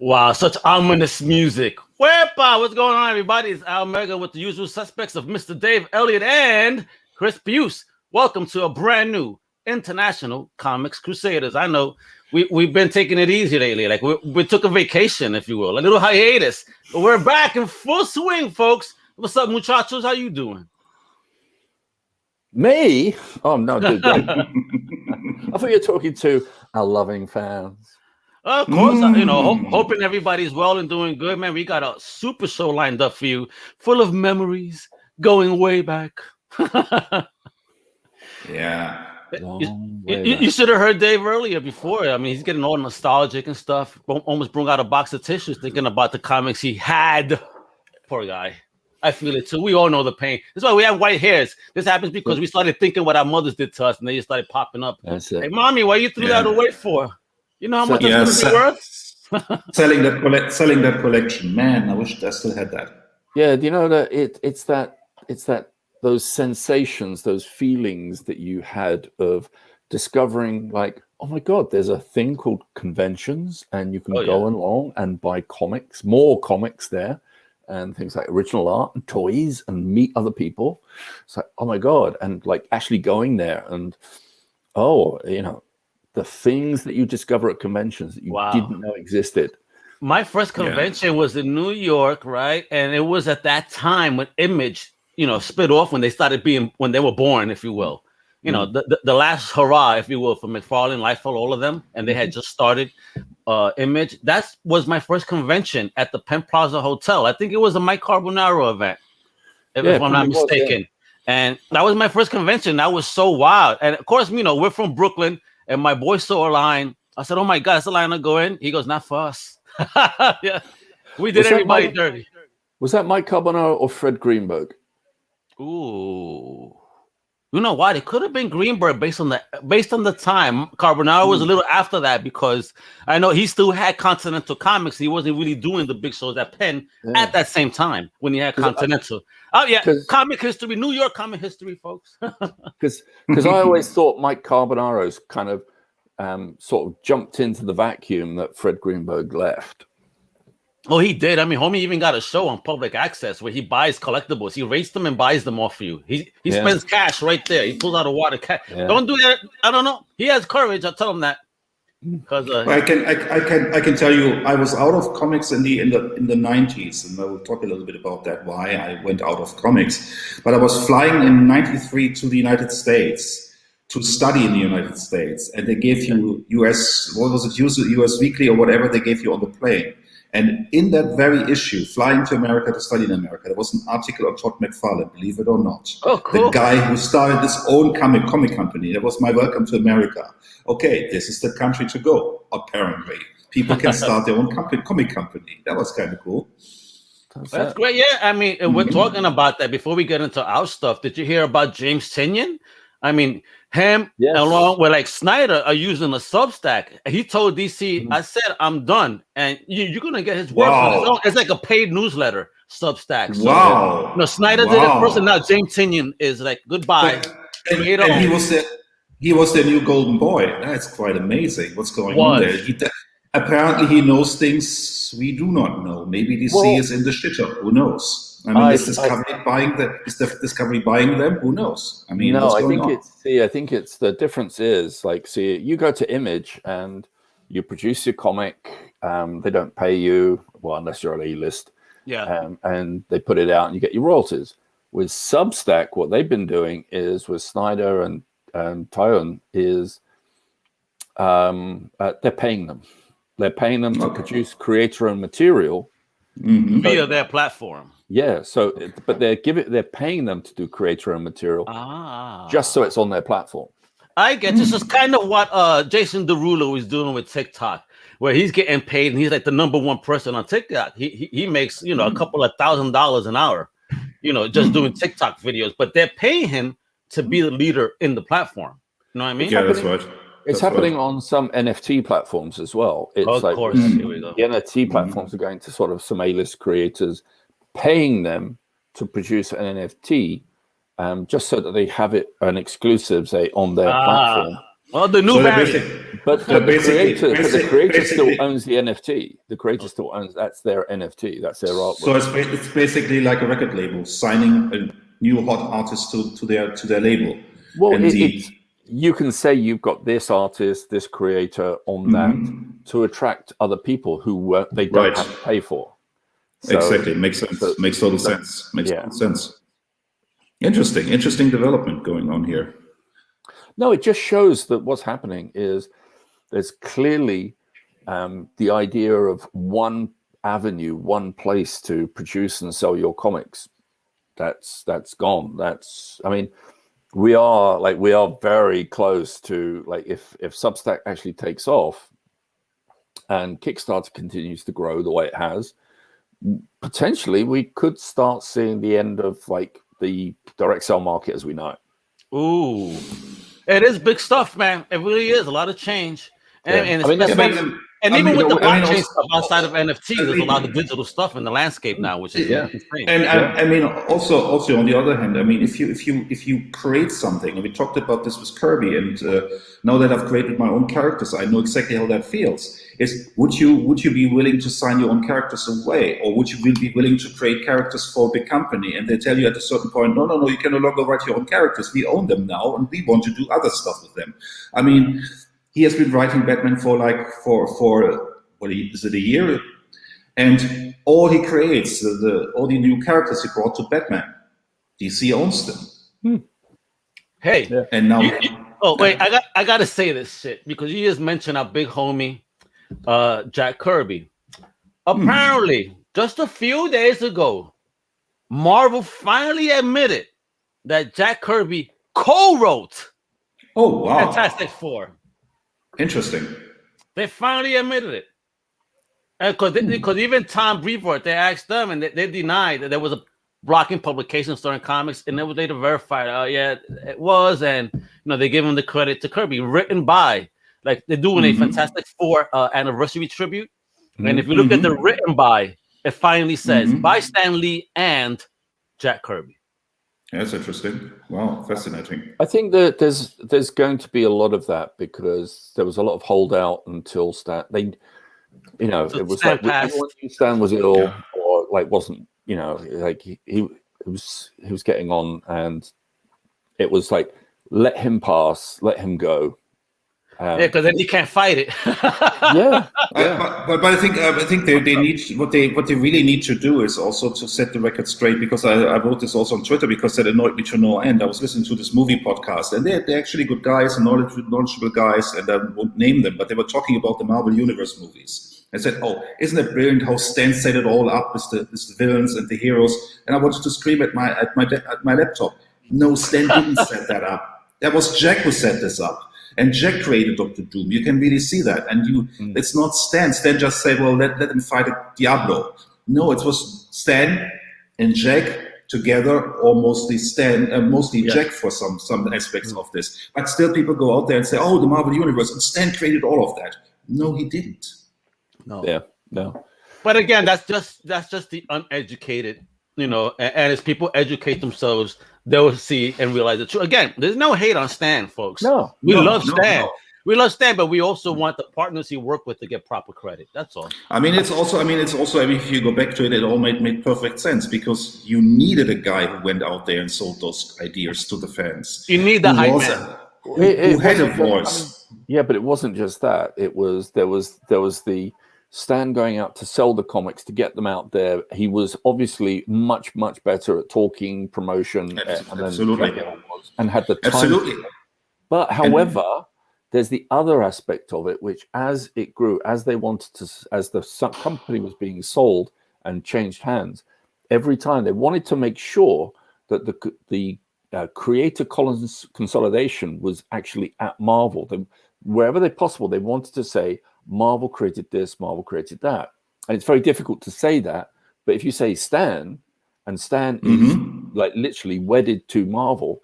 Wow, such ominous music. Wepa, what's going on, everybody? It's Al Mega with the usual suspects of Mr. Dave Elliott and Chris Buse. Welcome to a brand new International Comics Crusaders. I know we've been taking it easy lately. Like we took a vacation, if you will, a little hiatus. But we're back in full swing, folks. What's up, muchachos? How you doing? Me? Oh, no, dude. I thought you were talking to our loving fans. Of course, hoping everybody's well and doing good, man. We got a super show lined up for you, full of memories going way back. Yeah. You should have heard Dave earlier before. I mean, he's getting all nostalgic and stuff. Almost brought out a box of tissues thinking about the comics he had. Poor guy. I feel it too. We all know the pain. That's why we have white hairs. This happens because we started thinking what our mothers did to us, and they just started popping up. That's it. Hey, mommy, why you threw that away for? You know how much that's going to be worth? selling that collection. Man, I wish I still had that. Yeah, do you know that it's that those sensations, those feelings that you had of discovering, like, oh my God, there's a thing called conventions, and you can go along and buy comics, more comics there, and things like original art and toys, and meet other people. It's like, oh my God, and like actually going there and the things that you discover at conventions that you didn't know existed. My first convention was in New York, right? And it was at that time when Image, split off when they were born, if you will. The last hurrah, if you will, for McFarlane, Liefeld, all of them, and they had just started Image. That was my first convention at the Penn Plaza Hotel. I think it was a Mike Carbonaro event, if I'm not mistaken. And that was my first convention. That was so wild. And of course, we're from Brooklyn. And my boy saw a line. I said, "Oh my God, that's a line to go in." He goes, "Not for us." Yeah, we did everybody dirty. Was that Mike Carbonaro or Fred Greenberg? Ooh, you know what? It could have been Greenberg based on the time. Carbonaro was a little after that because I know he still had Continental Comics. He wasn't really doing the big shows at Penn at that same time when he had Continental. Comic history, New York comic history, folks. Because I always thought Mike Carbonaro's kind of sort of jumped into the vacuum that Fred Greenberg left. Oh, he did. I mean, homie even got a show on public access where he buys collectibles. He rates them and buys them off you. He spends cash right there. He pulls out a water cash. Yeah. Don't do that. I don't know. He has courage. I'll tell him that. Because I can tell you, I was out of comics in the 90s, and I will talk a little bit about that, why I went out of comics. But I was flying in '93 to the United States to study in the United States, and they gave you US Weekly or whatever they gave you on the plane. And in that very issue, Flying to America to Study in America, there was an article on Todd McFarlane, believe it or not. Oh, cool. The guy who started his own comic company. That was my welcome to America. Okay, this is the country to go, apparently. People can start their own comic company. That was kind of cool. That's great. Yeah, I mean, we're talking about that before we get into our stuff. Did you hear about James Tynion? I mean, him along with like Snyder are using a Substack. He told DC, I said, I'm done. And you're going to get his work on his own. It's like a paid newsletter, Substack. So, wow. Snyder did it first, and now James Tynion is like, goodbye. And he was the new golden boy. That's quite amazing. What's going on there? Apparently he knows things we do not know. Maybe DC is in the shitter. Who knows? I mean, is Discovery buying them? Who knows? I mean, no, I think it's the difference is like, you go to Image and you produce your comic. They don't pay you, unless you're on A-list. Yeah. And they put it out and you get your royalties. With Substack, what they've been doing is with Snyder and Tynion is they're paying them. They're paying them to produce creator-owned material via their platform. Yeah, but they're paying them to do creator-owned material just so it's on their platform. I get this is kind of what Jason Derulo is doing with TikTok, where he's getting paid and he's like the number one person on TikTok. He makes a couple of $1,000 an hour, just doing TikTok videos, but they're paying him to be the leader in the platform. You know what I mean? Yeah, that's right. It's happening on some NFT platforms as well. It's of course. Here we go. The NFT platforms are going to sort of some A-list creators, paying them to produce an NFT, just so that they have it an exclusive, say, on their platform. Well, the new variant. But the creator still owns the NFT. The creator still owns, that's their NFT, that's their artwork. So it's basically like a record label signing a new hot artist to their label. Well, you can say you've got this artist, this creator on that to attract other people who they don't have to pay for. So, exactly, makes sense. Makes total sense. Makes total sense. Interesting development going on here. No, it just shows that what's happening is there's clearly the idea of one avenue, one place to produce and sell your comics. That's gone. We are very close to, like, if Substack actually takes off and Kickstarter continues to grow the way it has, potentially we could start seeing the end of like the direct sell market as we know it. Ooh, it is big stuff, man. It really is a lot of change. And even with the blockchain stuff outside of NFT, there's a lot of digital stuff in the landscape now, which is insane. And I mean, also on the other hand, I mean, if you create something, and we talked about this with Kirby, and now that I've created my own characters, I know exactly how that feels. Is would you be willing to sign your own characters away, or would you be willing to create characters for a big company, and they tell you at a certain point, no, you can no longer write your own characters. We own them now, and we want to do other stuff with them. I mean, he has been writing Batman for what is it, a year? And all he creates, all the new characters he brought to Batman, DC owns them. Hey, and now wait, I gotta say this shit because you just mentioned our big homie, Jack Kirby. Apparently, just a few days ago, Marvel finally admitted that Jack Kirby co-wrote Fantastic Four. Interesting. They finally admitted it. Because even Tom Brevoort, they asked them and they denied that there was a blocking publication starting comics, and they were later verified. It was, and they give him the credit to Kirby, written by, like they're doing a Fantastic Four anniversary tribute. And if you look at the written by, it finally says by Stan Lee and Jack Kirby. That's interesting. Wow, fascinating. I think that there's going to be a lot of that because there was a lot of holdout until Stan. It was like everyone knew Stan was ill or like wasn't. Like he was getting on, and it was like let him pass, let him go. Because then you can't fight it. But I think they need what they really need to do is also to set the record straight, because I wrote this also on Twitter because that annoyed me to no end. I was listening to this movie podcast, and they're actually good guys and knowledgeable guys, and I won't name them, but they were talking about the Marvel Universe movies. I said, "Oh, isn't it brilliant how Stan set it all up with the villains and the heroes?" And I wanted to scream at my laptop. No, Stan didn't set that up. That was Jack who set this up. And Jack created Dr. Doom. You can really see that. And it's not Stan. Stan just said, well, let them fight Diablo. No, it was Stan and Jack together, or mostly Jack for some aspects of this. But still people go out there and say, oh, the Marvel Universe, and Stan created all of that. No, he didn't. No. Yeah, no. But again, that's just the uneducated, and as people educate themselves, they'll see and realize the truth. Again, there's no hate on Stan, folks. We love Stan. No. We love Stan, but we also want the partners he worked with to get proper credit. That's all. If you go back to it, it all made perfect sense, because you needed a guy who went out there and sold those ideas to the fans. You need the hype man. Who had a voice. But it wasn't just that. It was there was the Stan going out to sell the comics, to get them out there. He was obviously much, much better at talking, promotion, and had the time. Absolutely. But however, there's the other aspect of it, which as it grew, as they wanted to, as the company was being sold and changed hands, every time they wanted to make sure that the creator consolidation was actually at Marvel. Wherever they possible, they wanted to say, Marvel created this, Marvel created that. And it's very difficult to say that. But if you say Stan, and Stan is like literally wedded to Marvel,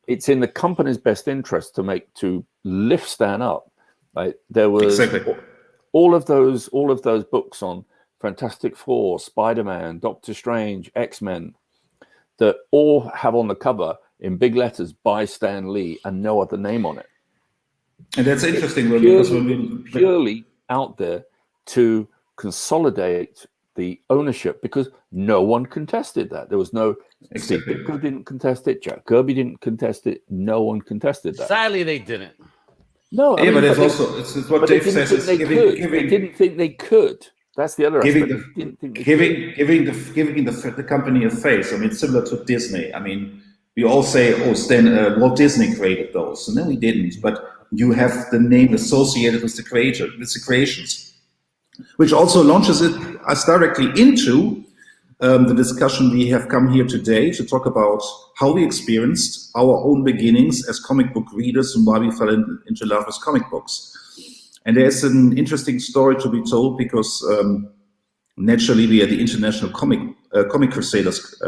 it's in the company's best interest to lift Stan up. Like there was all of those books on Fantastic Four, Spider-Man, Doctor Strange, X-Men, that all have on the cover in big letters by Stan Lee and no other name on it. And that's interesting purely out there to consolidate the ownership, because no one contested that. There was no Steve Ditko didn't contest it, Jack Kirby didn't contest it, no one contested that. Sadly, they didn't. No, I mean, but it's what Dave says is they didn't think they could. That's the other aspect. Giving the company a face. I mean, similar to Disney. I mean, we all say, "Oh, Walt Disney created those," and no, he didn't. But you have the name associated with the creations, which also launches us directly into the discussion we have come here today to talk about how we experienced our own beginnings as comic book readers and why we fell into love with comic books. And there's an interesting story to be told because naturally we are the international Comic Crusaders,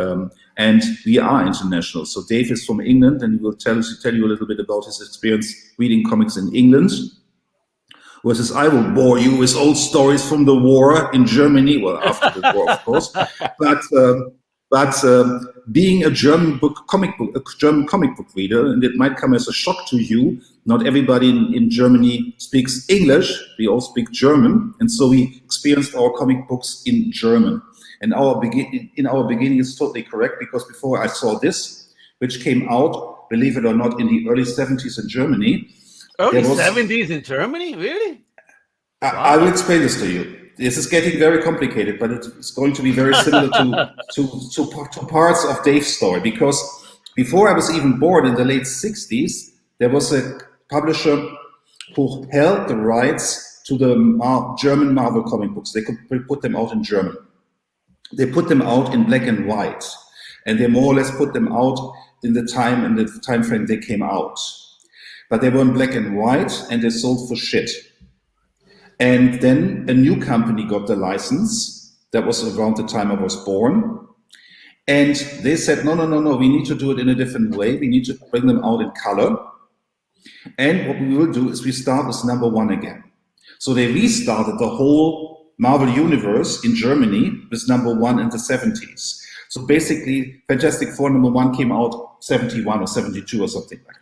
and we are international. So Dave is from England, and he will tell you a little bit about his experience reading comics in England. Versus I will bore you with old stories from the war in Germany. Well, after the war, of course. But being a German comic book reader, and it might come as a shock to you, not everybody in Germany speaks English. We all speak German, and so we experienced our comic books in German. And in our beginning is totally correct, because before I saw this, which came out, believe it or not, in the early 70s in Germany. Early 70s in Germany? Really? I will explain this to you. This is getting very complicated, but it's going to be very similar to parts of Dave's story, because before I was even born in the late 60s, there was a publisher who held the rights to the German Marvel comic books. They could put them out in German. They put them out in black and white, and they more or less put them out in the time frame they came out. But they were in black and white, and they sold for shit. And then a new company got the license. That was around the time I was born. And they said, no, we need to do it in a different way. We need to bring them out in color. And what we will do is we start with #1 again. So they restarted the whole Marvel universe in Germany with #1 in the 70s. So basically, Fantastic Four #1 came out 71 or 72 or something like that.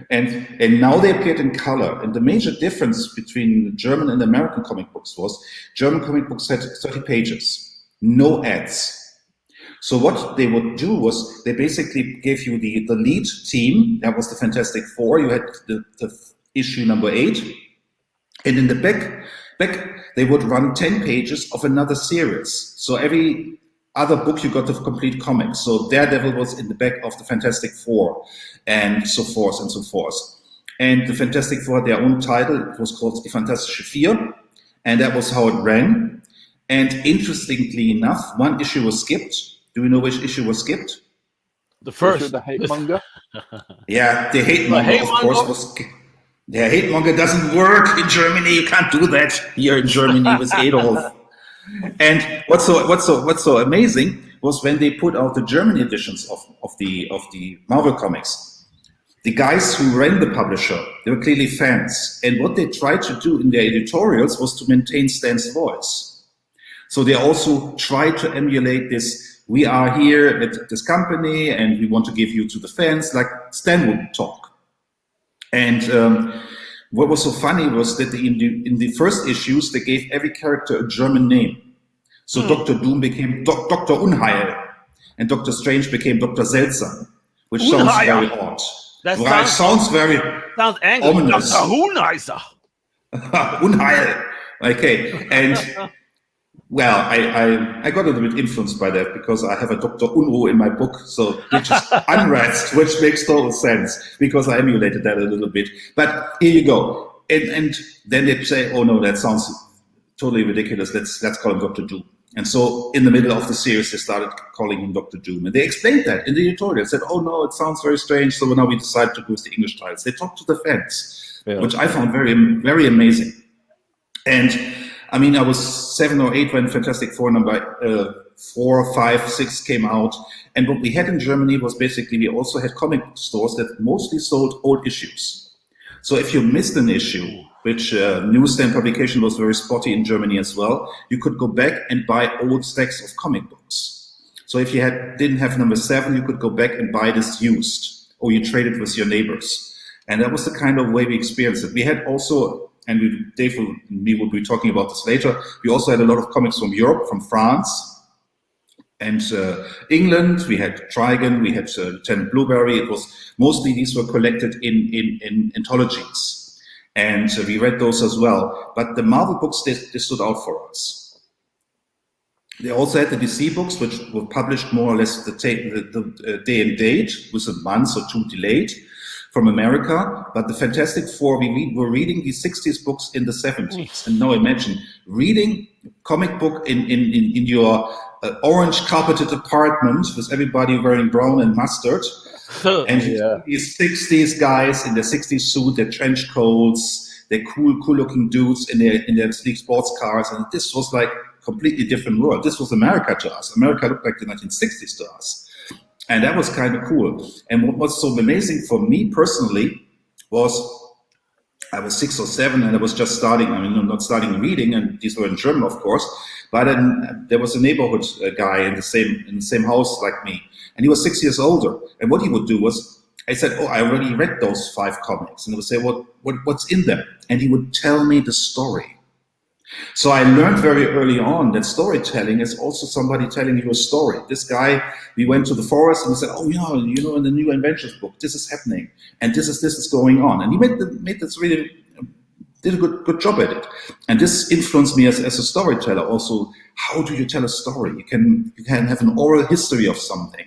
And now they appeared in color. And the major difference between German and American comic books was German comic books had 30 pages, no ads. So what they would do was they basically gave you the lead team. That was the Fantastic Four. You had the issue #8. And in the back they would run 10 pages of another series. So every other book you got the complete comics. So Daredevil was in the back of the Fantastic Four, and so forth and so forth. And the Fantastic Four had their own title. It was called Die Fantastische Vier, and that was how it ran. And interestingly enough, one issue was skipped. Do we know which issue was skipped? The first. The hate monger? Yeah, the hate monger, of course, was skipped. The hate monger doesn't work in Germany. You can't do that here in Germany with Adolf. And what's so amazing was when they put out the German editions of the Marvel comics. The guys who ran the publisher, they were clearly fans, and what they tried to do in their editorials was to maintain Stan's voice. So they also tried to emulate this: we are here at this company, and we want to give you to the fans, like Stan would talk. And what was so funny was that in the first issues, they gave every character a German name. So Dr. Doom became Dr. Unheil, and Dr. Strange became Dr. Seltsam, which sounds very odd. That sounds very angry. ominous. Dr. Unheiser. Unheil. Okay. And well, I got a little bit influenced by that because I have a Dr. Unruh in my book, so which is unrest, which makes total sense because I emulated that a little bit. But here you go. And then they say, oh no, that sounds totally ridiculous. Let's call him Dr. Doom. And so in the middle of the series, they started calling him Dr. Doom. And they explained that in the editorial. Said, oh no, it sounds very strange. So now we decided to go with the English titles. They talked to the fans, which I found very, very amazing. And I mean, I was 7 or 8 when Fantastic Four number 4, 5, 6 came out. And what we had in Germany was basically, we also had comic stores that mostly sold old issues. So if you missed an issue, which newsstand publication was very spotty in Germany as well, you could go back and buy old stacks of comic books. So if you didn't have number 7, you could go back and buy this used, or you trade it with your neighbors. And that was the kind of way we experienced it. We had also, and Dave and me will be talking about this later, we also had a lot of comics from Europe, from France, and England. We had Trigon, we had Lieutenant Blueberry. It was mostly, these were collected in anthologies, and we read those as well. But the Marvel books, they stood out for us. They also had the DC books, which were published more or less the day and date, with a month or two delayed from America. But the Fantastic Four, we were reading the 60s books in the 70s. And now imagine reading a comic book in your orange carpeted apartment with everybody wearing brown and mustard. And these 60s guys in their 60s suit, their trench coats, their cool looking dudes in their sleek sports cars. And this was like completely different world. This was America to us. America looked like the 1960s to us. And that was kind of cool. And what was so amazing for me personally was I was 6 or 7 and I was just starting, not starting reading, and these were in German, of course, but then there was a neighborhood guy in the same house like me, and he was 6 years older. And what he would do was, I said, oh, I already read those 5 comics. And he would say, what's in them? And he would tell me the story. So I learned very early on that storytelling is also somebody telling you a story. This guy, we went to the forest and he said, oh, in the new Adventures book, this is happening, and this is going on. And he made this really, did a good job at it. And this influenced me as a storyteller also. How do you tell a story? You can have an oral history of something,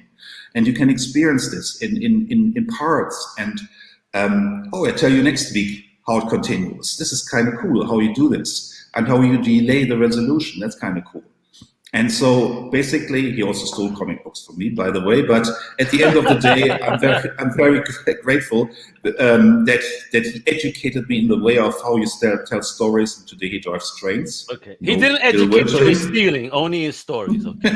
and you can experience this in parts. And I tell you next week how it continues. This is kind of cool, how you do this. And how you delay the resolution, that's kind of cool. And so basically, he also stole comic books from me, by the way. But at the end of the day, I'm very grateful that he educated me in the way of how you tell stories, and today he drives trains. Okay, he didn't educate you in stealing, only in stories. Okay.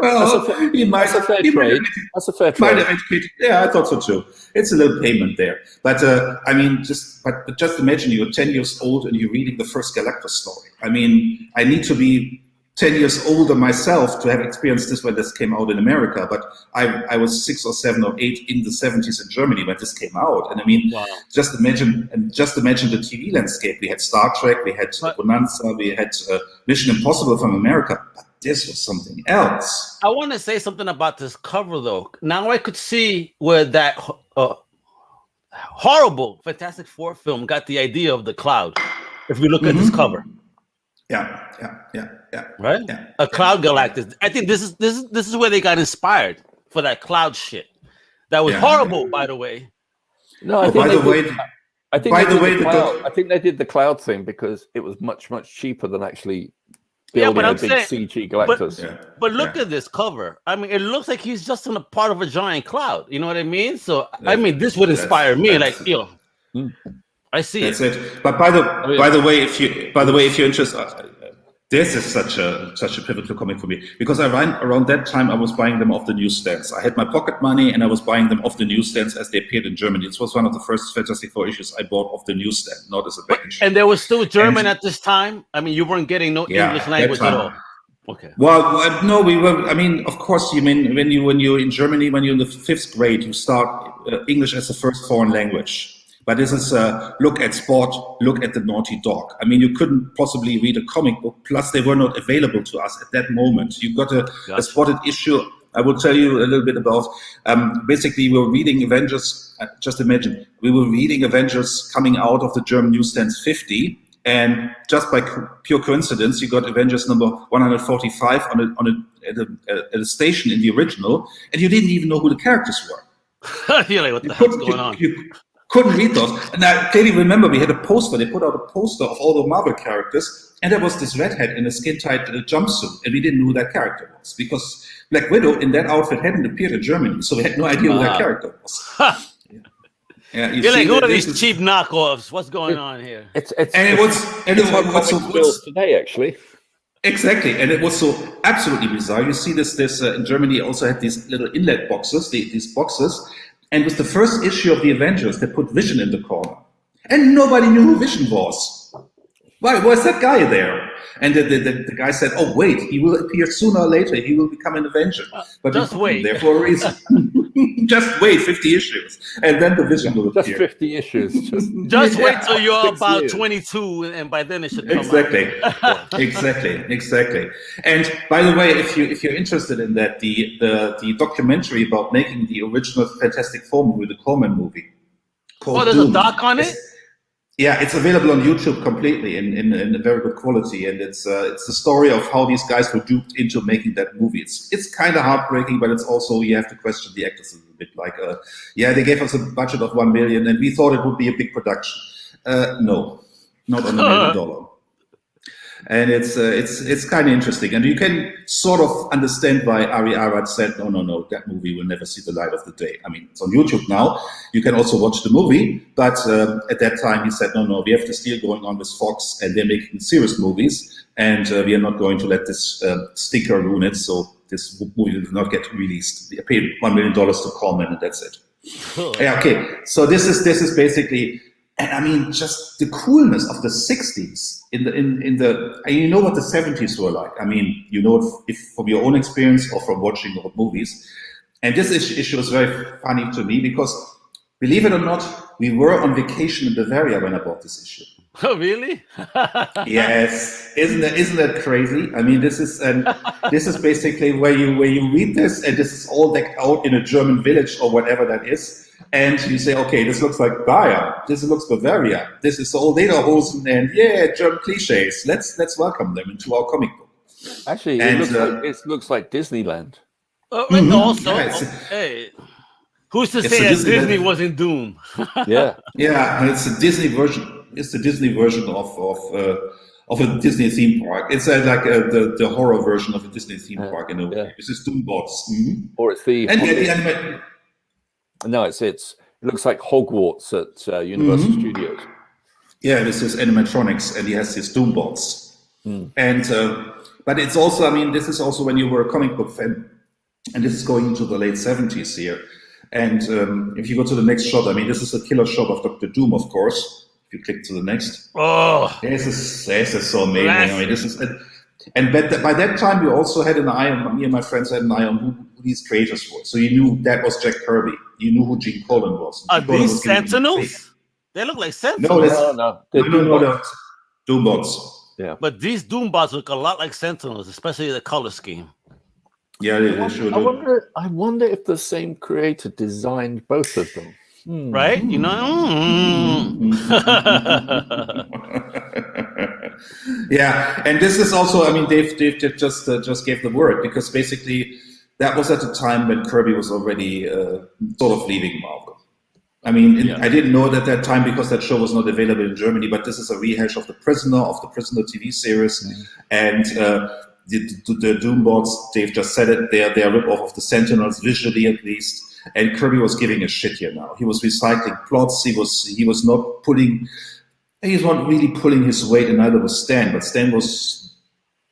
Well, that's a fair trade. That's a fair trade. Yeah, I thought so too. It's a little payment there, but just imagine you're 10 years old and you're reading the first Galactus story. I mean, I need to be 10 years older myself to have experienced this when this came out in America, but I was 6 or 7 or 8 in the 70s in Germany when this came out. And I mean, just imagine the TV landscape. We had Star Trek, we had Bonanza, we had Mission Impossible from America, but this was something else. I want to say something about this cover, though. Now I could see where that horrible Fantastic Four film got the idea of the cloud. If we look at this cover. Yeah. Right? Yeah. A cloud Galactus. I think this is where they got inspired for that cloud shit. That was horrible, by the way. No, I think they did the cloud thing because it was much cheaper than actually building a big CG Galactus. But look at this cover. I mean, it looks like he's just on a part of a giant cloud. You know what I mean? So I mean, this would inspire me. Like, I see that's it. But by the way, if you're interested, this is such a pivotal comic for me, because around that time I was buying them off the newsstands. I had my pocket money and I was buying them off the newsstands as they appeared in Germany. This was one of the first Fantastic Four issues I bought off the newsstand, not as a back issue. And there was still German at this time? I mean, you weren't getting no English language at all? Okay. Well, no, we were. I mean, of course, you mean when you're in Germany, when you're in the 5th grade, you start English as a first foreign language. But this is look at sport, look at the naughty dog. I mean, you couldn't possibly read a comic book, plus they were not available to us at that moment. You got a spotted issue. I will tell you a little bit about, basically we were reading Avengers, just imagine, we were reading Avengers coming out of the German newsstands 50, and just by pure coincidence, you got Avengers number 145 at a station in the original, and you didn't even know who the characters were. You're like, what the hell's going on? You couldn't read those. And I clearly remember we had a poster. They put out a poster of all the Marvel characters, and there was this redhead in a skin-tight jumpsuit, and we didn't know who that character was because Black Widow in that outfit hadn't appeared in Germany, so we had no idea who that character was. You're like, who are these cheap knockoffs? What's going on here? It's so cool today, actually. Exactly, and it was so absolutely bizarre. You see this in Germany also had these little inlet boxes, these boxes. And with the first issue of the Avengers, they put Vision in the corner. And nobody knew who Vision was. Why was that guy there? And the guy said, "Oh wait, he will appear sooner or later. He will become an Avenger." But just wait. There for a reason. Just wait 50 issues, and then the Vision will appear. Just 50 issues. Just wait till you're 6 about years. 22, and by then it should come out. Exactly. And by the way, if you're interested in that, the documentary about making the original Fantastic Four movie, the Corman movie, called there's Doom, a doc on it? Yeah, it's available on YouTube completely in a very good quality, and it's the story of how these guys were duped into making that movie. It's kind of heartbreaking, but it's also, you have to question the actors a little bit. Like, they gave us a budget of $1 million, and we thought it would be a big production. No, not on $1 million. And it's kind of interesting, and you can sort of understand why Ari Arad said, no, that movie will never see the light of the day. I mean, it's on YouTube now. You can also watch the movie, but at that time he said, no, we have this deal going on with Fox, and they're making serious movies, and we are not going to let this stinker ruin it. So this movie will not get released. They paid $1 million to Coleman, and that's it. Yeah, okay. So this is basically. And I mean, just the coolness of the 60s in the and you know what the 70s were like. I mean, you know, if from your own experience or from watching old movies. And this issue is very funny to me because, believe it or not, we were on vacation in Bavaria when I bought this issue. Oh, really? Yes. Isn't that crazy? I mean, this is basically where you read this, and this is all decked out in a German village or whatever that is. And you say, okay, this looks like Bayern. This looks Bavaria. This is all lederhosen and German cliches. Let's welcome them into our comic book. Actually, it looks like Disneyland. Also, hey, who's to say that Disney wasn't Doom? Yeah, it's a Disney version. It's the Disney version of a Disney theme park. It's like the horror version of a Disney theme park in a way. This is Doombots. Mm-hmm. Or it's the animated. No, it looks like Hogwarts at Universal Studios. Yeah, this is animatronics, and he has his Doombots. And but it's also, I mean, this is also when you were a comic book fan, and this is going into the late 70s here. And if you go to the next shot, I mean, this is a killer shot of Dr. Doom, of course. If you click to the next, this is so amazing. I mean, this is. And by that time, we also had an eye on, me and my friends had an eye on who these creators were. So you knew that was Jack Kirby. You knew who Gene Colan was. Are these Sentinels? They look like Sentinels. No. Doombots. Yeah. But these Doombots look a lot like Sentinels, especially the color scheme. Yeah, they sure do. I wonder if the same creator designed both of them. Right? You know? Yeah, and this is also, I mean, Dave just gave the word, because basically that was at the time when Kirby was already sort of leaving Marvel. I mean, I didn't know it at that time because that show was not available in Germany, but this is a rehash of the Prisoner TV series. And the Doombots, Dave just said it, they're a rip-off of the Sentinels, visually at least. And Kirby was giving a shit here now. He was recycling plots. He was not really pulling his weight, and neither was Stan. But Stan was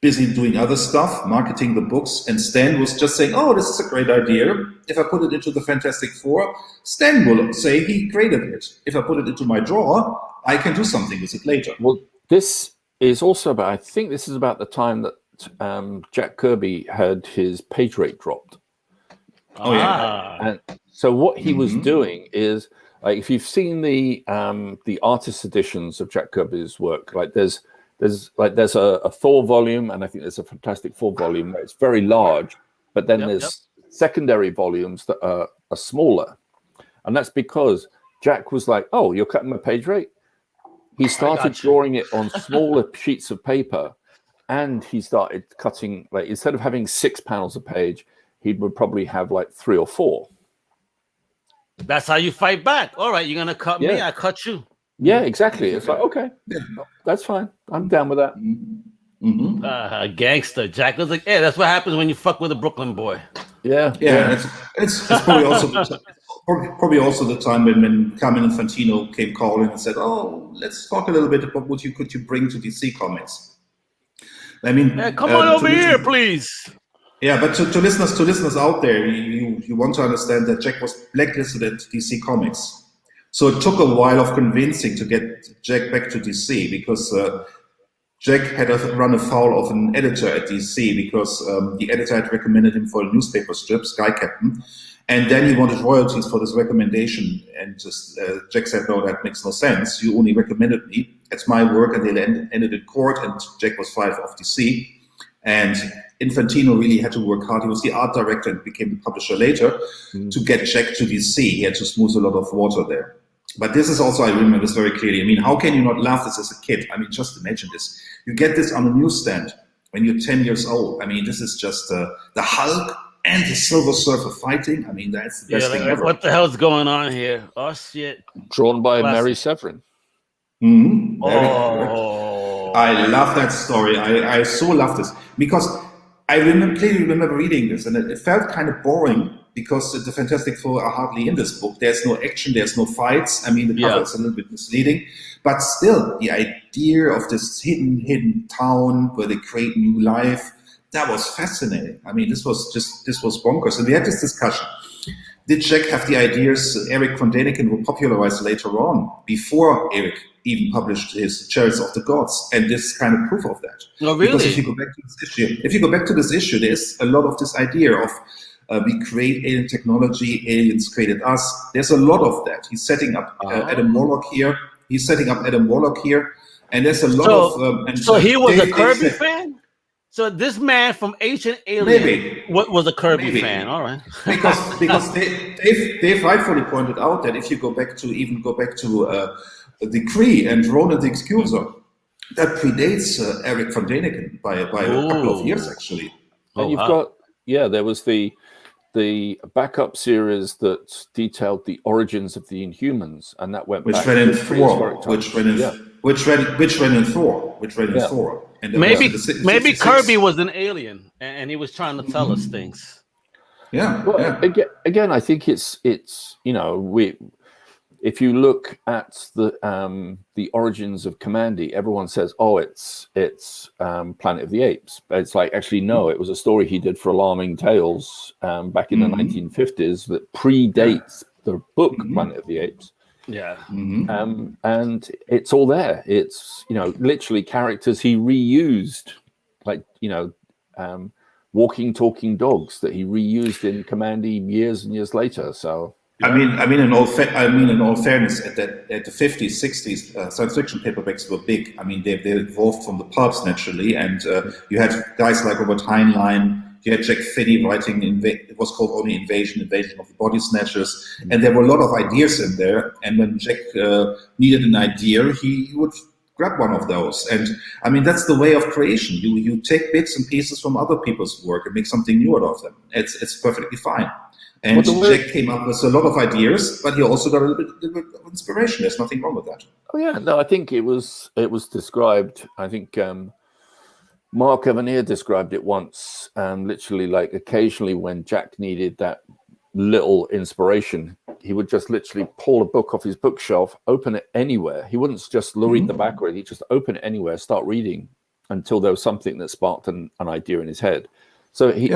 busy doing other stuff, marketing the books, and Stan was just saying, "Oh, this is a great idea. If I put it into the Fantastic Four, Stan will say he created it. If I put it into my drawer, I can do something with it later." Well, this is also about. I think this is about the time that Jack Kirby had his page rate dropped. Oh yeah. And so what he was doing is, like, if you've seen the artist editions of Jack Kirby's work, like there's a Thor volume, and I think there's a Fantastic Four volume where it's very large, but then there's secondary volumes that are smaller, and that's because Jack was like, "Oh, you're cutting my page rate." He started drawing it on smaller sheets of paper, and he started cutting, like, instead of having 6 panels a page, he would probably have like 3 or 4. That's how you fight back. All right, you're gonna cut me, I cut you. Yeah, exactly. It's like, okay, that's fine. I'm down with that. Gangster. Jack was like, "Yeah, that's what happens when you fuck with a Brooklyn boy." Yeah. It's probably also the time when Carmen Infantino came calling and said, "Oh, let's talk a little bit about what could you bring to DC Comics." I mean, come on over here, please. Yeah, but to listeners out there, you want to understand that Jack was blacklisted at DC Comics. So it took a while of convincing to get Jack back to DC, because Jack had run afoul of an editor at DC because the editor had recommended him for a newspaper strip, Sky Captain, and then he wanted royalties for this recommendation. And Jack said, "No, that makes no sense. You only recommended me. It's my work." And they ended in court, and Jack was fired off DC. And Infantino really had to work hard. He was the art director and became the publisher later to get Jack to DC. He had to smooth a lot of water there. But this is also, I remember this very clearly. I mean, how can you not laugh this as a kid? I mean, just imagine this. You get this on a newsstand when you're 10 years old. I mean, this is just the Hulk and the Silver Surfer fighting. I mean, that's the best thing ever. What the hell's going on here? Oh, shit. Drawn by Mary Severin. Mm-hmm. Oh. I love that story. I so love this because I clearly remember reading this, and it felt kind of boring because the Fantastic Four are hardly in this book. There's no action, there's no fights. I mean, the cover is a little bit misleading, but still, the idea of this hidden town where they create new life, that was fascinating. I mean, this was bonkers. And we had this discussion. Did Jack have the ideas Eric von Däniken would popularize later on, before Eric even published his Chariots of the Gods? And this is kind of proof of that. Oh, really? Because if you go back to this issue, there's a lot of this idea of we create alien technology, aliens created us. There's a lot of that. He's setting up Adam Warlock here. And there's a lot of... so he was a Kirby fan? So this man from Ancient Alien was a Kirby fan. All right. because they've rightfully pointed out that if you go back to the Kree and Ronan the Excuser, that predates Eric von Däniken by a couple of years, actually. And you've got, there was the backup series that detailed the origins of the Inhumans, and that went back ran in Thor, which ran in Thor. And maybe Kirby was an alien, and he was trying to tell us things. Again, I think it's if you look at the origins of Kamandi, everyone says, "Oh, it's Planet of the Apes." But it's like, actually, no, it was a story he did for Alarming Tales back in the 1950s that predates the book Planet of the Apes. Yeah. And it's all there. It's, literally characters he reused, like, walking, talking dogs that he reused in Kamandi years and years later. So I mean, in all fairness, at the 50s, 60s, science fiction paperbacks were big. I mean, they evolved from the pulps naturally, and you had guys like Robert Heinlein. You had Jack Finney writing, it was called only Invasion of the Body Snatchers, and there were a lot of ideas in there. And when Jack needed an idea, he would grab one of those. And I mean, that's the way of creation. You take bits and pieces from other people's work and make something new out of them. It's perfectly fine. And Jack came up with a lot of ideas, but he also got a little bit of inspiration. There's nothing wrong with that. Oh yeah, no, I think it was described. I think Mark Evanier described it once, literally, like, occasionally when Jack needed that little inspiration, he would just literally pull a book off his bookshelf, open it anywhere. He wouldn't just read the back of it. He'd just open it anywhere, start reading until there was something that sparked an idea in his head. So he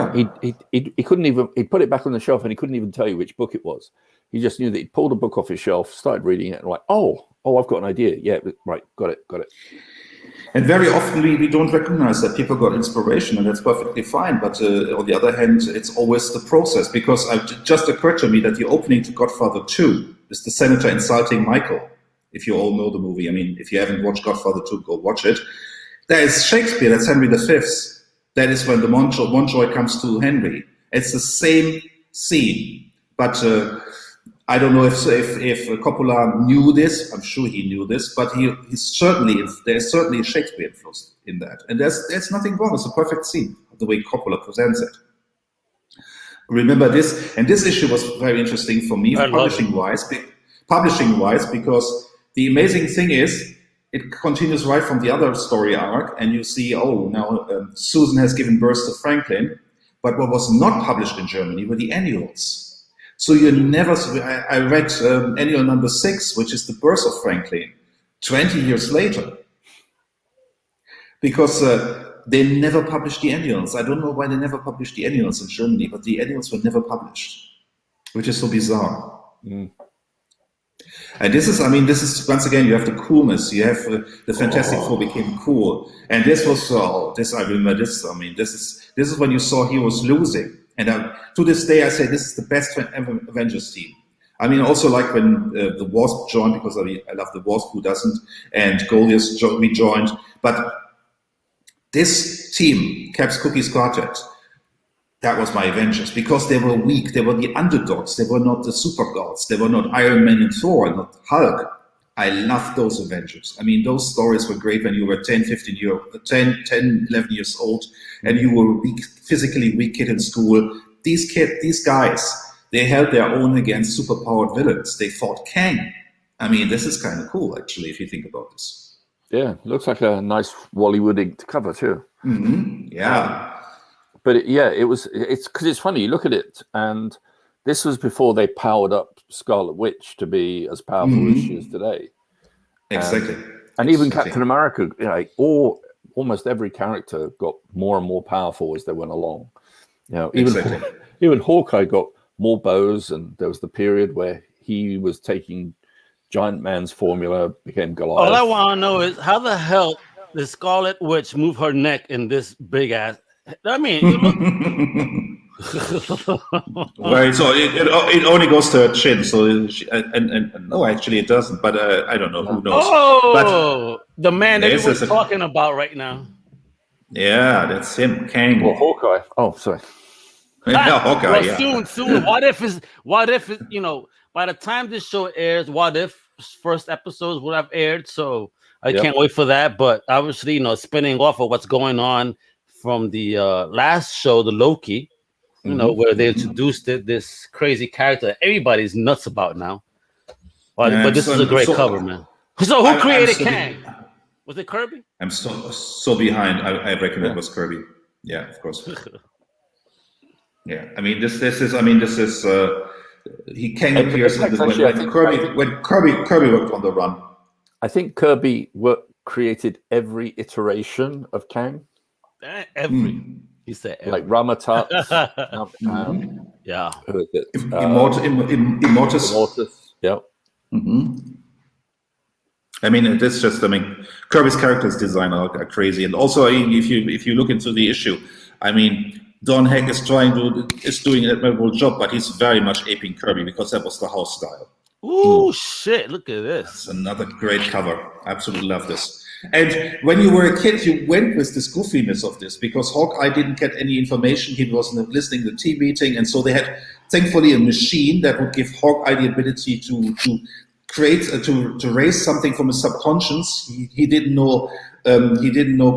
couldn't even, he'd put it back on the shelf and he couldn't even tell you which book it was. He just knew that he'd pulled a book off his shelf, started reading it, and like, oh, I've got an idea. Yeah, right, got it. And very often we don't recognize that people got inspiration, and that's perfectly fine. But on the other hand, it's always the process, because it just occurred to me that the opening to Godfather 2 is the senator insulting Michael. If you all know the movie, I mean, if you haven't watched Godfather 2, go watch it. There is Shakespeare, that's Henry V. That is when the Montjoy comes to Henry. It's the same scene, but I don't know if Coppola knew this. I'm sure he knew this, but there's certainly a Shakespeare influence in that, and there's nothing wrong. It's a perfect scene, the way Coppola presents it. Remember this, and this issue was very interesting for me, publishing-wise, because the amazing thing is, it continues right from the other story arc, and you see, now Susan has given birth to Franklin, but what was not published in Germany were the annuals. So I read annual number 6, which is the birth of Franklin, 20 years later, because they never published the annuals. I don't know why they never published the annuals in Germany, but the annuals were never published, which is so bizarre. And this is, I mean, this is once again, you have the coolness. You have the Fantastic Four became cool, and this was this. I remember this. I mean, this is when you saw heroes losing, and to this day, I say this is the best Avengers team. I mean, also like when the Wasp joined, because I love the Wasp, who doesn't, and Goliath rejoined. But this team, Caps, Cookies, Quartet, that was my Avengers, because they were weak. They were the underdogs. They were not the super gods. They were not Iron Man and Thor, not Hulk. I loved those Avengers. I mean, those stories were great when you were 10, 11 years old, and you were a physically weak kid in school. These guys, they held their own against superpowered villains. They fought Kang. I mean, this is kind of cool, actually, if you think about this. Yeah, looks like a nice Wally inked cover too. Mm-hmm. Yeah. But it's because it's funny, you look at it, and this was before they powered up Scarlet Witch to be as powerful as she is today. Exactly. And even Captain America, or almost every character got more and more powerful as they went along. You know, even Hawkeye got more bows, and there was the period where he was taking Giant Man's formula, became Goliath. All I want to know is how the hell did Scarlet Witch move her neck in this big ass? I mean, you look. Right, so it only goes to her chin. So and no, actually it doesn't. But I don't know. Who knows? Oh, but the man that everyone's talking about right now. Yeah, that's him, Kang. Or Hawkeye. Oh, sorry. Yeah, Hawkeye. Well, soon. What if you know, by the time this show airs, what if first episodes would have aired? So I can't wait for that. But obviously, you know, spinning off of what's going on from the last show, the Loki, you know, where they introduced this crazy character that everybody's nuts about now. But this is a great cover, man. So who created Kang? Was it Kirby? I'm so behind. I reckon it was Kirby. Yeah, of course. Yeah, I mean this is Kang appears when Kirby worked on the run. I think Kirby created every iteration of Kang. He said every. Like Ramatat. Yeah. Who is it? Immortus. Yeah. Mm-hmm. I mean, Kirby's characters design are crazy, and also if you look into the issue, I mean, Don Heck is doing an admirable job, but he's very much aping Kirby because that was the house style. Ooh, shit! Look at this. That's another great cover. I absolutely love this. And when you were a kid, you went with this goofiness of this because Hawkeye didn't get any information. He wasn't listening to the team meeting, and so they had, thankfully, a machine that would give Hawkeye the ability to create to raise something from his subconscious. He didn't know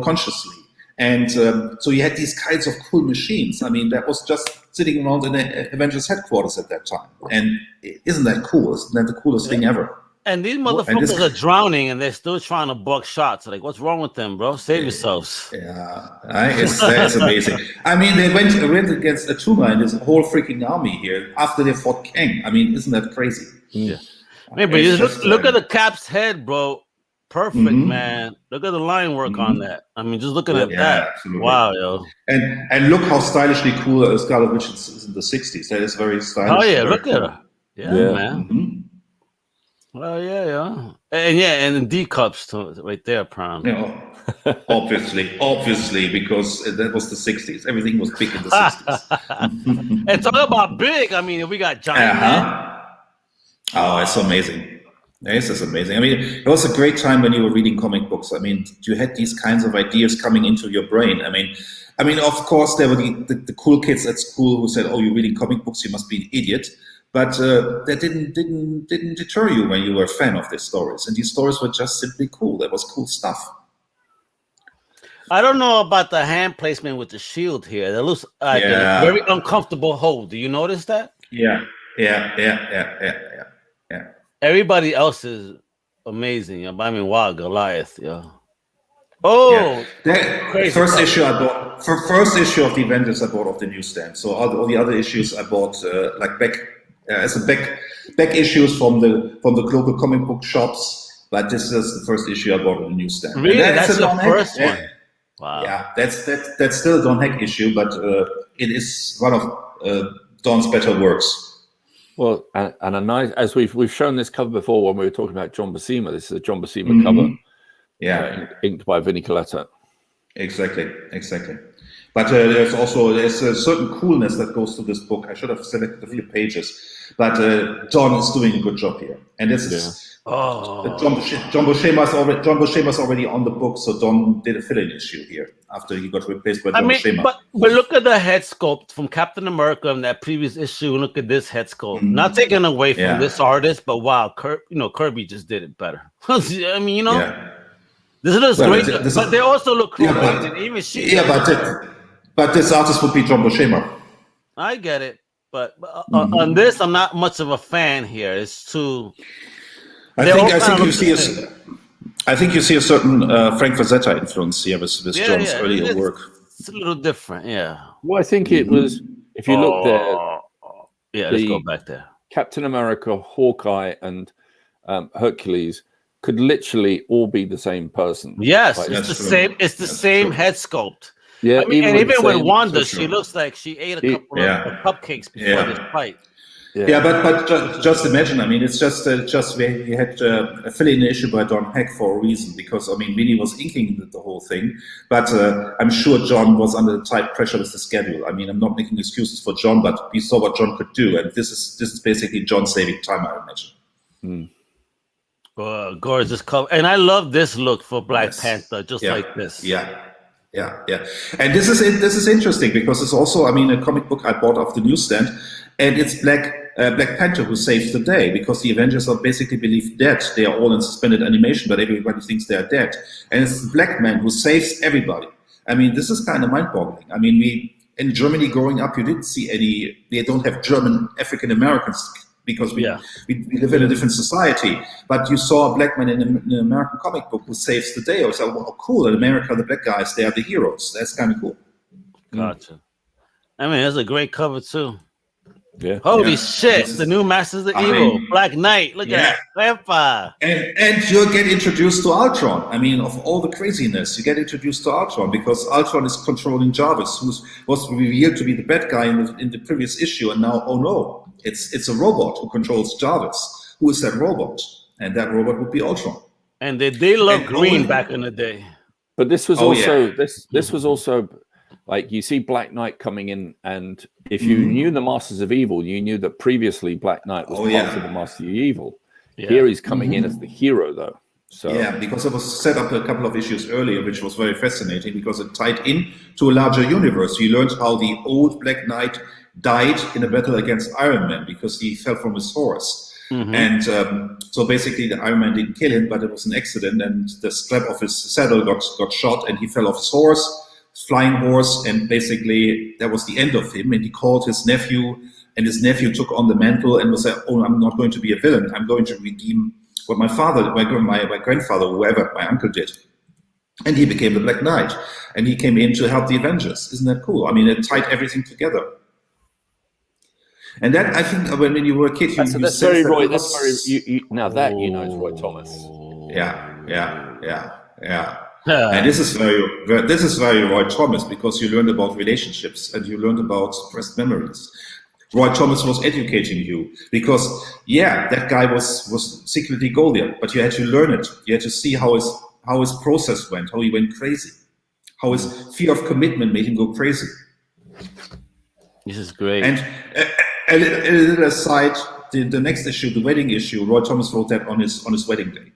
consciously, and so you had these kinds of cool machines. I mean, that was just sitting around in the Avengers headquarters at that time. And isn't that cool? Isn't that the coolest thing ever? And these motherfuckers are drowning, and they're still trying to block shots. Like, what's wrong with them, bro? Save yourselves. Yeah, it's amazing. I mean, they went against Atuma and his whole freaking army here after they fought Kang. I mean, isn't that crazy? Yeah. Man, but you look at the Cap's head, bro. Perfect, man. Look at the line work on that. I mean, just looking at that. Absolutely. Wow, yo. And look how stylishly cool Scarlet Witch is in the 60s. That is very stylish. Oh, yeah, look at her. Yeah, man. Mm-hmm. Well, yeah. And the D cups right there, Prime. Yeah, obviously, because that was the 60s. Everything was big in the 60s. And talk about big. I mean, we got Giant Man. Oh, it's amazing. This is amazing. I mean, it was a great time when you were reading comic books. I mean, you had these kinds of ideas coming into your brain. I mean, of course, there were the cool kids at school who said, "Oh, you're reading comic books, you must be an idiot." But that didn't deter you when you were a fan of these stories. And these stories were just simply cool. That was cool stuff. I don't know about the hand placement with the shield here. That looks like a very uncomfortable hold. Do you notice that? Yeah. Everybody else is amazing. I mean, wow, Goliath, yeah. Oh, first issue I bought. For first issue of the Avengers, I bought off the newsstand. So all the other issues I bought back issues from the global comic book shops. But this is the first issue I bought on the newsstand. Really, that's the first one. Wow. Yeah, that's still a Don Heck issue, but it is one of Don's better works. Well, and a nice, as we've shown this cover before when we were talking about John Buscema. This is a John Buscema cover, inked by Vinnie Coletta. Exactly. But there's a certain coolness that goes to this book. I should have selected a few pages, but John is doing a good job here, and this is John Buscema's already on the book, so Don did a fill-in issue here after he got replaced by John Buscema. But look at the head sculpt from Captain America in that previous issue. Look at this head sculpt. Not taken away from this artist, but wow, Kirby just did it better. I mean, this looks great, but they also look cool. But this artist would be John Buscema. I get it, but on this, I'm not much of a fan here. It's too. I think you see a certain Frank Frazetta influence here with John's earlier work. It's a little different, Well, I think it was. If you look there, let's go back there. Captain America, Hawkeye, and Hercules could literally all be the same person. Yes, it's the same. It's the same head sculpt. Yeah, even with Wanda, she looks like she ate a couple of cupcakes before this fight. But just imagine. I mean, it's just we had a fill-in issue by Don Heck for a reason, because I mean, Vinny was inking the whole thing, but I'm sure John was under tight pressure with the schedule. I mean, I'm not making excuses for John, but we saw what John could do, and this is basically John saving time, I imagine. Gorgeous cover, and I love this look for Black Panther, just like this. Yeah. And this is interesting because it's also, I mean, a comic book I bought off the newsstand, and it's Black Panther who saves the day, because the Avengers are basically believed dead. They are all in suspended animation, but everybody thinks they are dead. And it's the Black man who saves everybody. I mean, this is kind of mind-boggling. I mean, in Germany growing up, you didn't see they don't have German African Americans because we live in a different society. But you saw a black man in an American comic book who saves the day. I was like, well, cool. In America, the black guys, they are the heroes. That's kind of cool. Gotcha. I mean, that's a great cover, too. Yeah. Holy shit! The new Masters of Evil, Black Knight. Look at that, vampire. And you'll get introduced to Ultron. I mean, of all the craziness, you get introduced to Ultron because Ultron is controlling Jarvis, who was revealed to be the bad guy in the previous issue, and now, oh no, it's a robot who controls Jarvis. Who is that robot? And that robot would be Ultron. And they loved green back in the day. But this was this was also. Like, you see Black Knight coming in, and if you knew the Masters of Evil, you knew that previously Black Knight was part of the Masters of Evil. Here he's coming in as the hero, though. So because it was set up a couple of issues earlier, which was very fascinating because it tied in to a larger universe. You learned how the old Black Knight died in a battle against Iron Man because he fell from his horse. And so basically the Iron Man didn't kill him, but it was an accident, and the strap of his saddle got shot, and he fell off his horse. Flying horse, and basically that was the end of him. And he called his nephew, and his nephew took on the mantle and was like, "Oh, I'm not going to be a villain. I'm going to redeem what my father, my grandfather, whoever, my uncle did." And he became the Black Knight, and he came in to help the Avengers. Isn't that cool? I mean, it tied everything together. And that, I think, when you were a kid, that's very Roy. That's very now that you know is Roy Thomas. Yeah. And this is very Roy Thomas, because you learned about relationships and you learned about suppressed memories. Roy Thomas was educating you because that guy was secretly Goliath, but you had to learn it. You had to see how his process went, how he went crazy, how his fear of commitment made him go crazy. This is great. And a little aside, the next issue, the wedding issue, Roy Thomas wrote that on his wedding day.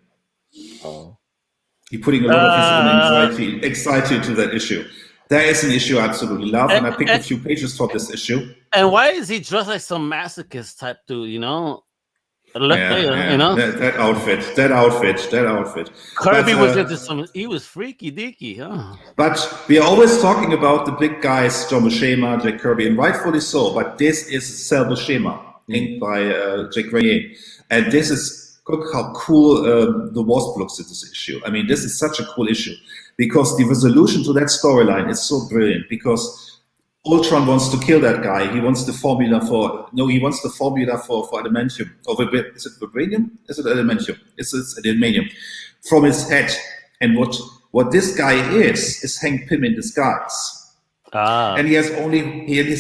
He's putting a lot of his own anxiety to that issue. There is an issue I absolutely love, and I picked a few pages for this issue. And why is he dressed like some masochist type dude, you know? That outfit. Kirby was into some, he was freaky deaky, huh? But we are always talking about the big guys, John Buscema, Jack Kirby, and rightfully so, but this is Sal Buscema, inked by Jack Renier. And this is, look how cool the Wasp looks at this issue. I mean, this is such a cool issue because the resolution to that storyline is so brilliant, because Ultron wants to kill that guy. He wants the formula for adamantium. Is it vibranium? Is it adamantium? It's adamantium from his head. And what this guy is Hank Pym in disguise. And he has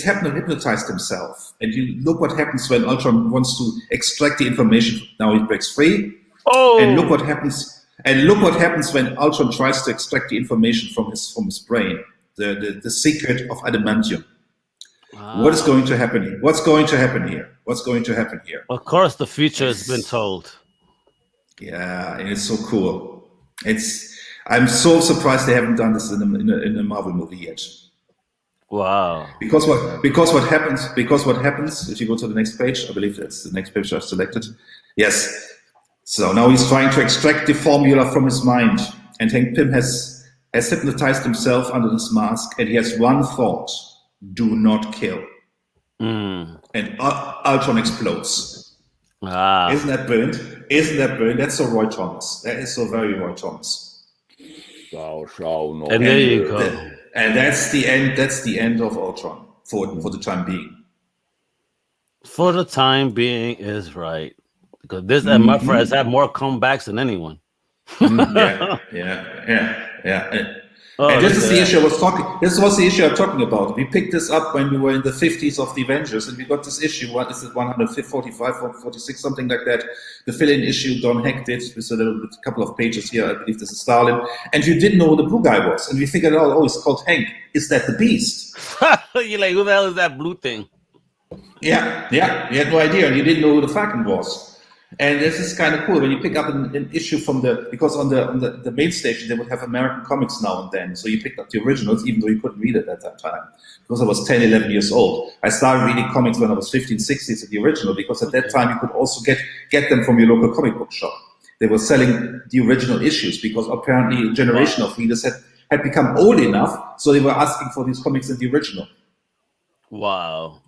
hypnotized himself. And you look what happens when Ultron wants to extract the information. Now he breaks free. Oh, and look what happens. And look what happens when Ultron tries to extract the information from his brain, the secret of adamantium. What is going to happen here? What's going to happen here? What's going to happen here? Of course, the future has been told. Yeah, and it's so cool. I'm so surprised they haven't done this in a Marvel movie yet. Wow. Because what happens? If you go to the next page, I believe that's the next page I've selected. Yes. So now he's trying to extract the formula from his mind, and Hank Pym has hypnotized himself under this mask, and he has one thought: do not kill. And Ultron explodes. Isn't that brilliant? That's so Roy Thomas. That is so very Roy Thomas. Thou shalt not. And there you go. And that's the end. That's the end of Ultron for the time being. For the time being is right. Because this Muffer has had more comebacks than anyone. Yeah. And this is the issue I was talking. This was the issue I'm talking about. We picked this up when we were in the 50s of the Avengers, and we got this issue. What is it? 145, 146, something like that. The fill-in issue Don Heck did with a couple of pages here. I believe this is Stalin, and you didn't know who the blue guy was, and we figured out. Oh, it's called Hank. Is that the Beast? You're like, who the hell is that blue thing? Yeah. You had no idea, and you didn't know who the Falcon was. And this is kind of cool when you pick up an issue because on the main station they would have American comics now and then. So you picked up the originals, even though you couldn't read it at that time. Because I was 10, 11 years old. I started reading comics when I was 15, 16 at the original, because at that time you could also get them from your local comic book shop. They were selling the original issues because apparently a generation of readers had become old enough, so they were asking for these comics in the original. Wow.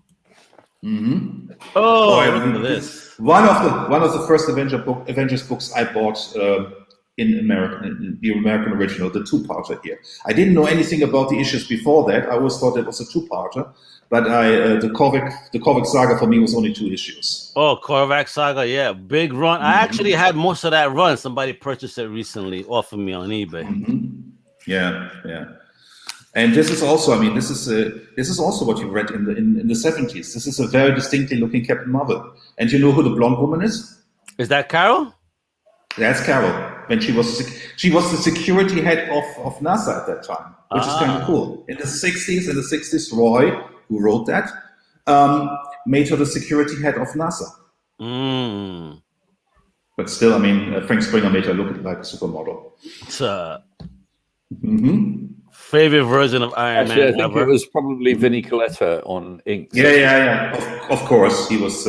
Oh, look at this. One of the first Avengers books I bought in the American original, the two-parter here. I didn't know anything about the issues before that. I always thought it was a two-parter, but the Korvac saga for me was only 2 issues. Oh, Korvac saga, yeah, big run. I actually had most of that run. Somebody purchased it recently off of me on eBay. Yeah. And this is also, this is also what you read in the 70s. This is a very distinctly looking Captain Marvel. And you know who the blonde woman is? Is that Carol? That's Carol. When she was the security head of NASA at that time, which is kind of cool. In the 60s, Roy, who wrote that, made her the security head of NASA. But still, Frank Springer made her look like a supermodel. Favorite version of Iron Man. I think it was probably Vinnie Coletta on ink. Yeah. Of course, he was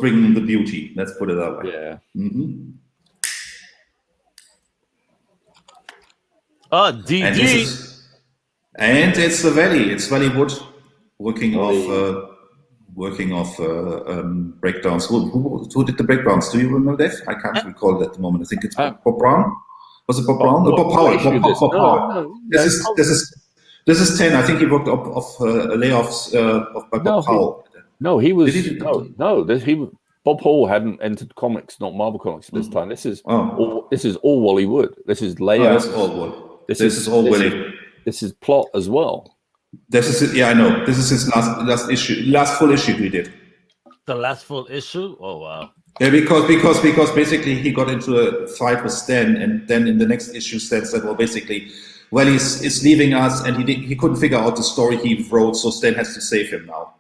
bringing the beauty. Let's put it that way. Yeah. Oh, DD. And it's the Valley. It's Valley Wood working off breakdowns. Who did the breakdowns? Do you remember that? I can't recall it at the moment. I think it's Bob Brown. Was it Bob Brown? Bob Powell. This is 10. I think he worked off layoffs by Bob Powell. Bob Hall hadn't entered comics, not Marvel Comics at this time. This is all Wally Wood. This is layout. That's all Wood. This is all Willie. This is plot as well. This is it. Yeah, I know. This is his last full issue he did. The last full issue? Oh wow. Yeah, because basically he got into a fight with Stan, and then in the next issue Stan said, he's leaving us, and he couldn't figure out the story he wrote, so Stan has to save him now.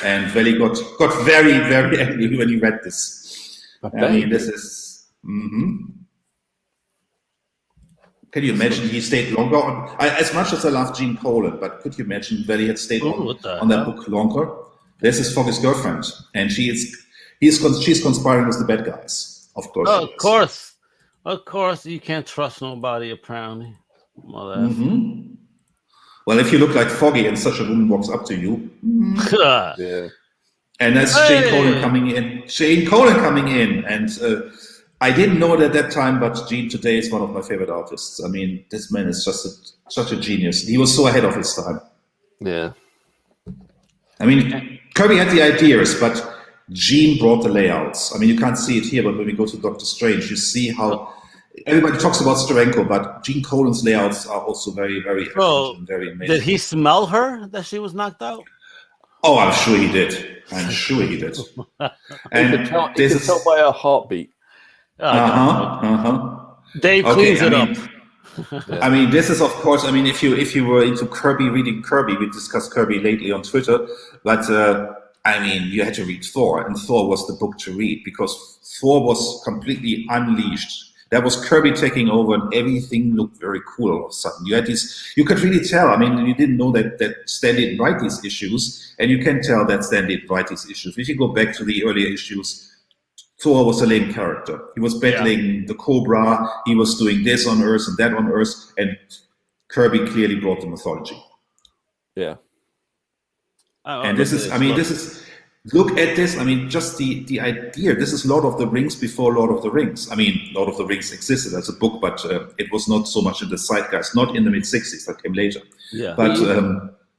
And Wally got very, very angry when he read this. This is. Can you imagine he stayed longer on? As much as I love Gene Colan, but could you imagine Wally had stayed on that book longer? This is Foggy's girlfriend, and she's conspiring with the bad guys. Of course. Of course, you can't trust nobody apparently. Well, if you look like Foggy and such a woman walks up to you, yeah. And that's Jane Colan coming in, and I didn't know it at that time, but Gene today is one of my favorite artists. This man is just such a genius. He was so ahead of his time. Yeah. Kirby had the ideas, but Gene brought the layouts. You can't see it here, but when we go to Doctor Strange, you see how everybody talks about Steranko, but Gene Colan's layouts are also very, very Bro, and very amazing. did he smell her that she was knocked out? Oh, I'm sure he did. I'm sure he did. And you could tell by her heartbeat. Dave cleans it up. I mean, this is, of course, I mean, if you were into Kirby, reading Kirby, we discussed Kirby lately on Twitter, but I mean, you had to read Thor, and Thor was the book to read, because Thor was completely unleashed. That was Kirby taking over, and everything looked very cool all of a sudden. You had these, you could really tell. I mean, you didn't know that Stan didn't write these issues, and you can tell that Stan didn't write these issues. If you go back to the earlier issues, Thor was a lame character. He was battling the Cobra. He was doing this on Earth and that on Earth, and Kirby clearly brought the mythology. Yeah. And this is, I mean, this is, look at this. I mean, just the idea. This is Lord of the Rings before Lord of the Rings. I mean, Lord of the Rings existed as a book, but it was not so much in the zeitgeist, not in the mid-60s, that came later. Yeah. But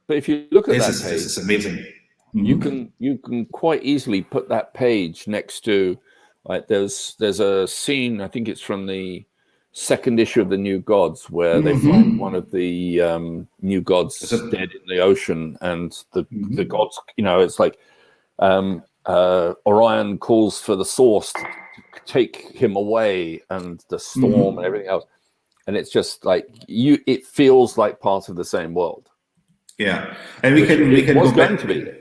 if you look at that page, this is amazing. You can quite easily put that page next to, like, there's a scene, I think it's from the second issue of the New Gods, where they find one of the new gods dead in the ocean, and the gods, you know, it's like Orion calls for the source to take him away, and the storm and everything else, and it's just like it feels like part of the same world. Yeah, and we can go back to be.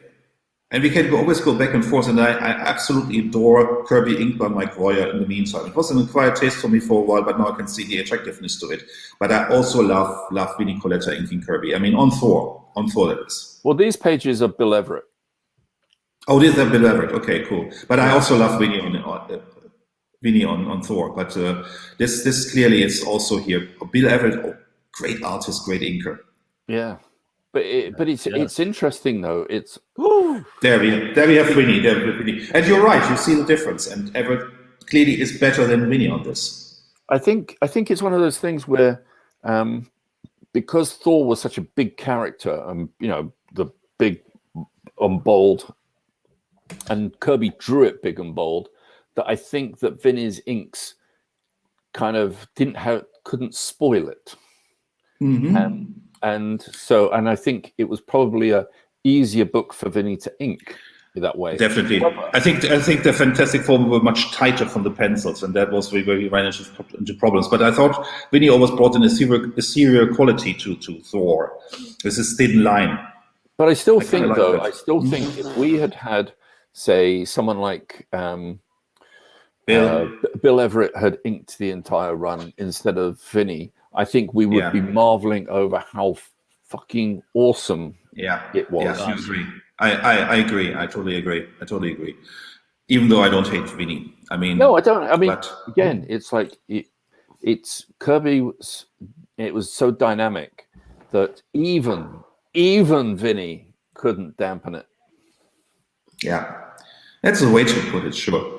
And we can always go back and forth, and I absolutely adore Kirby inked by Mike Royer in the meantime. It was an acquired taste for me for a while, but now I can see the attractiveness to it. But I also love Vinnie Coletta inking Kirby. I mean, on Thor that is. Well, these pages are Bill Everett. Oh, these are Bill Everett. Okay, cool. But I also love Vinnie on Thor. But this clearly is also here. Bill Everett, great artist, great inker. Yeah. But it's interesting though. It's there we have Vinnie. And you're right. You see the difference. And Everett clearly is better than Vinnie on this. I think it's one of those things where, because Thor was such a big character, you know, the big and bold, and Kirby drew it big and bold, that I think that Vinnie's inks kind of couldn't spoil it. And I think it was probably a easier book for Vinnie to ink that way. Definitely. I think the Fantastic Four were much tighter from the pencils, and that was where we ran into problems. But I thought Vinnie always brought in a serial quality to Thor. This is thin line. But I still think if we had, say, someone like Bill Everett had inked the entire run instead of Vinnie, I think we would be marveling over how fucking awesome it was. Yeah, I agree. I agree. I totally agree. Even though I don't hate Vinnie. I mean, no, I don't. I mean, again, it's like it's Kirby. It was so dynamic that even Vinnie couldn't dampen it. Yeah, that's a way to put it. Sure.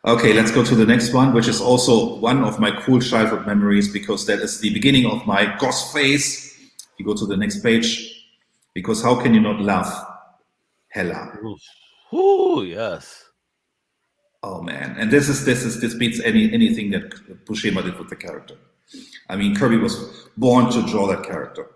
Okay, let's go to the next one, which is also one of my cool childhood memories, because that is the beginning of my Goss phase. You go to the next page, because how can you not love Hela? Oh yes. Oh man, and this beats anything that Buscema did with the character. I mean, Kirby was born to draw that character.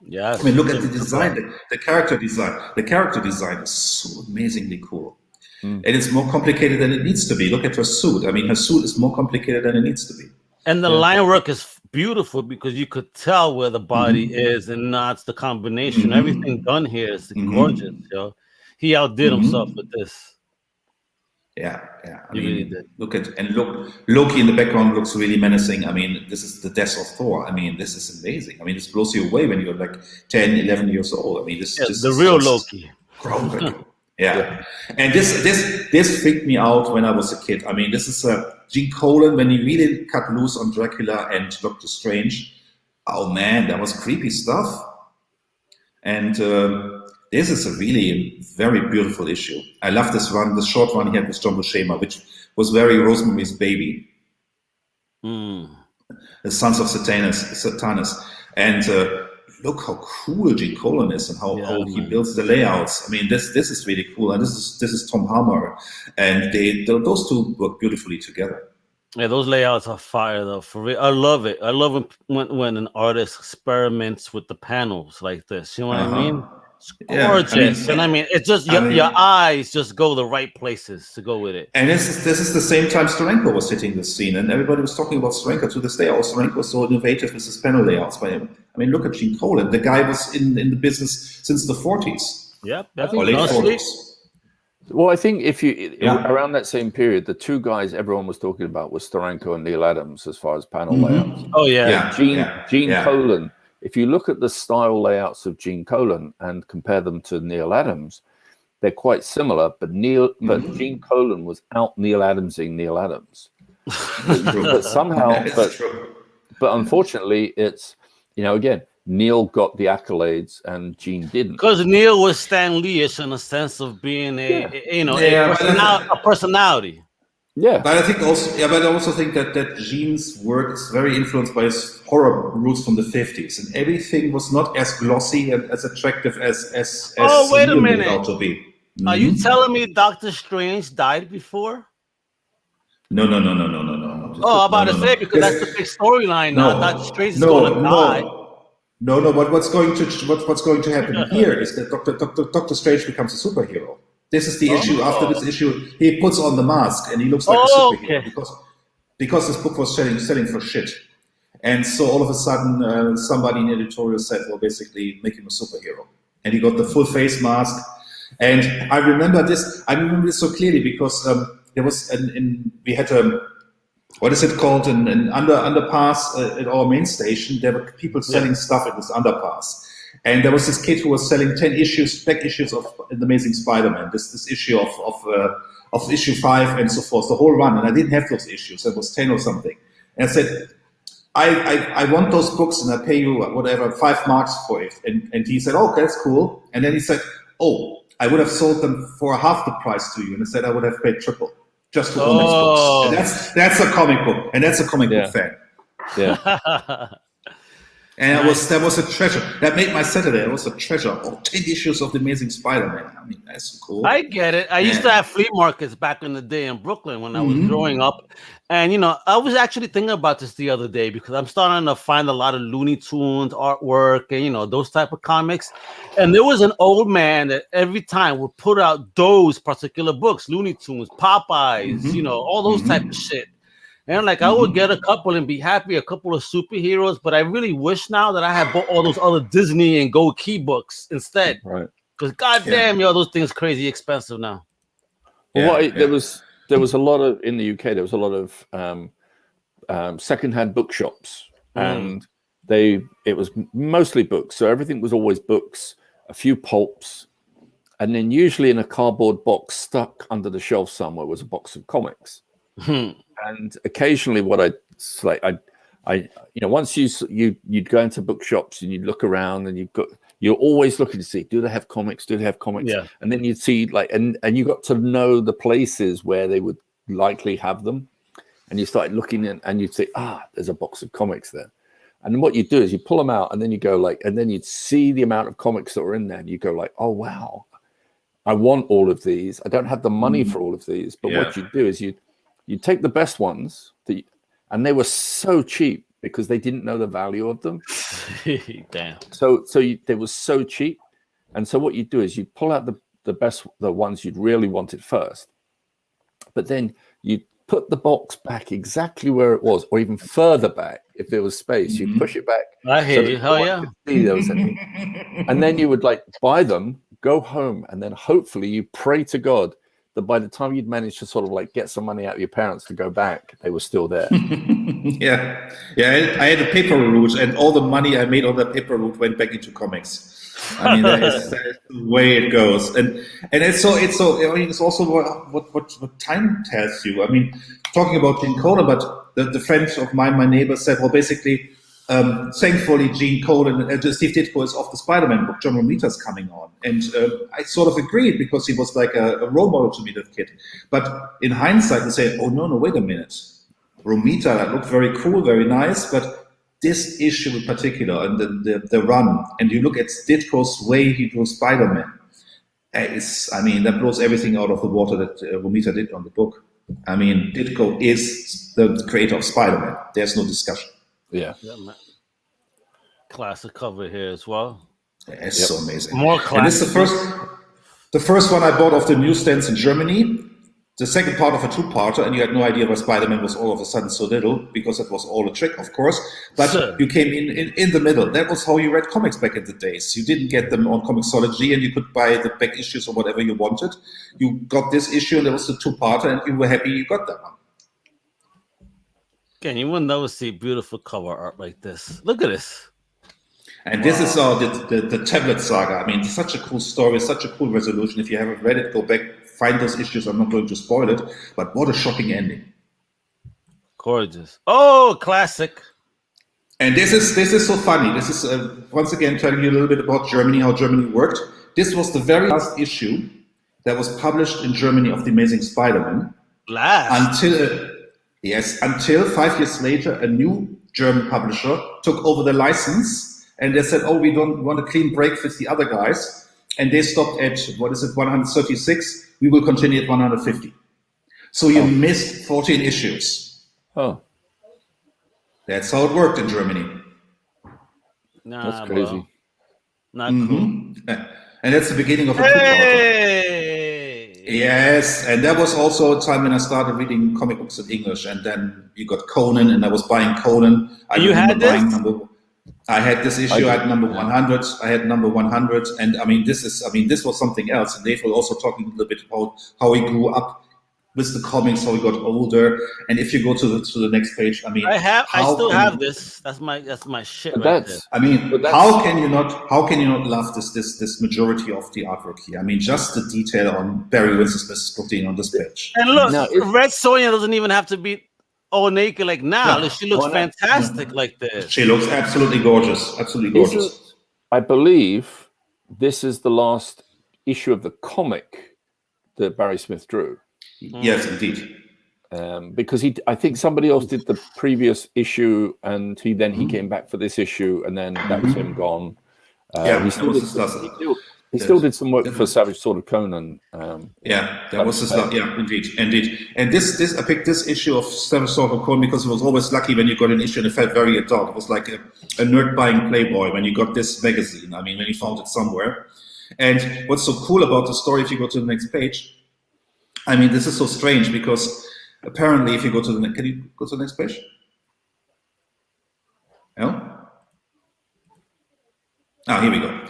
Yes. I mean, look at the design, the character design. The character design is so amazingly cool. And it's more complicated than it needs to be. Look at her suit. I mean, her suit is more complicated than it needs to be. And the line work is beautiful, because you could tell where the body is and knots, the combination. Everything done here is gorgeous. Yo. He outdid himself with this. Yeah. I mean, really did. Loki in the background looks really menacing. I mean, this is the death of Thor. I mean, this is amazing. I mean, this blows you away when you're like 10, 11 years old. I mean, this is the real Loki. Groundbreaking. Yeah, and this freaked me out when I was a kid. I mean, this is Gene Colan when he really cut loose on Dracula and Doctor Strange. Oh man, that was creepy stuff. And this is a really very beautiful issue. I love this run, the short one he had with John Buscema, which was very Rosemary's Baby. The Sons of Satanus. And look how cool Gene Colan is, and how he builds the layouts. I mean, this is really cool, and this is Tom Hammer, and those two work beautifully together. Yeah, those layouts are fire though. For real, I love it. I love when an artist experiments with the panels like this. You know what I mean? It's Yeah, gorgeous, and I mean, it's just I your mean, eyes just go the right places to go with it. and this is the same time Steranko was hitting the scene, and everybody was talking about Steranko to this day. Oh, Steranko was so innovative with his panel layouts by him. I mean, look at Gene Colan. The guy was in the business since the 40s. Yep, Or late 40s. Well, I think if you around that same period, the two guys everyone was talking about was Steranko and Neil Adams as far as panel layouts. Oh yeah, Gene Colan. If you look at the style layouts of Gene Colan and compare them to Neil Adams, they're quite similar. But Gene Colan was out Neil Adamsing Neil Adams. but somehow, but unfortunately, it's again. Neil got the accolades and Gene didn't. Because Neil was Stan Lee-ish in a sense of being a personality. Yeah, but I think but I also think that Gene's work is very influenced by his horror roots from the 50s, and everything was not as glossy and as attractive as wait a minute. Ought to be. Are you telling me Doctor Strange died before? No. Oh, I'm about to say because that's the big storyline now. Doctor Strange is going to die. No. But what's going to happen here is that Doctor Strange becomes a superhero. This is the issue. After this issue, he puts on the mask and he looks like a superhero because this book was selling for shit. And so all of a sudden, somebody in editorial said, "Well, basically, make him a superhero." And he got the full face mask. And I remember this so clearly because there was we had what is it called? An underpass at our main station. There were people selling stuff at this underpass. And there was this kid who was selling 10 back issues of The Amazing Spider-Man, this issue of issue 5 and so forth, the whole run. And I didn't have those issues. There was 10 or something. And I said, I want those books and I pay you whatever, 5 marks for it. And he said, okay, that's cool. And then he said, oh, I would have sold them for half the price to you. And I said, I would have paid triple. Just to own these books. And that's a comic book, and that's a comic book fan. Yeah. And that was a treasure. That made my Saturday. It was a treasure. 10 issues of The Amazing Spider-Man. I mean, that's so cool. I get it. I used to have flea markets back in the day in Brooklyn when I was growing up. And, I was actually thinking about this the other day because I'm starting to find a lot of Looney Tunes artwork and, those type of comics. And there was an old man that every time would put out those particular books, Looney Tunes, Popeyes, all those type of shit. And I would get a couple and be happy, a couple of superheroes, but I really wish now that I had bought all those other Disney and Gold Key books instead. Right. Because goddamn, those things crazy expensive now. Well, there was a lot of in the UK. There was a lot of secondhand bookshops, and it was mostly books. So everything was always books, a few pulps, and then usually in a cardboard box stuck under the shelf somewhere was a box of comics. And occasionally, once you'd go into bookshops and you'd look around and you're always looking to see, do they have comics? Do they have comics? Yeah. And then you'd see and you got to know the places where they would likely have them, and you started looking in and you'd say, there's a box of comics there. And what you do is you pull them out and then you go and then you'd see the amount of comics that were in there and you go oh wow, I want all of these. I don't have the money for all of these, but what you do is you take the best ones, and they were so cheap because they didn't know the value of them. Damn. So they were so cheap, and so what you do is you pull out the ones you'd really wanted first, but then you put the box back exactly where it was, or even further back if there was space. You push it back. I hear you. Hell yeah. And then you would buy them, go home, and then hopefully you pray to God that by the time you'd managed to sort of get some money out of your parents to go back, they were still there. Yeah. I had a paper route, and all the money I made on that paper route went back into comics. I mean, that is the way it goes, and it's so. I mean, it's also what time tells you. I mean, talking about Gene Colan, but the friend of mine, my neighbor, said, well, basically, thankfully, Gene Colan and Steve Ditko is off the Spider-Man book. John Romita's coming on, and I sort of agreed because he was like a role model to me, that kid. But in hindsight, you say, oh no, wait a minute, Romita looked very cool, very nice, but this issue in particular and the run, and you look at Ditko's way he drew Spider-Man, that blows everything out of the water that Romita did on the book. I mean, Ditko is the creator of Spider-Man. There's no discussion. Yeah. Man. Classic cover here as well. It's so amazing. More classic. And this is the first one I bought off the newsstands in Germany. The second part of a two-parter, and you had no idea why Spider-Man was all of a sudden so little, because it was all a trick, of course. But you came in the middle. That was how you read comics back in the days. You didn't get them on Comixology, and you could buy the back issues or whatever you wanted. You got this issue, and there was the two-parter, and you were happy you got that one. Again, you will never see beautiful cover art like this. Look at this. And this is the tablet saga. I mean, such a cool story, such a cool resolution. If you haven't read it, go back, find those issues. I'm not going to spoil it, but what a shocking ending. Gorgeous. Oh, classic. And this is so funny. This is once again telling you a little bit about Germany, how Germany worked. This was the very last issue that was published in Germany of The Amazing Spider-Man. Until 5 years later, a new German publisher took over the license. And they said, oh, we don't want a clean break with the other guys. And they stopped at, 136? We will continue at 150. So you missed 14 issues. Oh. That's how it worked in Germany. Nah, that's crazy. bro. Not cool. And that's the beginning of a two-parter. Yes, and that was also a time when I started reading comic books in English. And then you got Conan, and I was buying Conan. You had this? I had this issue. I had number 100. I had number 100, and this was something else. And Dave was also talking a little bit about how he grew up with the comics, how he got older. And if you go to the next page, I mean, I still have this. That's my shit right there. I mean, how can you not love this majority of the artwork here? I mean, just the detail on Barry Windsor-Smith's protein on this page. And look, Red Sonja doesn't even have to be all naked like now. No, she looks fantastic like this. She looks absolutely gorgeous. Absolutely gorgeous. I believe this is the last issue of the comic that Barry Smith drew. Yes, indeed. Because I think somebody else did the previous issue, and he came back for this issue, and then that was him gone. He still did some work for Savage Sword of Conan. That was his last. Yeah, indeed. And this I picked this issue of Savage Sword of Conan because it was always lucky when you got an issue and it felt very adult. It was like a nerd buying Playboy when you got this magazine. I mean, when you found it somewhere. And what's so cool about the story, if you go to the next page, I mean, this is so strange because apparently, if you go to the next, can you go to the next page? No. Here we go.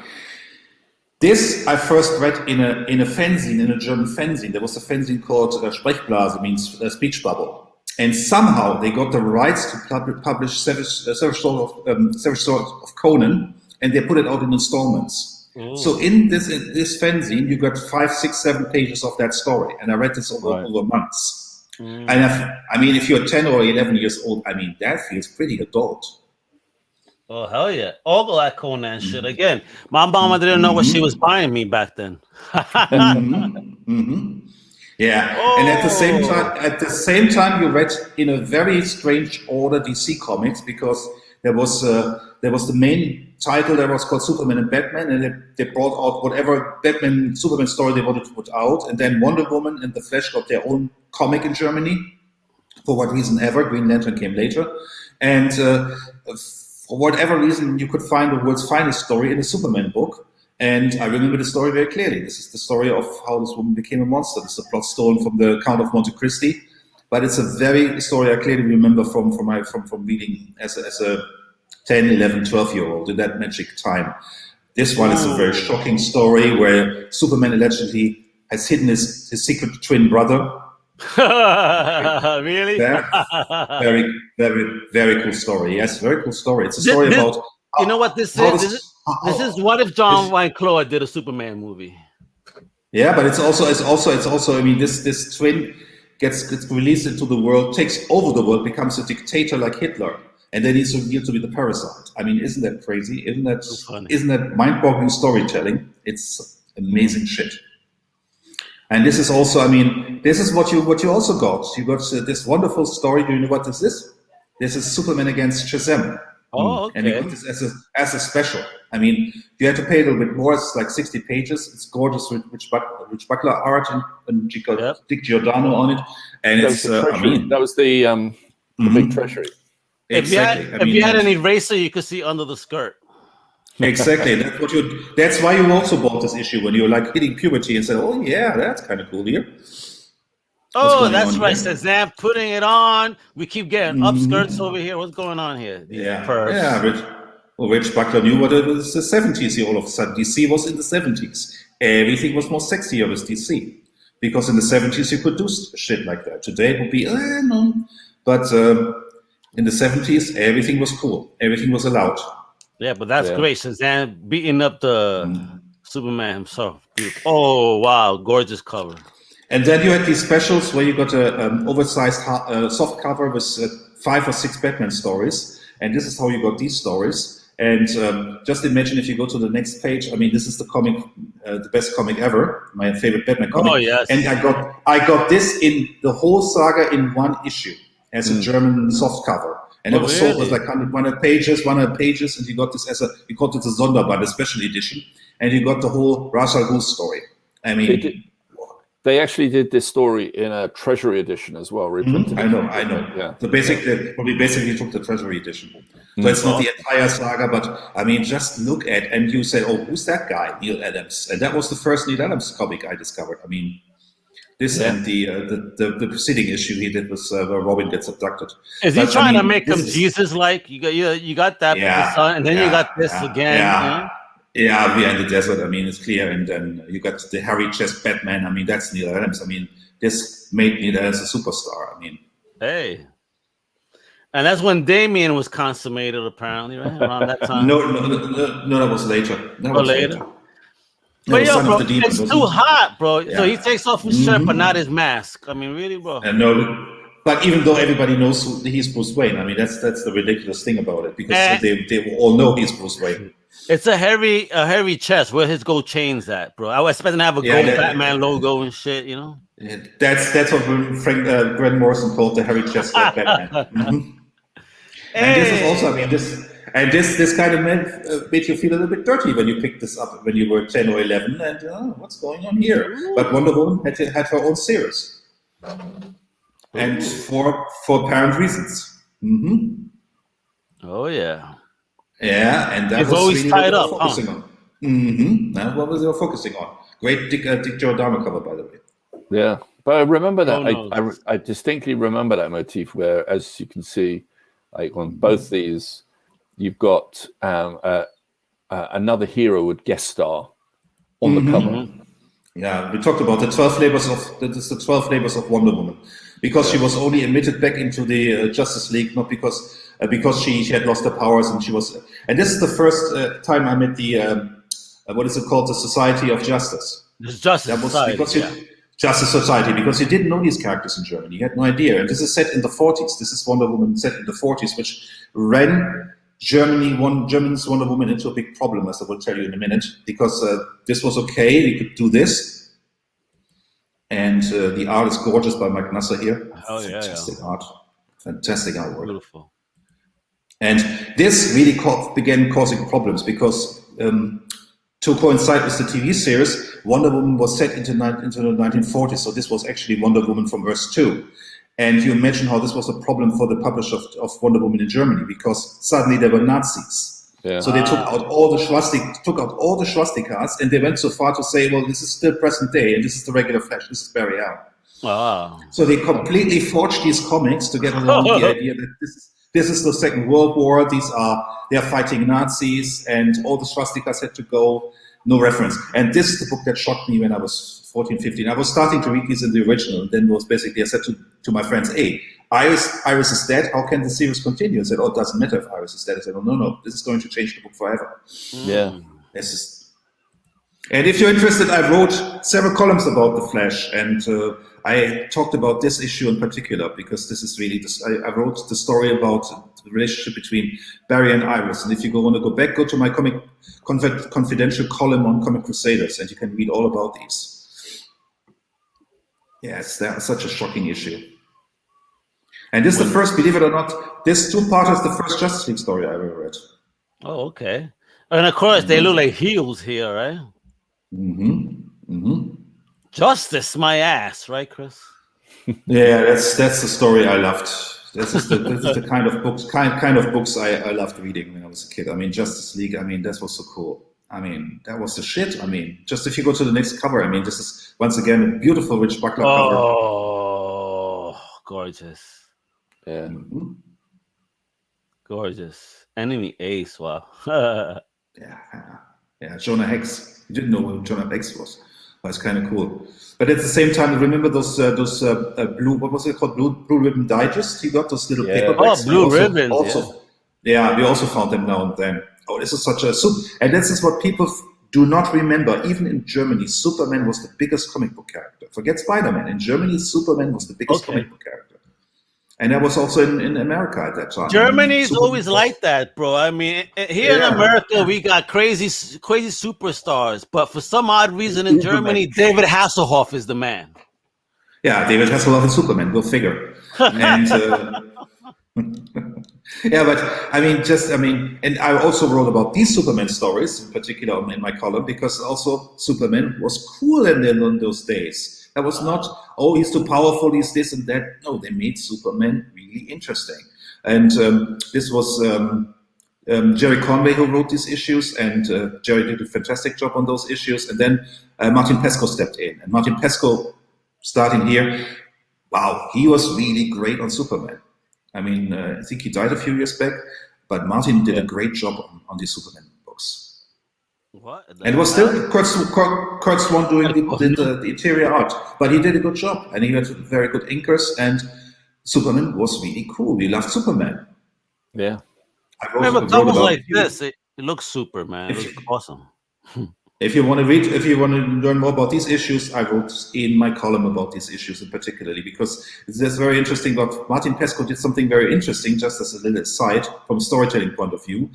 This I first read in a fanzine, in a German fanzine. There was a fanzine called Sprechblase, means speech bubble. And somehow they got the rights to publish Savage Sword of Conan, and they put it out in installments. Oh. So in this fanzine, you got 5, 6, 7 pages of that story. And I read this over months. And I mean, if you're 10 or 11 years old, I mean, that feels pretty adult. Oh, hell yeah. All that Conan shit. Again, my mama didn't know what she was buying me back then. Yeah. Oh. And at the same time, you read in a very strange order DC Comics, because there was the main title that was called Superman and Batman, and they brought out whatever Batman Superman story they wanted to put out, and then Wonder Woman and the Flash got their own comic in Germany. For what reason ever, Green Lantern came later, and for whatever reason, you could find the world's finest story in a Superman book. And I remember the story very clearly. This is the story of how this woman became a monster. This is a plot stolen from the Count of Monte Cristi, but it's a story I clearly remember from reading as a 10, 11, 12-year-old in that magic time. This one is a very shocking story where Superman allegedly has hidden his secret twin brother. Really? Very, very, very cool story. Yes, very cool story. It's a story about. You know what this is? This is what if John Wayne Claude did a Superman movie? Yeah, but it's also. I mean, this twin gets released into the world, takes over the world, becomes a dictator like Hitler, and then he's revealed to be the parasite. I mean, isn't that crazy? Isn't that mind-boggling storytelling? It's amazing shit. And this is also, I mean, this is what you also got. You got this wonderful story. Do you know what this is? This is Superman against Shazam. Oh, And you okay. got this as a special. I mean, you had to pay a little bit more. It's like 60 pages. It's gorgeous with Rich Buckler art and Dick Giordano on it. And That it's, was the treasury. That was the big treasury. Exactly. If you had an eraser, you could see under the skirt. Exactly. That's why you also bought this issue when you were like hitting puberty and said, "Oh yeah, that's kind of cool here." Oh, that's right, Shazam putting it on. We keep getting upskirts over here. What's going on here? These pervs. Rich Buckler knew what it was the 70s. All of a sudden, DC was in the 70s. Everything was more sexier with DC because in the 70s you could do shit like that. Today it would be no, but in the 70s everything was cool. Everything was allowed. Yeah, but that's great. Shazam beating up the Superman himself. Beautiful. Oh wow, gorgeous cover. And then you had these specials where you got an oversized soft cover with 5 or 6 Batman stories. And this is how you got these stories. And just imagine if you go to the next page. I mean, this is the comic, the best comic ever, my favorite Batman comic. Oh yes. And I got this in the whole saga in one issue as a German soft cover. And it was sold with like 100 pages, and you got this you called it the Sonderband, a special edition. And you got the whole Ra's al Ghul story. I mean, they actually did this story in a Treasury edition as well. Reprinted. I know. Yeah. So basically took the Treasury edition. So it's not the entire saga, but I mean, just look at, and you say, "Oh, who's that guy, Neil Adams?" And that was the first Neil Adams comic I discovered. I mean, this and the preceding issue he did was where Robin gets abducted. Is he trying to make him Jesus-like? You got that, son, and then you got this again. Yeah. Yeah, we are in the desert. I mean, it's clear. And then you got the hairy chest Batman. I mean, that's Neil Adams. I mean, this made Neil Adams a superstar. I mean, hey. And that's when Damien was consummated, apparently, right? Around that time. No, that was later. Later. But yo, bro, it's too hot, bro. Yeah. So he takes off his shirt, but not his mask. I mean, really, bro. But even though everybody knows he's Bruce Wayne, I mean, that's the ridiculous thing about it, because they all know he's Bruce Wayne. It's a heavy chest. Where his gold chains at, bro? I was expecting to have a gold Batman logo and shit, you know. Yeah, that's what Grant Morrison called the hairy chest Batman. And this is also, I mean, this kind of made you feel a little bit dirty when you picked this up when you were 10 or 11, and what's going on here? But Wonder Woman had her own series, and for apparent reasons. Oh yeah. Yeah, and that was always really tied up. Focusing on. That's what they were focusing on. Great Dick Giordano cover, by the way. Yeah, but I remember that. I distinctly remember that motif where, as you can see, like on both these, you've got another hero would guest star on the cover. Yeah, we talked about the 12 labors of Wonder Woman, because she was only admitted back into the Justice League, not because she had lost her powers, and she was. And this is the first time I met the what is it called, the Society of Justice. Justice Society. Justice Society, because he didn't know these characters in Germany. He had no idea. And this is set in the 40s. This is Wonder Woman set in the 40s, which ran Germany's Wonder Woman into a big problem, as I will tell you in a minute, because this was okay. We could do this. And the art is gorgeous by Mike Nasser here. Oh, Fantastic art. Fantastic artwork. Beautiful. And this really began causing problems because to coincide with the TV series, Wonder Woman was set into the 1940s. So this was actually Wonder Woman from Earth 2. And you imagine how this was a problem for the publisher of Wonder Woman in Germany, because suddenly there were Nazis. Yeah. So they took out all the swastikas, and they went so far to say, well, this is still present day, and this is the regular Flash, this is Barry Allen. Wow. So they completely forged these comics to get around the idea that this is the Second World War. They are fighting Nazis, and all the swastikas had to go. No reference. And this is the book that shocked me when I was 14, 15. I was starting to read these in the original. And then was basically, I said to my friends, hey, Iris is dead. How can the series continue? I said, oh, it doesn't matter if Iris is dead. I said, oh, no, this is going to change the book forever. Yeah. And if you're interested, I wrote several columns about The Flash, and I talked about this issue in particular, because this is really, I wrote the story about the relationship between Barry and Iris. And if you want to go back, go to my Comic Confidential column on Comic Crusaders, and you can read all about these. Yes, that's such a shocking issue. And this is the first, believe it or not, this two-part is the first Justice League story I ever read. Oh, okay. And of course, they look like heels here, right? Justice, my ass, right, Chris? Yeah, that's the story I loved. This is the kind of books I loved reading when I was a kid. I mean, Justice League. I mean, that was so cool. I mean, that was the shit. I mean, just if you go to the next cover, I mean, this is once again a beautiful Rich Buckler cover. Oh, gorgeous. Yeah. Gorgeous. Enemy Ace, wow. Yeah, Jonah Hex. You didn't know who Jonah Hex was. But it's kind of cool. But at the same time, remember those blue, what was it called? Blue Ribbon Digest? He got those little paperbacks. Oh, blue ribbons. Yeah, we also found them now and then. Oh, this is such a and this is what people do not remember. Even in Germany, Superman was the biggest comic book character. Forget Spider-Man. In Germany, Superman was the biggest comic book character. And that was also in America at that time. Germany's always like that, bro. I mean, here in America, we got crazy superstars, but for some odd reason in Germany, David Hasselhoff is the man. Yeah, David Hasselhoff is Superman. Go figure. And yeah, but I mean, and I also wrote about these Superman stories in particular in my column because also Superman was cool in those days. That was not, oh, he's too powerful, he's this and that. No, they made Superman really interesting. And this was Jerry Conway who wrote these issues, and Jerry did a fantastic job on those issues. And then Martin Pesco stepped in. And Martin Pesco, starting here, wow, he was really great on Superman. I mean, I think he died a few years back, but Martin did a great job on the Superman books. What? And it was still Kurt Swan doing the interior art, but he did a good job, and he had very good inkers, and Superman was really cool. We loved Superman. Yeah. I remember covers like this. It looks super, man. It looks awesome. If you want to learn more about these issues, I wrote in my column about these issues in particularly because it's very interesting. But Martin Pesco did something very interesting, just as a little aside from a storytelling point of view.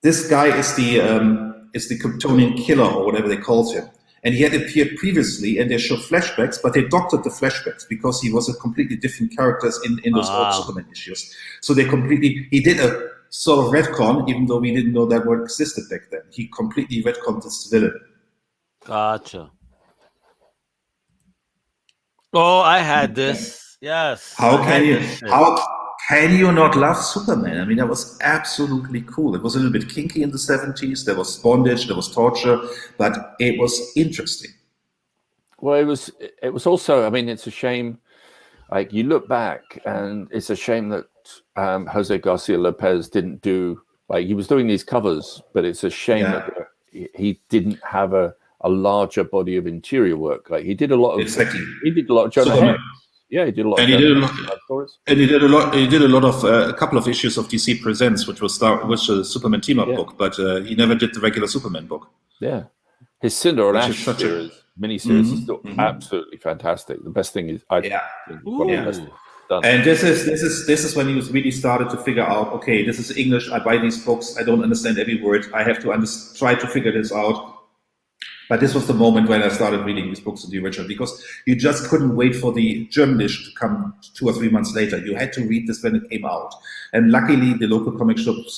This guy is the Kryptonian killer, or whatever they called him. And he had appeared previously, and they showed flashbacks, but they doctored the flashbacks because he was a completely different character in those old Superman issues. So he did a sort of retcon, even though we didn't know that word existed back then. He completely retconned this villain. Gotcha. Oh, I had this. Yes. How can you not love Superman? I mean, that was absolutely cool. It was a little bit kinky in the 70s. There was bondage, there was torture, but it was interesting. Well, it was also, I mean, it's a shame. Like, you look back, and it's a shame that Jose Garcia Lopez didn't do, like, he was doing these covers, but it's a shame that he didn't have a larger body of interior work. Like, he did a lot of he did a lot of Jonah Hex. Yeah, he did a lot. And he did a lot of a couple of issues of DC Presents, which was a Superman team up book, but he never did the regular Superman book. Yeah, his Cinder and Ash series, miniseries, is still absolutely fantastic. The best thing is, done. And this is when he was really started to figure out, okay, this is English. I buy these books. I don't understand every word. I have to try to figure this out. But this was the moment when I started reading these books in the original, because you just couldn't wait for the German issue to come 2 or 3 months later. You had to read this when it came out. And luckily, the local comic shops,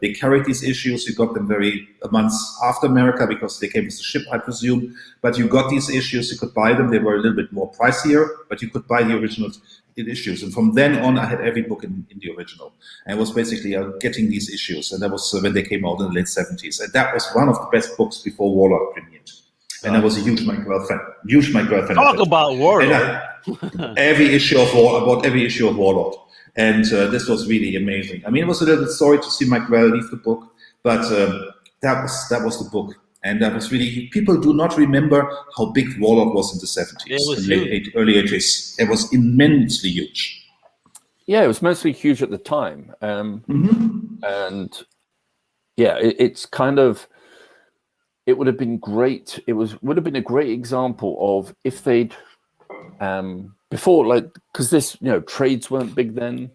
they carried these issues. You got them a month after America because they came with the ship, I presume. But you got these issues. You could buy them. They were a little bit more pricier, but you could buy the original issues. And from then on, I had every book in the original. And I was basically getting these issues. And that was when they came out in the late 70s. And that was one of the best books before Warlord premiered. And I was a huge Mike Grell fan. Talk about Warlord. Every issue of Warlord. And this was really amazing. I mean, it was a little bit sorry to see Mike Grell leave the book, but that was the book. And that was really, people do not remember how big Warlord was in the 70s, early 80s. It was immensely huge. Yeah, it was mostly huge at the time. And yeah, it's kind of, it would have been great. Would have been a great example of if they'd before, like, because this, trades weren't big then.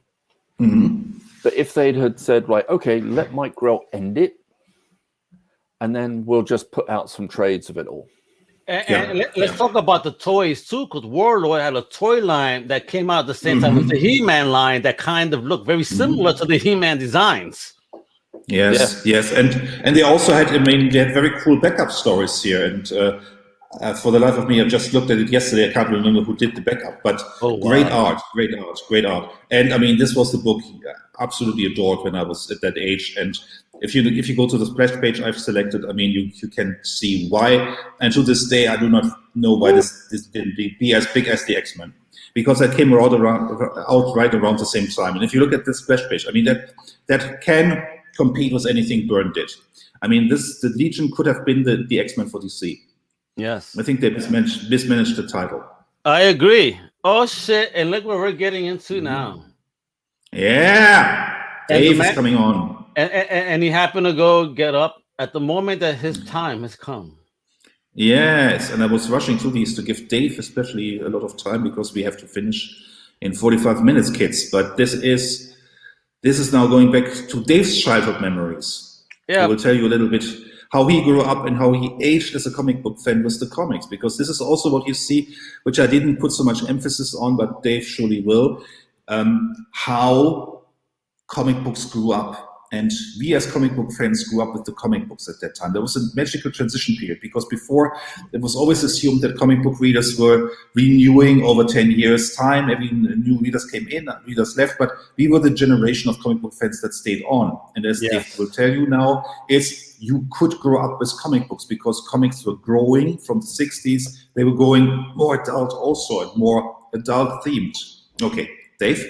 But if they'd had said, right, okay, let Mike Grell end it, and then we'll just put out some trades of it all. And let's talk about the toys too, because Warlord had a toy line that came out at the same time as the He-Man line that kind of looked very similar to the He-Man designs. Yes, and they also had, I mean, they had very cool backup stories here, and for the life of me, I just looked at it yesterday. I can't remember who did the backup, but great art, and I mean, this was the book I absolutely adored when I was at that age. And if you go to the splash page I've selected, I mean, you can see why. And to this day, I do not know why this didn't be as big as the X-Men, because that came out right around the same time. And if you look at this splash page, I mean, that can compete with anything Byrne did. I mean, the Legion could have been the X-Men for DC. Yes. I think they mismanaged the title. I agree. Oh, shit. And look what we're getting into now. Yeah. Dave is coming on. And he happened to go get up at the moment that his time has come. Yes. And I was rushing through these to give Dave especially a lot of time, because we have to finish in 45 minutes, kids. But this is now going back to Dave's childhood memories. Yeah. I will tell you a little bit how he grew up and how he aged as a comic book fan with the comics, because this is also what you see, which I didn't put so much emphasis on, but Dave surely will, how comic books grew up. And we as comic book fans grew up with the comic books at that time. There was a magical transition period, because before it was always assumed that comic book readers were renewing over 10 years' time. Every new readers came in, readers left, but we were the generation of comic book fans that stayed on. And as Dave will tell you now, is you could grow up with comic books, because comics were growing from the 60s. They were going more adult also, and more adult themed. Okay, Dave?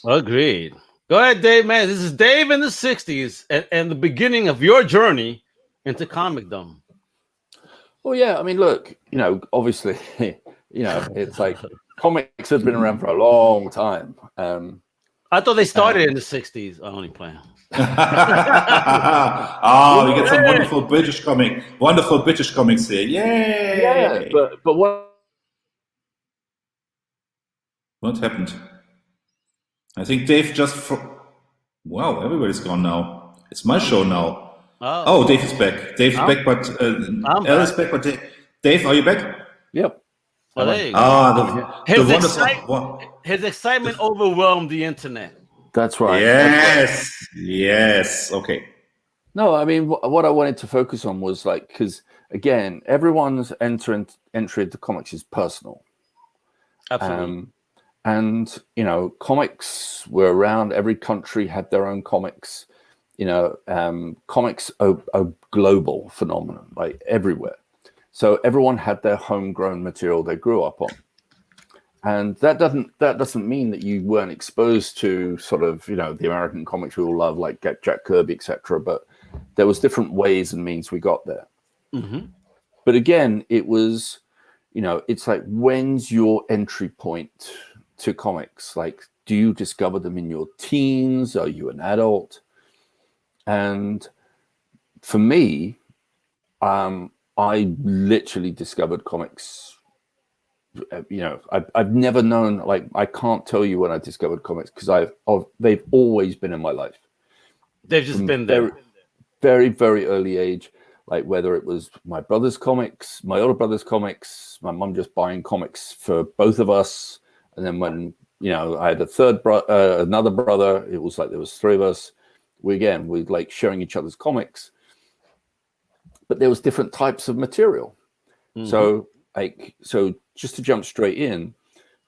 Agreed. Go ahead, Dave, man. This is Dave in the 60s and the beginning of your journey into comicdom. Well, yeah, I mean, look, obviously, it's like comics have been around for a long time. I thought they started in the 60s. I only play. We get some wonderful British comics here. Yay! Yeah, but what happened? I think Dave wow, everybody's gone now. It's my show now. Oh, Dave is back. Dave's back, but Elle is back. But Dave, are you back? Yep. Well, there you go. His his excitement overwhelmed the internet. That's right. Yes. Okay. No, I mean, what I wanted to focus on was because again, everyone's entry into comics is personal. Absolutely. And comics were around. Every country had their own comics. Comics are a global phenomenon, like everywhere. So everyone had their homegrown material they grew up on, and that doesn't mean that you weren't exposed to sort of the American comics we all love, like Jack Kirby, etc. But there was different ways and means we got there. Mm-hmm. But again, it was it's like, when's your entry point to comics? Like, do you discover them in your teens? Are you an adult? And for me, I literally discovered comics. I've never known, I can't tell you when I discovered comics, because they've always been in my life. They've just been there. Very, very early age. Like, whether it was my brother's comics, my older brother's comics, my mum just buying comics for both of us. And then when, I had another brother, it was like there was three of us. We like sharing each other's comics. But there was different types of material. Mm-hmm. So just to jump straight in,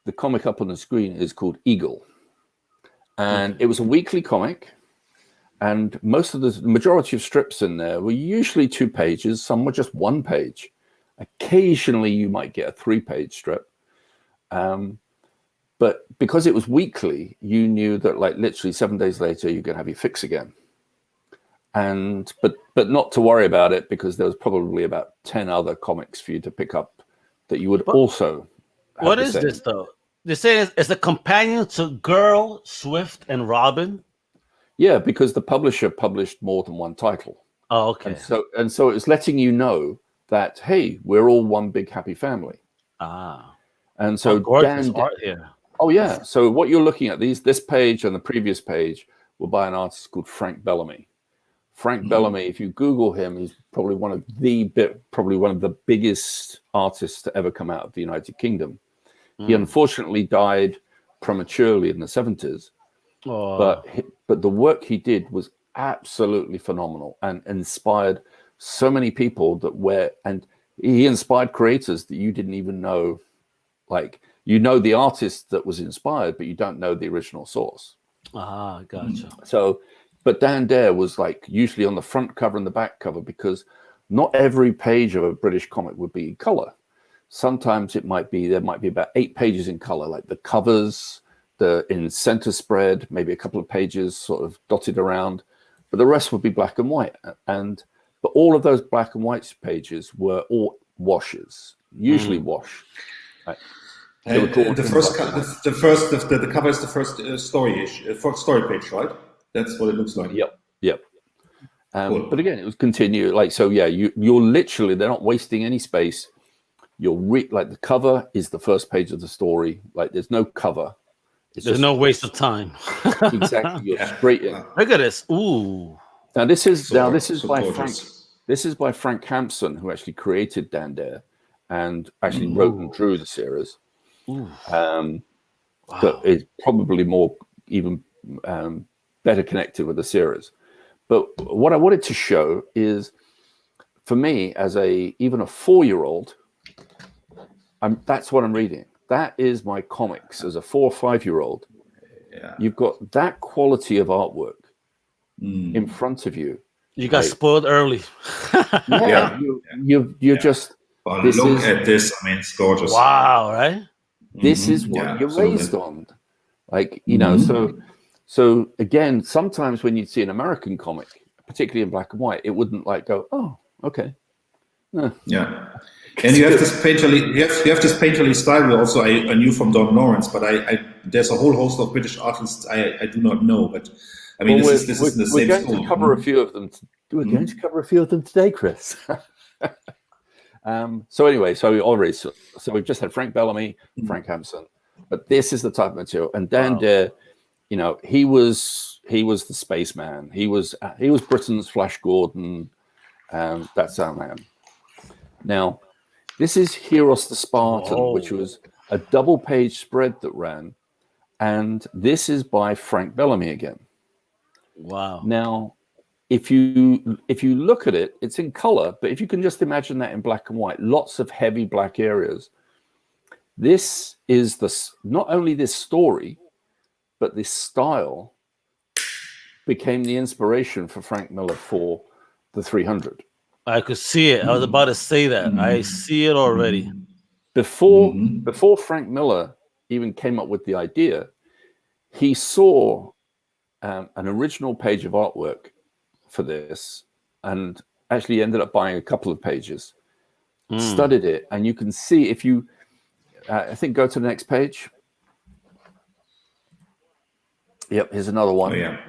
the comic up on the screen is called Eagle. And it was a weekly comic. And the majority of strips in there were usually 2 pages. Some were just 1 page. Occasionally, you might get a 3-page strip. But because it was weekly, you knew that literally 7 days later, you're going to have your fix again. But not to worry about it, because there was probably about 10 other comics for you to pick up that you would also have. What is this, though? They say it's a companion to Girl, Swift, and Robin. Yeah, because the publisher published more than one title. Oh, okay. And so it's letting you know that, hey, we're all one big happy family. Ah. And so gorgeous art here. Oh yeah. So what you're looking at, this page and the previous page were by an artist called Frank Bellamy. Frank Bellamy, if you Google him, he's probably one of the biggest artists to ever come out of the United Kingdom. He unfortunately died prematurely in the 70s, but the work he did was absolutely phenomenal and inspired so many people and he inspired creators that you didn't even know, like, you know, the artist that was inspired, but you don't know the original source. Gotcha. So, but Dan Dare was like usually on the front cover and the back cover, because not every page of a British comic would be in color. Sometimes there might be about 8 pages in color, like the covers, in center spread, maybe a couple of pages sort of dotted around, but the rest would be black and white. But all of those black and white pages were all washes, usually wash. Right? The cover is the first story page, right? That's what it looks like. Yep. Cool. But again, it was continue. Like, so yeah, you're literally, they're not wasting any space. Like the cover is the first page of the story. Like, there's no cover. There's no waste of time. Exactly. You're straight in. Look at this. Ooh. Now this is by gorgeous. This is by Frank Hampson, who actually created Dan Dare and actually wrote and drew the series. But is probably more even better connected with the series. But what I wanted to show is, for me, as even a 4-year-old, that's what I'm reading. That is my comics as a 4 or 5-year-old. Yeah. You've got that quality of artwork in front of you. You got spoiled early. You're just. But look at this. I mean, it's gorgeous. Wow, right? This is what you're raised on. Like, you know, so again, sometimes when you'd see an American comic, particularly in black and white, it wouldn't like go, oh, okay. Yeah. And you have this painterly style. Also, I knew from Don Lawrence, but there's a whole host of British artists I do not know. But I mean, this is the same going school. To cover a few of them. We're going to cover a few of them today, Chris. So anyway, so we've just had Frank Bellamy, Frank Hampson, but this is the type of material. And Dan Dare, you know, he was the spaceman. He was Britain's Flash Gordon. That's our man. Now, this is Heros the Spartan, which was a double-page spread that ran, and this is by Frank Bellamy again. Wow. Now, if you look at it, it's in color, but if you can just imagine that in black and white, lots of heavy black areas. This is not only this story, but this style became the inspiration for Frank Miller for the 300. I could see it. I was about to say that. I see it already. Before Frank Miller even came up with the idea, he saw an original page of artwork for this and actually ended up buying a couple of pages, studied it, and you can see if you, I think, go to the next page. Yep, here's another one. Oh, yeah.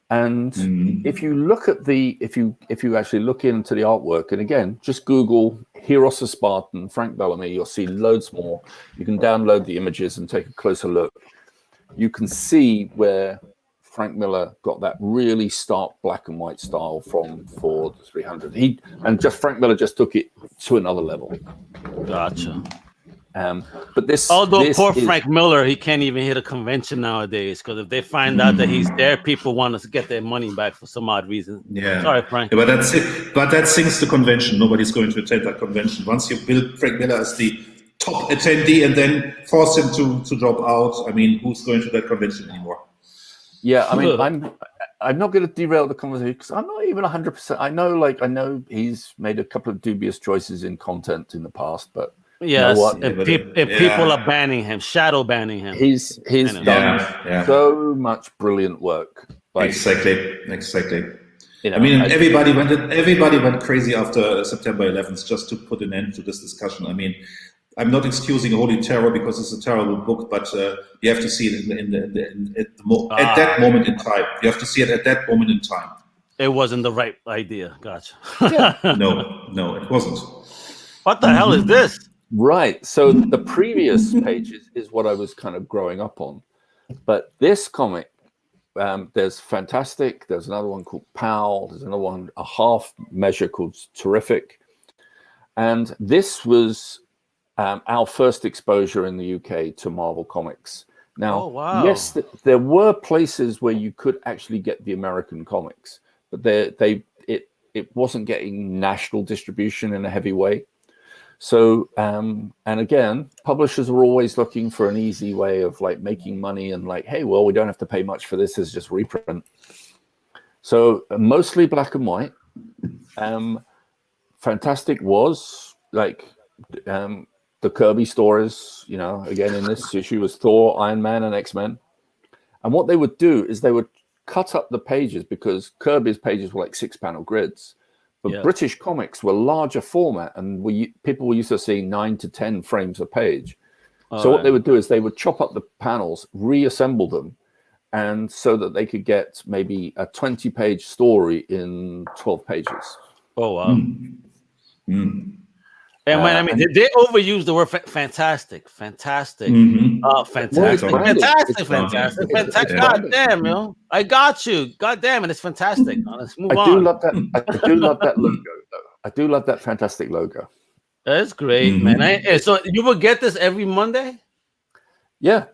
And if you look at if you actually look into the artwork, and again, just Google Heros the Spartan, Frank Bellamy, you'll see loads more. You can download the images and take a closer look. You can see where Frank Miller got that really stark black and white style for the 300. Frank Miller just took it to another level. Gotcha. But this, Frank Miller, he can't even hit a convention nowadays, because if they find out that he's there, people want to get their money back for some odd reason. Yeah. Sorry, Frank. Yeah, but that's it. But that sinks the convention. Nobody's going to attend that convention. Once you build Frank Miller as the top attendee and then force him to drop out, I mean, who's going to that convention anymore? Yeah, I mean, I'm not going to derail the conversation because I'm not even 100%. I know he's made a couple of dubious choices in content in the past, but yes, you know and people are banning him, shadow banning him. He's done so much brilliant work. Like, exactly. You know, I mean, everybody went crazy after September 11th just to put an end to this discussion. I mean, I'm not excusing Holy Terror because it's a terrible book, but you have to see it at that moment in time. You have to see it at that moment in time. It wasn't the right idea. Gotcha. No, it wasn't. What the hell is this? Right. So the previous pages is what I was kind of growing up on. But this comic, there's Fantastic. There's another one called Pal. There's another one, a half measure called Terrific. And this was our first exposure in the UK to Marvel Comics. Now, wow. yes, there were places where you could actually get the American comics, but it wasn't getting national distribution in a heavy way. So, and again, publishers are always looking for an easy way of like making money and like, hey, well, we don't have to pay much for this. It's just reprint. So mostly black and white. Fantastic was like the Kirby stories, you know, again, in this issue was Thor, Iron Man, and X-Men. And what they would do is they would cut up the pages because Kirby's pages were like 6-panel grids. But British comics were larger format, and people were used to seeing 9 to 10 frames a page. So what they would do is they would chop up the panels, reassemble them, and so that they could get maybe a 20-page story in 12 pages. Oh, wow. And when I mean, they overuse the word fantastic. Fantastic. Fantastic. Fantastic. God damn, yo. I got you. God damn it. It's fantastic. Let's move on. I do love that logo, though. I do love that fantastic logo. That's great, man. So you will get this every Monday? Yeah.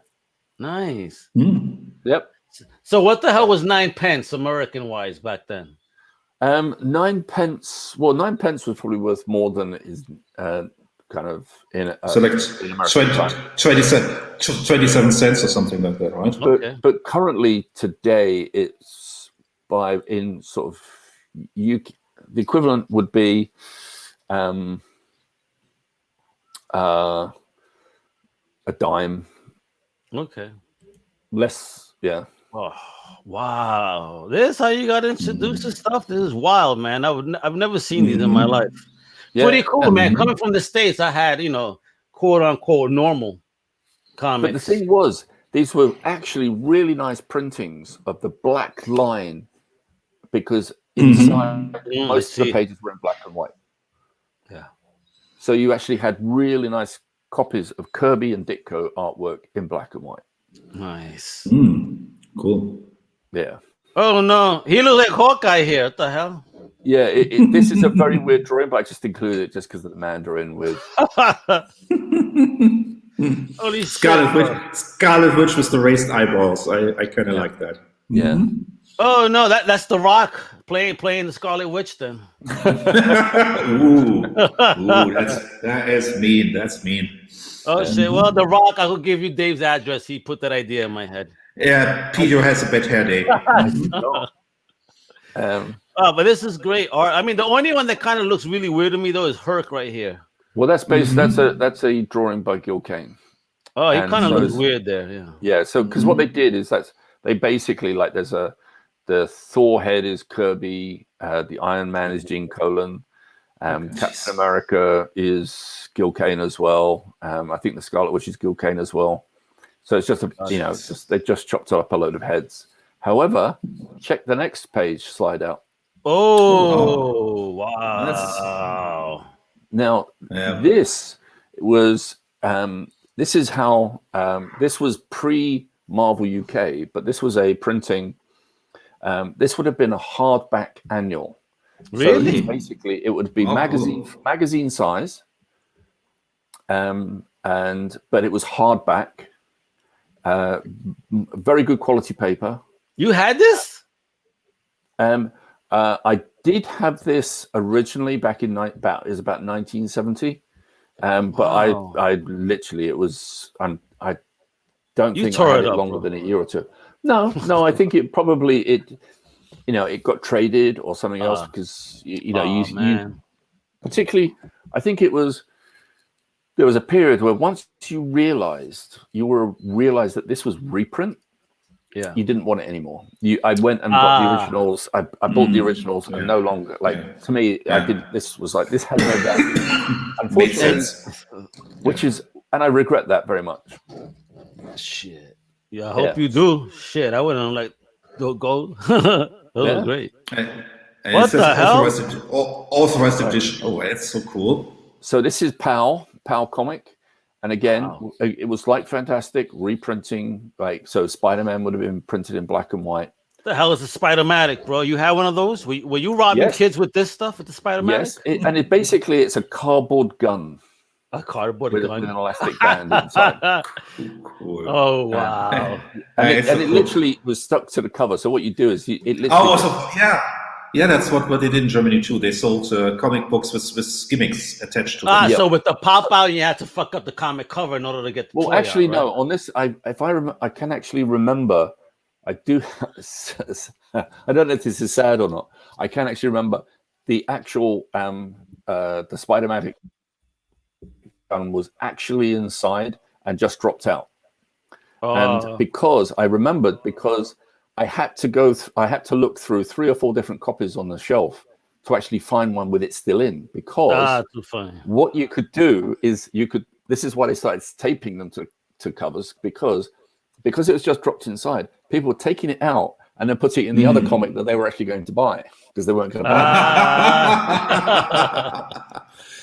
Nice. Yep. So what the hell was 9 pence American-wise back then? 9 pence. Well, 9 pence was probably worth more than it is kind of in. So like 27 cents or something like that, right? But currently today it's in sort of the equivalent would be a dime. Okay. Less, yeah. Oh, wow. This how you got introduced to stuff? This is wild, man. I've never seen these in my life. Yeah. Pretty cool, man. Coming from the States, I had, quote unquote normal comics. But the thing was, these were actually really nice printings of the black line because inside most of the pages were in black and white. Yeah. So you actually had really nice copies of Kirby and Ditko artwork in black and white. Nice. Cool. Yeah. Oh no, he looks like Hawkeye here. What the hell? Yeah, this is a very weird drawing, but I just included it just because of the Mandarin with. Holy Scarlet Witch with the raised eyebrows. I kind of like that. Yeah. Oh no, that's The Rock playing the Scarlet Witch then. Ooh, that is mean. That's mean. Oh shit! Well, The Rock, I will give you Dave's address. He put that idea in my head. Yeah, Peter has a bad hair day. But this is great art. I mean, the only one that kind of looks really weird to me though is Herc right here. Well, that's based. That's a drawing by Gil Kane. Oh, he kind of looks weird there. Yeah. Yeah. So because what they did is they basically like the Thor head is Kirby, the Iron Man is Gene Colan, Captain America is Gil Kane as well. I think the Scarlet Witch is Gil Kane as well. So it's just they just chopped up a load of heads. However, check the next page slide out. Oh, wow! Now this was this is how this was pre-Marvel UK, but this was a printing. This would have been a hardback annual. Really? So basically, it would be magazine size, but it was hardback. Very good quality paper. You had this? I did have this originally back in about 1970, but I literally I don't think I had it longer than a year or two. No, I think it probably it got traded or something else because you particularly I think there was a period where once you realized that this was reprint, you didn't want it anymore. I went and got the originals. I bought the originals and no longer to me this was like this had no value. Unfortunately, and I regret that very much. Shit. Yeah, I hope you do. Shit, I wouldn't like gold. That was great. What the hell? Authorized edition. Oh, that's so cool. So this is PAL comic. And again, it was like fantastic reprinting. Like, so Spider-Man would have been printed in black and white. What the hell is a Spider-Matic, bro? You had one of those? Were you robbing kids with this stuff, with the Spider-Matic? Yes, it's a cardboard gun. A cardboard with gun. an elastic band inside. Cool. Oh wow! And It's it so cool. literally was stuck to the cover. So what you do is it literally. Oh, so, yeah. That's what they did in Germany too. They sold comic books with gimmicks attached to them. So with the pop out, you had to fuck up the comic cover in order to get the Well, toy actually, out, right? no. On this, I can actually remember. I do. I don't know if this is sad or not. I can actually remember the actual the Spider-Man gun was actually inside and just dropped out. And because I remembered, because I had to I had to look through 3 or 4 different copies on the shelf to actually find one with it still in. Because too funny. what you could do is this is why they started taping them to covers, because it was just dropped inside. People were taking it out and then putting it in the other comic that they were actually going to buy, because they weren't going to buy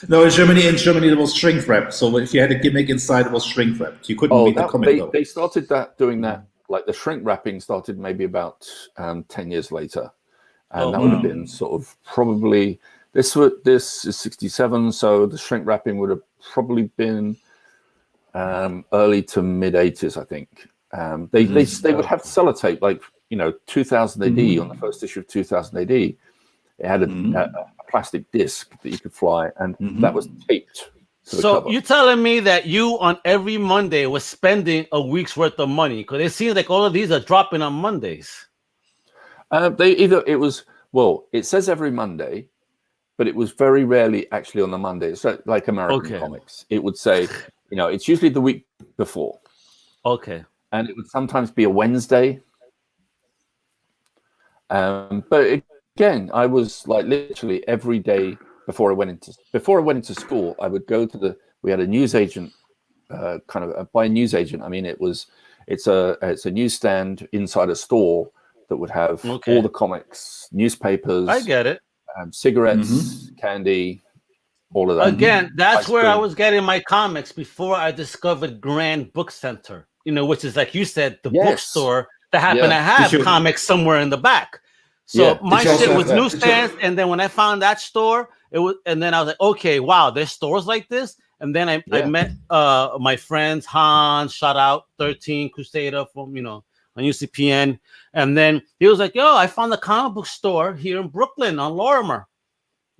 it. No, in Germany there was shrink wrap. So if you had a gimmick inside, it was shrink wrapped. You couldn't read the comic. They started doing that. Like the shrink wrapping started maybe about 10 years later, and that would have been sort of probably this is 67, so the shrink wrapping would have probably been early to mid 80s, I think. They would have sellotape, like 2000 AD on the first issue of 2000 AD. It had a plastic disc that you could fly, and that was taped. So you're telling me that you on every Monday was spending a week's worth of money, because it seems like all of these are dropping on Mondays. It says every Monday, but it was very rarely actually on the Monday. So like American comics, it would say, it's usually the week before. Okay. And it would sometimes be a Wednesday. But again, I was like literally every day before I went into school, I would go to we had a newsagent, by newsagent, I mean it's a newsstand inside a store that would have all the comics, newspapers. I get it. Cigarettes, candy, all of that. Again, that's where I was getting my comics before I discovered Grand Book Center, which is, like you said, the bookstore that happened to have comics somewhere in the back. So my shit was newsstands, and then when I found that store, and then I was like, okay, wow, there's stores like this. And then I met my friends, Hans, shout out 13 Crusader from on UCPN, and then he was like, yo, I found a comic book store here in Brooklyn on Lorimer.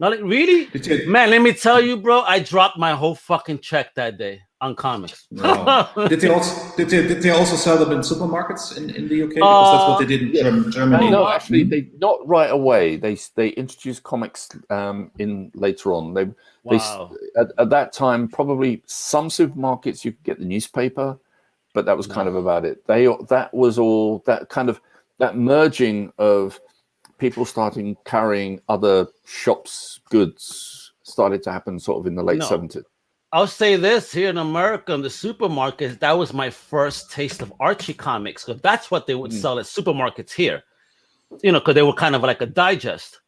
I'm like, really? Man, let me tell you, bro, I dropped my whole fucking check that day on comics. Wow. Did they also sell them in supermarkets in the UK? Because that's what they did in Germany. No, actually, they not right away. They introduced comics in later on. They at that time, probably some supermarkets you could get the newspaper, but that was kind of about it. That was all that merging of people starting carrying other shops' goods started to happen sort of in the late 70s. I'll say this, here in America, in the supermarkets, that was my first taste of Archie comics, because that's what they would sell at supermarkets here, because they were kind of like a digest.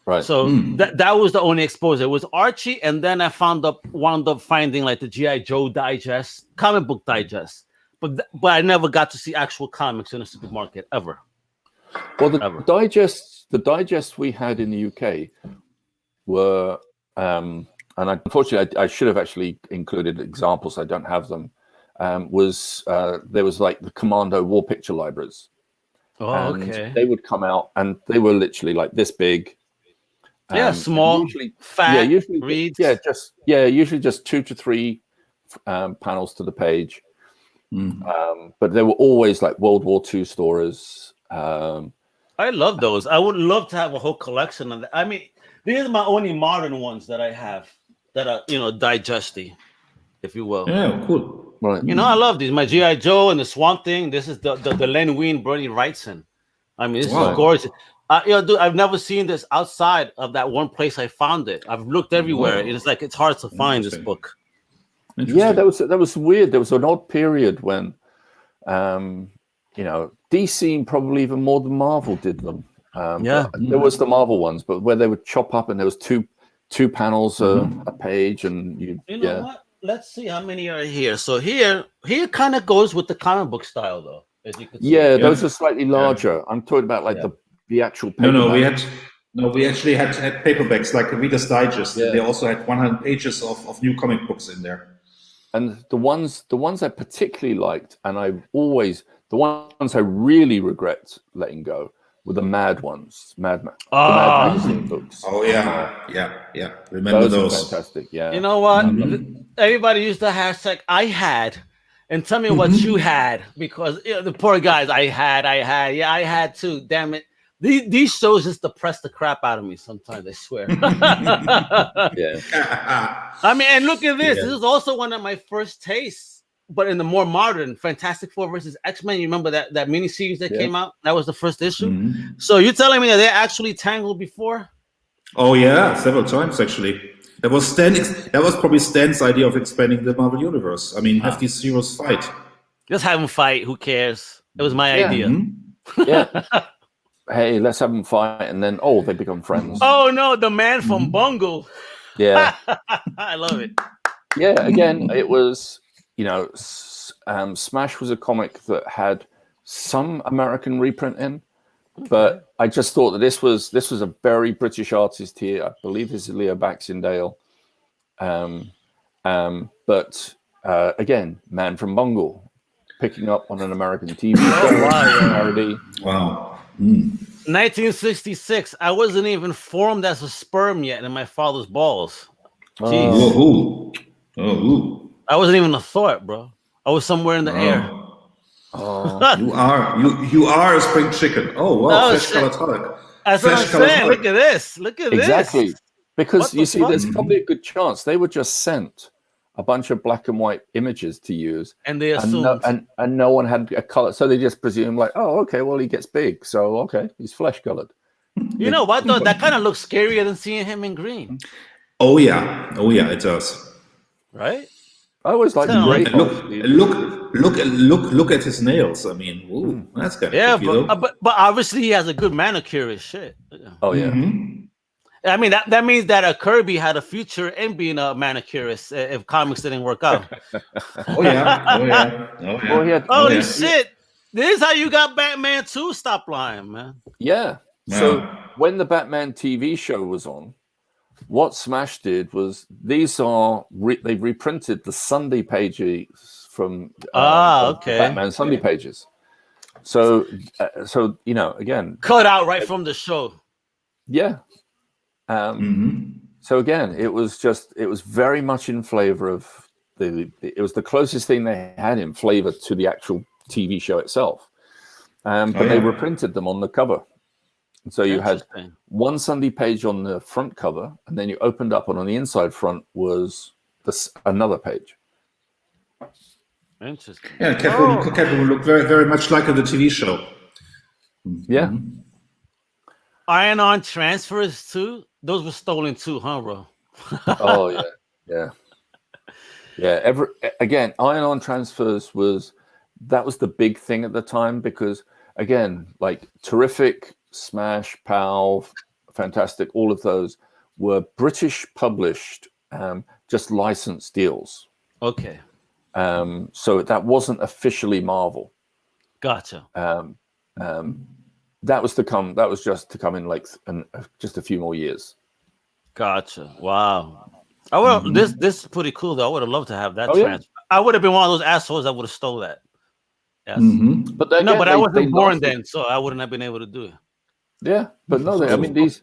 Right. So that was the only exposure. It was Archie, and then I wound up finding like the G.I. Joe digest, comic book digest. But I never got to see actual comics in a supermarket ever. Well, the digests we had in the UK were, and unfortunately I should have actually included examples. I don't have them. There was like the Commando War Picture Libraries. Oh, okay. They would come out, and they were literally like this big. Small, usually, fat. Usually reads. Usually just 2 to 3 panels to the page. But they were always like World War II stories. I love those. I would love to have a whole collection of that. I mean, these are my only modern ones that I have that are, digesty, if you will. Yeah, cool. Right. I love these. My G.I. Joe and the Swamp Thing. This is the Len Wein Bernie Wrightson. I mean, this is gorgeous. Dude, I've never seen this outside of that one place I found it. I've looked everywhere. And it's like it's hard to find this book. Yeah, that was weird. There was an odd period when, DC probably even more than Marvel did them. There was the Marvel ones, but where they would chop up and there was two panels a page, and you know what? Let's see how many are here. So here kind of goes with the comic book style, though, as you can see. Yeah, those are slightly larger. I'm talking about like the actual paper. No, No, we actually had paperbacks like the Reader's Digest. Yeah. They also had 100 pages of new comic books in there. And the ones I particularly liked, and the ones I really regret letting go were the Mad ones, the Mad Magazine books. Oh yeah. Remember Those those? are fantastic. Yeah. You know what? Everybody used the hashtag I had, and tell me what you had, because the poor guys, I had too. Damn it. These shows just depress the crap out of me sometimes, I swear. Yeah. I mean, and look at this. Yeah. This is also one of my first tastes, but in the more modern Fantastic Four versus X-Men. You remember that miniseries that came out? That was the first issue. So you're telling me that they actually tangled before? Oh yeah, several times actually. That was probably Stan's idea of expanding the Marvel Universe. I mean, have these heroes fight. Just have them fight. Who cares? It was my idea. Yeah. Hey, let's have them fight, and then they become friends. Oh no, the man from Bungle. Yeah, I love it. Yeah, again, it was Smash was a comic that had some American reprint in, but I just thought that this was a very British artist here. I believe this is Leo Baxendale. But again, Man from Bungle, picking up on an American TV show. Wow. 1966. I wasn't even formed as a sperm yet in my father's balls. Jeez. Oh. I wasn't even a thought, bro. I was somewhere in the air. You are a spring chicken. Oh wow, flesh-colored Hulk. That's what I'm saying. Look at this. Exactly. Because you see, there's probably a good chance they were just sent a bunch of black and white images to use, and they assumed, and no one had a color, so they just presumed like, oh, okay, well he gets big, so okay, he's flesh colored. You know what though? That kind of looks scarier than seeing him in green. Oh yeah, it does. Right? I always like the gray. Look at his nails. I mean, that's kind of creepy, but obviously he has a good manicurist shit. Oh yeah. I mean that means that Kirby had a future in being a manicurist if comics didn't work out. Oh yeah. Holy shit! This is how you got Batman 2. Stop lying, man. Yeah. So when the Batman TV show was on, what Smash did was they reprinted the Sunday pages from Batman Sunday pages. So again, cut out right from the show. Yeah. So again, it was very much in flavor of it was the closest thing they had in flavor to the actual TV show itself. But they reprinted them on the cover. And so you had one Sunday page on the front cover, and then you opened up, and on the inside front was another page. Interesting. Yeah, Catwoman looked very, very much like in the TV show. Yeah. Iron-On transfers too. Those were stolen too, huh, bro? Oh yeah. Again, Iron-On transfers was the big thing at the time, because again, like Terrific, Smash, PAL, Fantastic, all of those were British published, just licensed deals. Okay. So that wasn't officially Marvel. Gotcha. That was just to come in like just a few more years. Gotcha. Wow. This is pretty cool though. I would have loved to have that transfer. I would have been one of those assholes that would have stole that. Yes. But I wasn't born then, so I wouldn't have been able to do it. Yeah, but no, I mean this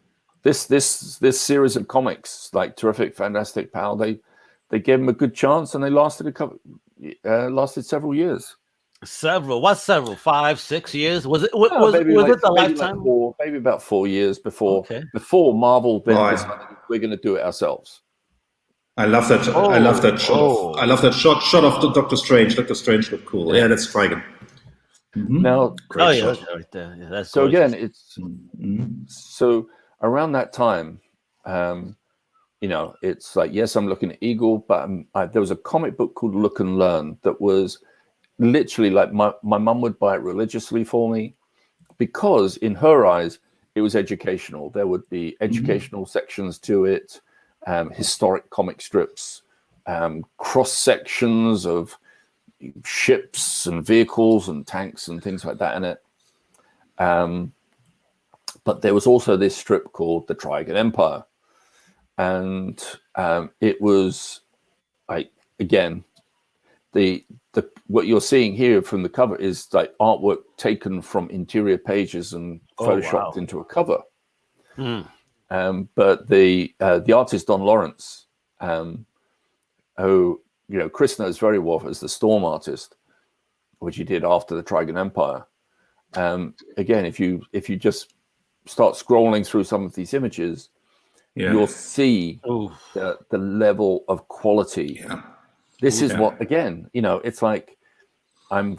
series of comics like Terrific, Fantastic, PAL, they gave them a good chance, and they lasted several years. What's several? 5, 6 years? Was it the lifetime? Maybe about 4 years before Marvel then decided we're going to do it ourselves. I love that. I love that shot. I love that shot of Doctor Strange. Doctor Strange looked cool. Yeah, that's striking. Now, great shot right there. Yeah, that's so gorgeous. again, it's so around that time, it's like, yes, I'm looking at Eagle, but there was a comic book called Look and Learn that was literally like my mum would buy it religiously for me, because in her eyes it was educational. There would be educational sections to it, historic comic strips, cross sections of ships and vehicles and tanks and things like that in it. But there was also this strip called The Trigon Empire. And it was like, again, the what you're seeing here from the cover is like artwork taken from interior pages and photoshopped into a cover. But the artist Don Lawrence, who Chris knows very well as the Storm artist, which he did after the Trigon Empire. Again, if you just start scrolling through some of these images, you'll see the level of quality. Yeah. This is what, again, it's like I'm,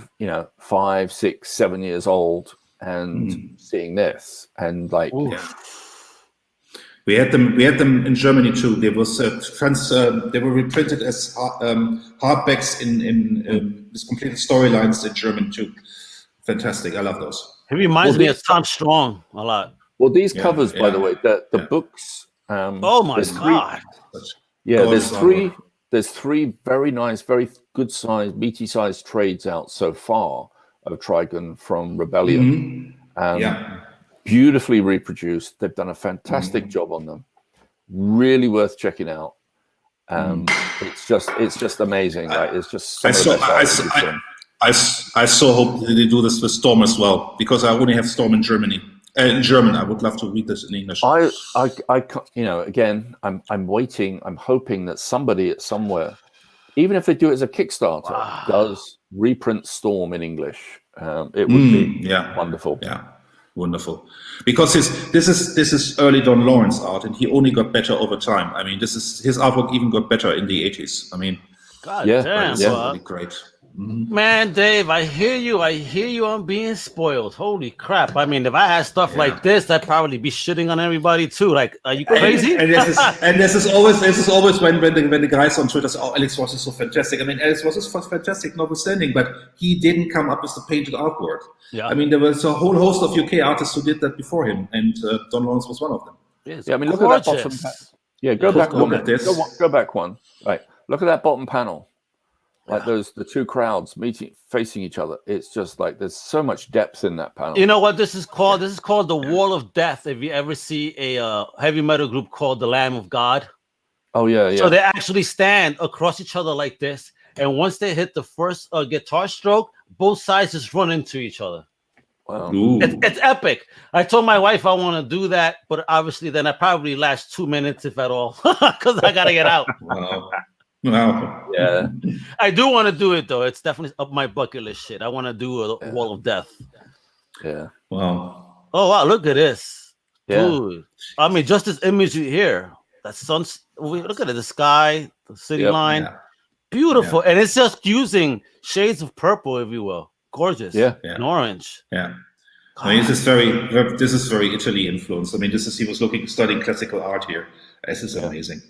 5, 6, 7 years old and seeing this, and like, we had them in Germany too. There was they were reprinted as hardbacks in this completed storylines in German too. Fantastic, I love those. It reminds me of Tom Strong a lot. Well, these covers, by the way, the books. Oh my God! There's three very nice, very good sized, meaty sized trades out so far of Trigon from Rebellion. Beautifully reproduced. They've done a fantastic job on them. Really worth checking out. It's just amazing. It's just. I so hope they do this with Storm as well, because I only have Storm in Germany. In German, I would love to read this in English. I again, I'm waiting. I'm hoping that somebody at somewhere, even if they do it as a Kickstarter, does reprint Storm in English. It would be wonderful. Yeah, wonderful. Because this is early Don Lawrence art, and he only got better over time. I mean, his artwork even got better in the 80s. I mean, damn, really great. Man, Dave, I hear you on being spoiled. Holy crap. I mean, if I had stuff like this, I'd probably be shitting on everybody too. Like, are you crazy? And this is always when the guys on Twitter say, "Oh, Alex Ross is so fantastic." I mean, Alex Ross is fantastic notwithstanding, but he didn't come up with the painted artwork. Yeah. I mean, there was a whole host of UK artists who did that before him, and Don Lawrence was one of them. I mean, look at that bottom. Go back one. At this. Go back one. Right. Look at that bottom panel. Like the two crowds facing each other. It's just like there's so much depth in that panel. You know what this is called? This is called the Wall of Death. If you ever see a heavy metal group called the Lamb of God. Oh yeah. So they actually stand across each other like this, and once they hit the first guitar stroke, both sides just run into each other. Wow. It's epic. I told my wife I want to do that, but obviously then I probably last 2 minutes if at all, because I gotta get out. Wow. Yeah. I do want to do it though. It's definitely up my bucket list shit. I want to do a Wall of Death. Yeah. Wow. Oh wow, look at this. Yeah. Dude. I mean, just this image here. That look at it, the sky, the city line. Yeah. Beautiful. Yeah. And it's just using shades of purple, if you will. Gorgeous. Yeah. And orange. Yeah. I mean, this is very Italy influenced. I mean, he was studying classical art here. This is amazing.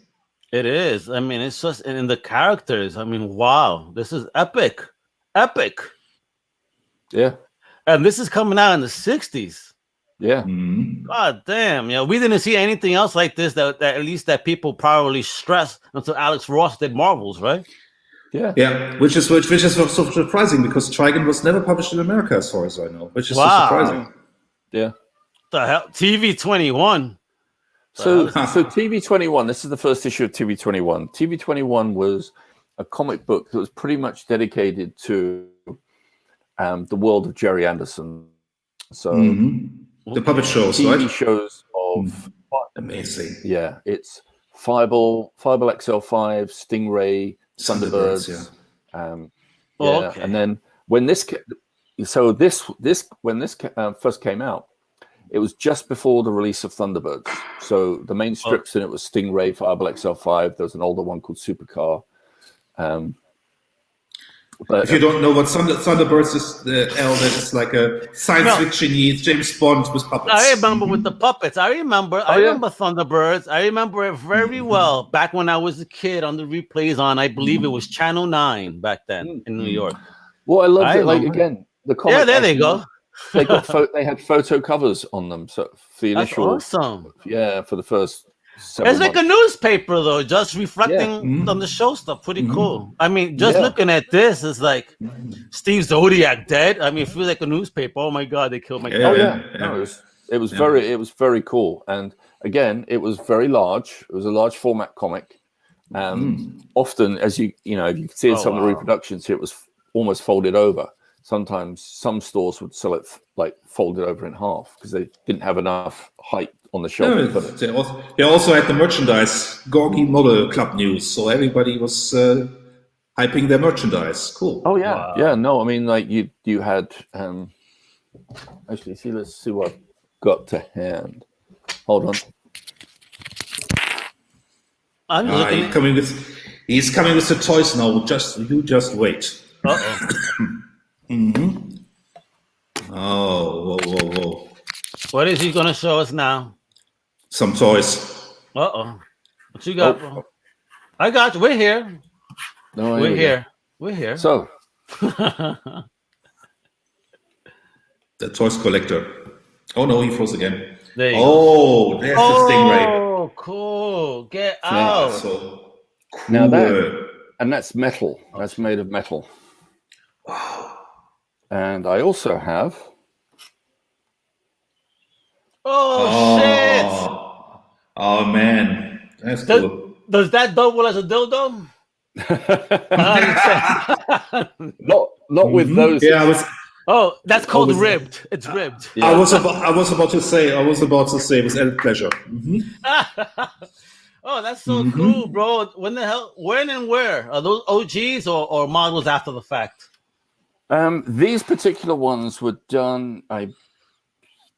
It is. I mean, it's just in the characters. I mean, wow, this is epic. Epic. Yeah. And this is coming out in the 60s. Yeah. God damn. Yeah, we didn't see anything else like this that at least that people probably stressed until Alex Ross did Marvels, right? Yeah. Yeah. Which is so surprising because Trigon was never published in America as far as I know, which is so surprising. Yeah. The hell? TV21. So TV21, this is the first issue of TV21. TV21 was a comic book that was pretty much dedicated to the world of Jerry Anderson. So the puppet shows, TV shows of amazing. Yeah, it's Fireball XL5, Stingray, Thunderbirds. Okay. And then when this first came out, it was just before the release of Thunderbirds. So the main strips in it was Stingray, Fireball XL5. There was an older one called Supercar. But if you don't know what Thunderbirds is, that is like a science fiction James Bond with puppets. I remember with the puppets. I remember Thunderbirds. I remember it very well back when I was a kid on the replays on, I believe it was Channel 9 back then in New York. Well, I love it. Like, again, the comic. Yeah, there they go. They had photo covers on them. So for the initial, that's awesome. Yeah, for the first. It's like a newspaper though, just reflecting on the show stuff. Pretty cool. I mean, just looking at this is like Steve Zodiac dead. I mean, it feels like a newspaper. Oh my god, they killed my cat. Oh yeah, no, very cool. And again, it was very large. It was a large format comic. Often, as you if you see some of the reproductions here, it was almost folded over. Sometimes some stores would sell it like folded over in half because they didn't have enough height on the shelf. They also had the merchandise, Gorky Model Club News, so everybody was hyping their merchandise. Cool. Oh yeah, yeah. No, I mean, like you had. Actually, let's see what I've got to hand. Hold on. He's coming with the toys now. You just wait. Oh, whoa. What is he going to show us now? Some toys. What you got, bro? I got you. We're here. No, We're here. We're here. So. The toys collector. Oh, no, he froze again. There you go. There's the stingray. Oh, cool. Get out. So cool. Now that's metal. That's made of metal. Wow. And I also have. Oh shit! Oh man, that's cool. Does that double as a dildo? not with those. Yeah, that's called ribbed. It's ribbed. Yeah. I was about to say with added pleasure. Oh, that's so cool, bro. When and where are those OGs or models after the fact? These particular ones were done, I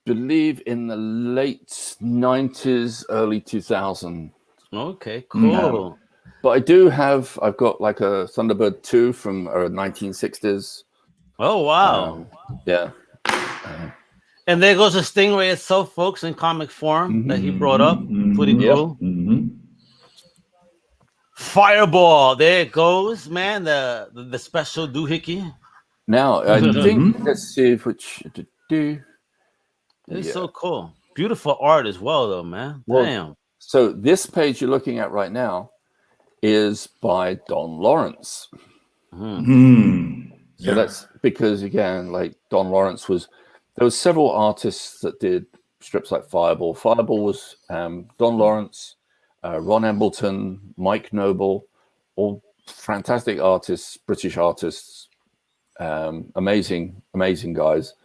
believe, in the late 90s, early 2000s. Okay, cool. But I've got like a Thunderbird 2 from 1960s. Oh, wow. Yeah. And there goes a Stingray itself, folks, in comic form that he brought up. Pretty cool. Fireball. There it goes, man. The special doohickey. Now, I think, let's see which do. It's so cool. Beautiful art as well, though, man. Damn. So this page you're looking at right now is by Don Lawrence. So that's because, again, like Don Lawrence there was several artists that did strips like Fireball. Fireball was Don Lawrence, Ron Embleton, Mike Noble, all fantastic artists, British artists. Amazing guys.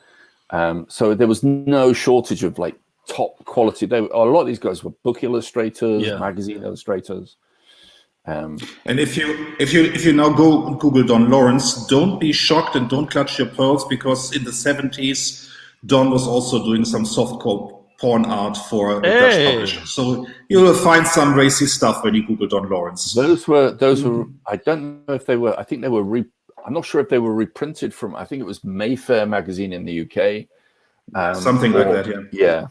So there was no shortage of like top quality. A lot of these guys were book illustrators, magazine illustrators. And if you now go and Google Don Lawrence, don't be shocked and don't clutch your pearls, because in the 70s Don was also doing some softcore porn art for a Dutch publisher. So you will find some racy stuff when you Google Don Lawrence. Those were I don't know if they were, I think they were I'm not sure if they were reprinted from, I think it was Mayfair magazine in the UK. Something like that, yeah.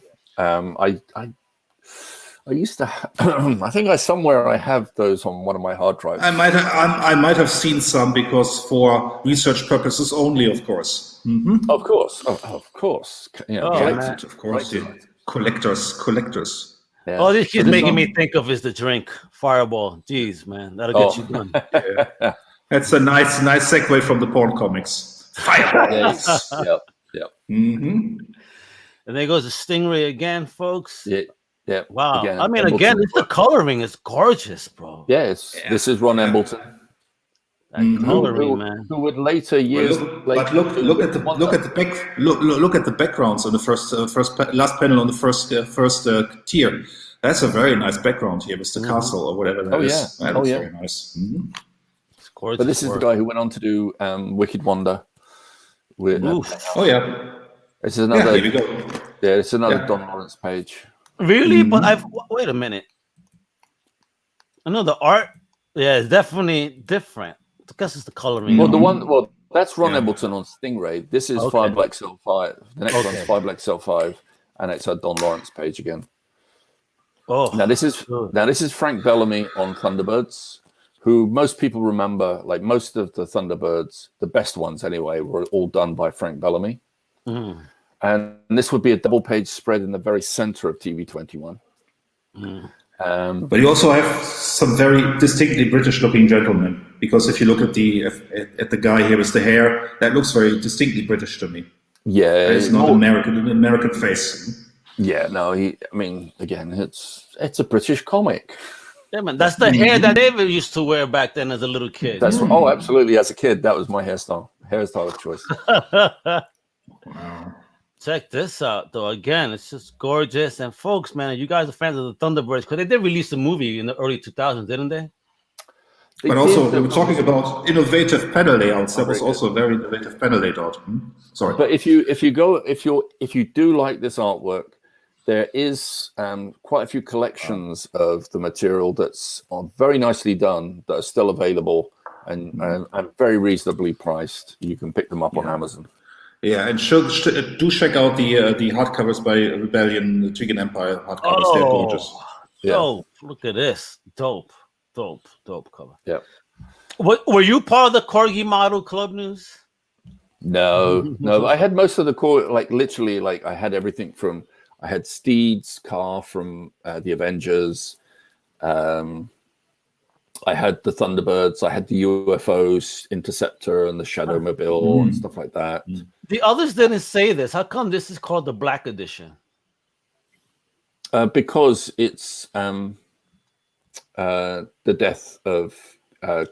I used to, I think somewhere I have those on one of my hard drives. I might have seen some, because for research purposes only, of course. Of course. Collected, of course. Collectors. Yeah. All these kids making me think of is the drink, Fireball. Jeez, man, that'll get you done. Yeah. That's a nice segue from the porn comics. Fireballs. Yep. And there goes the Stingray again, folks. Yeah. Wow. Again, the coloring is gorgeous, bro. This is Ron Embleton. That coloring, man. Who would later years? Look at the backgrounds on the last panel on the first tier. That's a very nice background here, Mr. Castle or whatever that is. That looks very nice. It's gorgeous. But this is the guy who went on to do Wicked Wonder. This is another. Here we go. Yeah, it's another Don Lawrence page. Really? But wait a minute. I know the art. Yeah, it's definitely different. I guess it's the coloring. That's Ron Embleton on Stingray. This is 5XL5. The next one's 5XL5, and it's a Don Lawrence page again. Now this is Frank Bellamy on Thunderbirds, who most people remember. Like most of the Thunderbirds, the best ones anyway, were all done by Frank Bellamy. And this would be a double-page spread in the very center of TV21. But you also have some very distinctly British-looking gentlemen, because if you look at the guy here with the hair, that looks very distinctly British to me. Yeah, it's not an American face. Yeah, no, I mean, again, it's a British comic. Yeah, man, that's the hair that David used to wear back then as a little kid. That's oh, absolutely. As a kid, that was my hairstyle of choice. Wow. Check this out, though. Again, it's just gorgeous. And folks, man, you guys are fans of the Thunderbirds because they did release a movie in the early 2000s, didn't they? But also, we were talking about innovative panel layouts. That was also a very innovative panel layout. Sorry. But if you do like this artwork, there is quite a few collections of the material that's very nicely done that are still available and very reasonably priced. You can pick them up on Amazon. Yeah, and do check out the hardcovers by Rebellion, the Tegan Empire hardcovers. They're gorgeous. Yeah. Dope. Look at this. Dope cover. Yeah. What were you part of the Corgi Model Club News? No. I had most of the core, like literally, like I had everything from. I had Steed's car from the Avengers. I had the Thunderbirds. I had the UFOs, Interceptor, and the Shadowmobile and stuff like that. The others didn't say this. How come this is called the Black Edition? Because it's the death of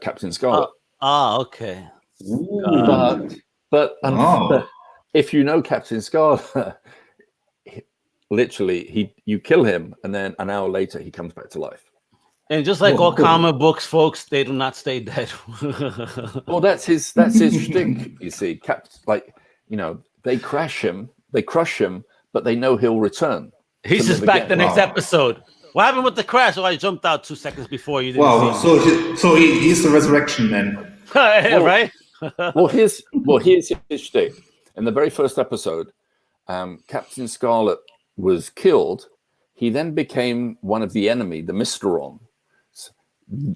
Captain Scarlet. Okay. But if you know Captain Scarlet, literally, you kill him, and then an hour later he comes back to life. And just like all comic books, folks, they do not stay dead. Well, that's his shtick. You see, they crush him, but they know he'll return. He's just back again. The next episode. What happened with the crash? Oh, I jumped out 2 seconds before you. So he's the resurrection then. Right? Here's his shtick. In the very first episode, Captain Scarlet was killed. He then became one of the enemy, the Mysteron,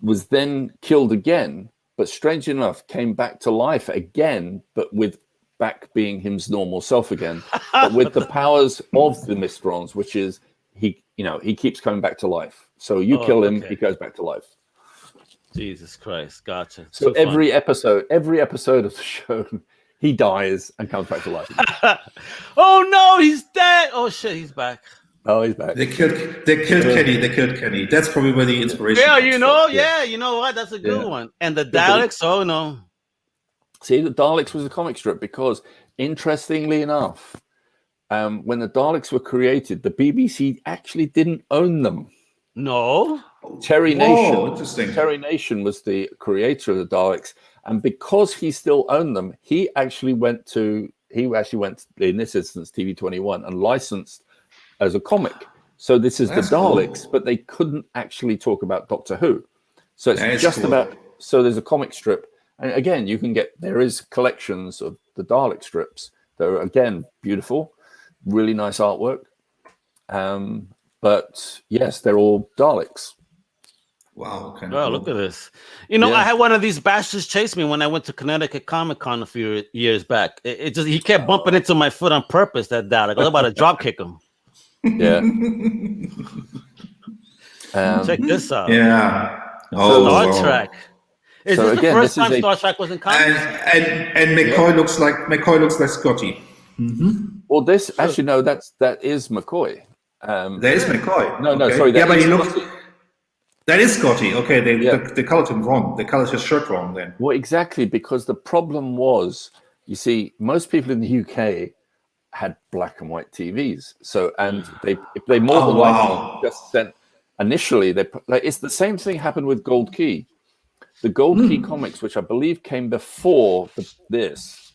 was then killed again, but strange enough, came back to life again, but with back being his normal self again, but with the powers of the Mysterons, which is he keeps coming back to life. So you kill him, he goes back to life. Jesus Christ, gotcha. So every episode of the show, he dies and comes back to life. Oh no, he's dead. Oh shit, he's back. Oh, he's back. They killed Kenny. They killed Kenny. That's probably where the inspiration comes from. You know what? That's a good one. And the Daleks, oh no. See, the Daleks was a comic strip because, interestingly enough, when the Daleks were created, the BBC actually didn't own them. No. Terry Nation. Interesting. Terry Nation was the creator of the Daleks, and because he still owned them, he actually went in this instance TV21 and licensed as a comic. So this is the Daleks, but they couldn't actually talk about Doctor Who. So it's just about. So there's a comic strip, and again, there is collections of the Dalek strips that are again beautiful, really nice artwork. But yes, they're all Daleks. Wow. Look at this. I had one of these bastards chase me when I went to Connecticut Comic Con a few years back. He kept bumping into my foot on purpose, that Dalek. I was about to drop kick him. Yeah. Check this out. Yeah. Star Trek. Is this the first time Star Trek was in comics? And McCoy looks like Scotty. Mm-hmm. Well, this actually no, that is McCoy. There is McCoy. No, sorry. But he looks. That is Scotty. Okay, they colored him wrong. They colored his shirt wrong then. Well, exactly, because the problem was, you see, most people in the UK had black and white TVs. So, and they more than likely just sent initially. It's the same thing happened with Gold Key. The Gold Key comics, which I believe came before this,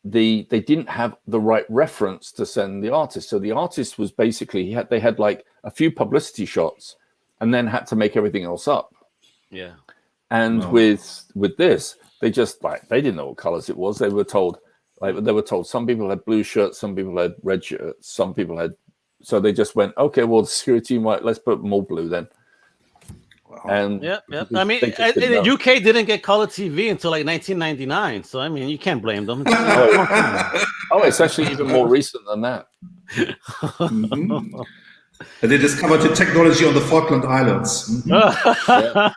they didn't have the right reference to send the artist. So the artist was basically they had like a few publicity shots, and then had to make everything else up. Yeah. And with this, they just they didn't know what colors it was. They were told. Some people had blue shirts, some people had red shirts, some people had. So they just went, okay, well, the security team, let's put them all blue then. Wow. And I mean, the UK didn't get color TV until like 1999. So I mean, you can't blame them. It's actually even more recent than that. Mm-hmm. And they discovered the technology on the Falkland Islands. Mm-hmm.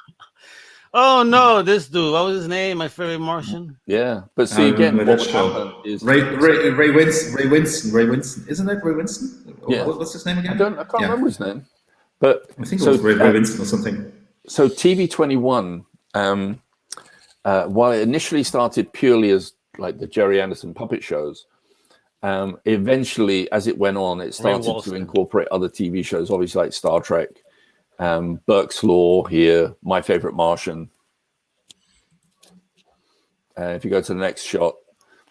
Oh no, this dude. What was his name? My favorite Martian. Yeah, but I see again, remember what that would show. happen is Ray Winston. Isn't that Ray Winston? yeah. What's his name again? I can't remember his name, but I think it was Ray Winston or something. So TV21, while it initially started purely as like the Jerry Anderson puppet shows, eventually, as it went on, it started to incorporate other TV shows, obviously like Star Trek, Burke's Law here, My Favorite Martian. If you go to the next shot.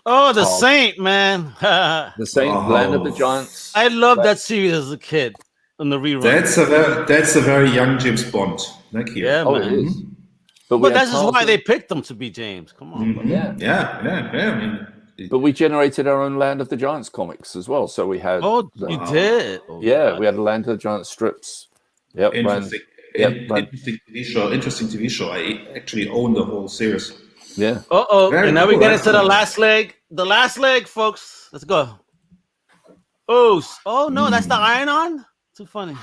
Oh, The Saint, man. The Saint, Land of the Giants. I loved that series as a kid on the rerun. That's a very young James Bond. Like here. Yeah, man. It is. But that's just why they picked him to be James. Come on. Mm-hmm. Yeah. I mean, but we generated our own Land of the Giants comics as well. So we had. Oh, you did? Oh, yeah, God. We had Land of the Giants strips. Yep. Interesting. Interesting TV show. I actually own the whole series. Yeah. And now we get into the last leg. The last leg, folks. Let's go. Oh no, that's the Iron-On? Too funny.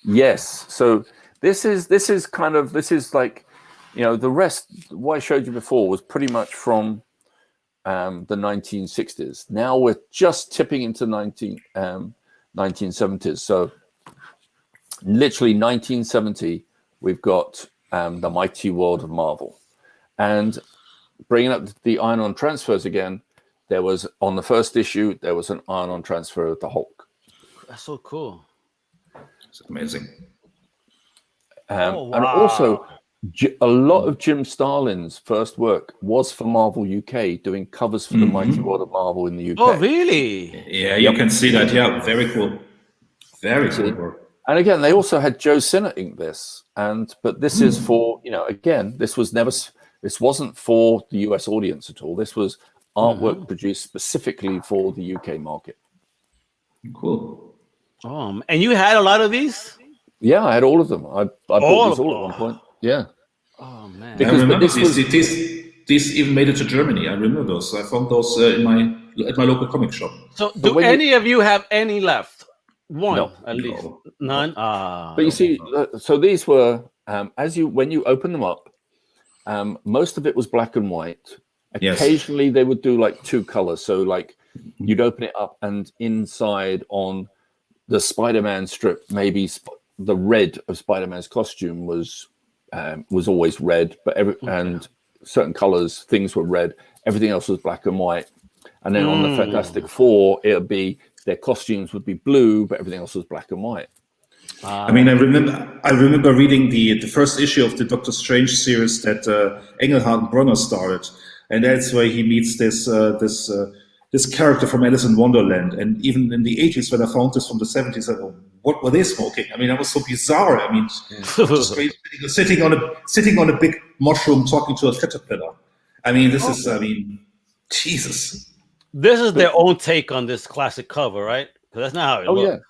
Yes. So this is like, the rest, what I showed you before was pretty much from the 1960s. Now we're just tipping into 1970s. So literally 1970, we've got the Mighty World of Marvel. And bringing up the Iron-On transfers again, there was, on the first issue, there was an Iron-On transfer of the Hulk. That's so cool. It's amazing. And also, a lot of Jim Starlin's first work was for Marvel UK, doing covers for the Mighty World of Marvel in the UK. Oh, really? Yeah, you can see that. Yeah, very cool. Very cool work. And again, they also had Joe Sinner ink this. But this is for, again, this wasn't for the US audience at all. This was artwork produced specifically for the UK market. Cool. And you had a lot of these? Yeah, I had all of them. I bought these all at one point. Yeah. Oh man! Because these even made it to Germany. I remember those. I found those at my local comic shop. So, do any of you have any left? One, no, at least. None. But you see, so these were when you open them up, most of it was black and white. Occasionally, they would do like two colors. So, like you'd open it up, and inside on the Spider-Man strip, maybe the red of Spider-Man's costume was always red, but and certain colors, things were red. Everything else was black and white. And then on the Fantastic Four, it would be their costumes would be blue, but everything else was black and white. I mean, I remember reading the first issue of the Doctor Strange series that Engelhardt Bronner started, and that's where he meets this character from Alice in Wonderland. And even in the 80s, when I found this from the 70s, I thought, what were they smoking? I mean, that was so bizarre. I mean, just sitting on a big mushroom talking to a caterpillar. I mean, Jesus. This is their own take on this classic cover, right? Because that's not how it looks.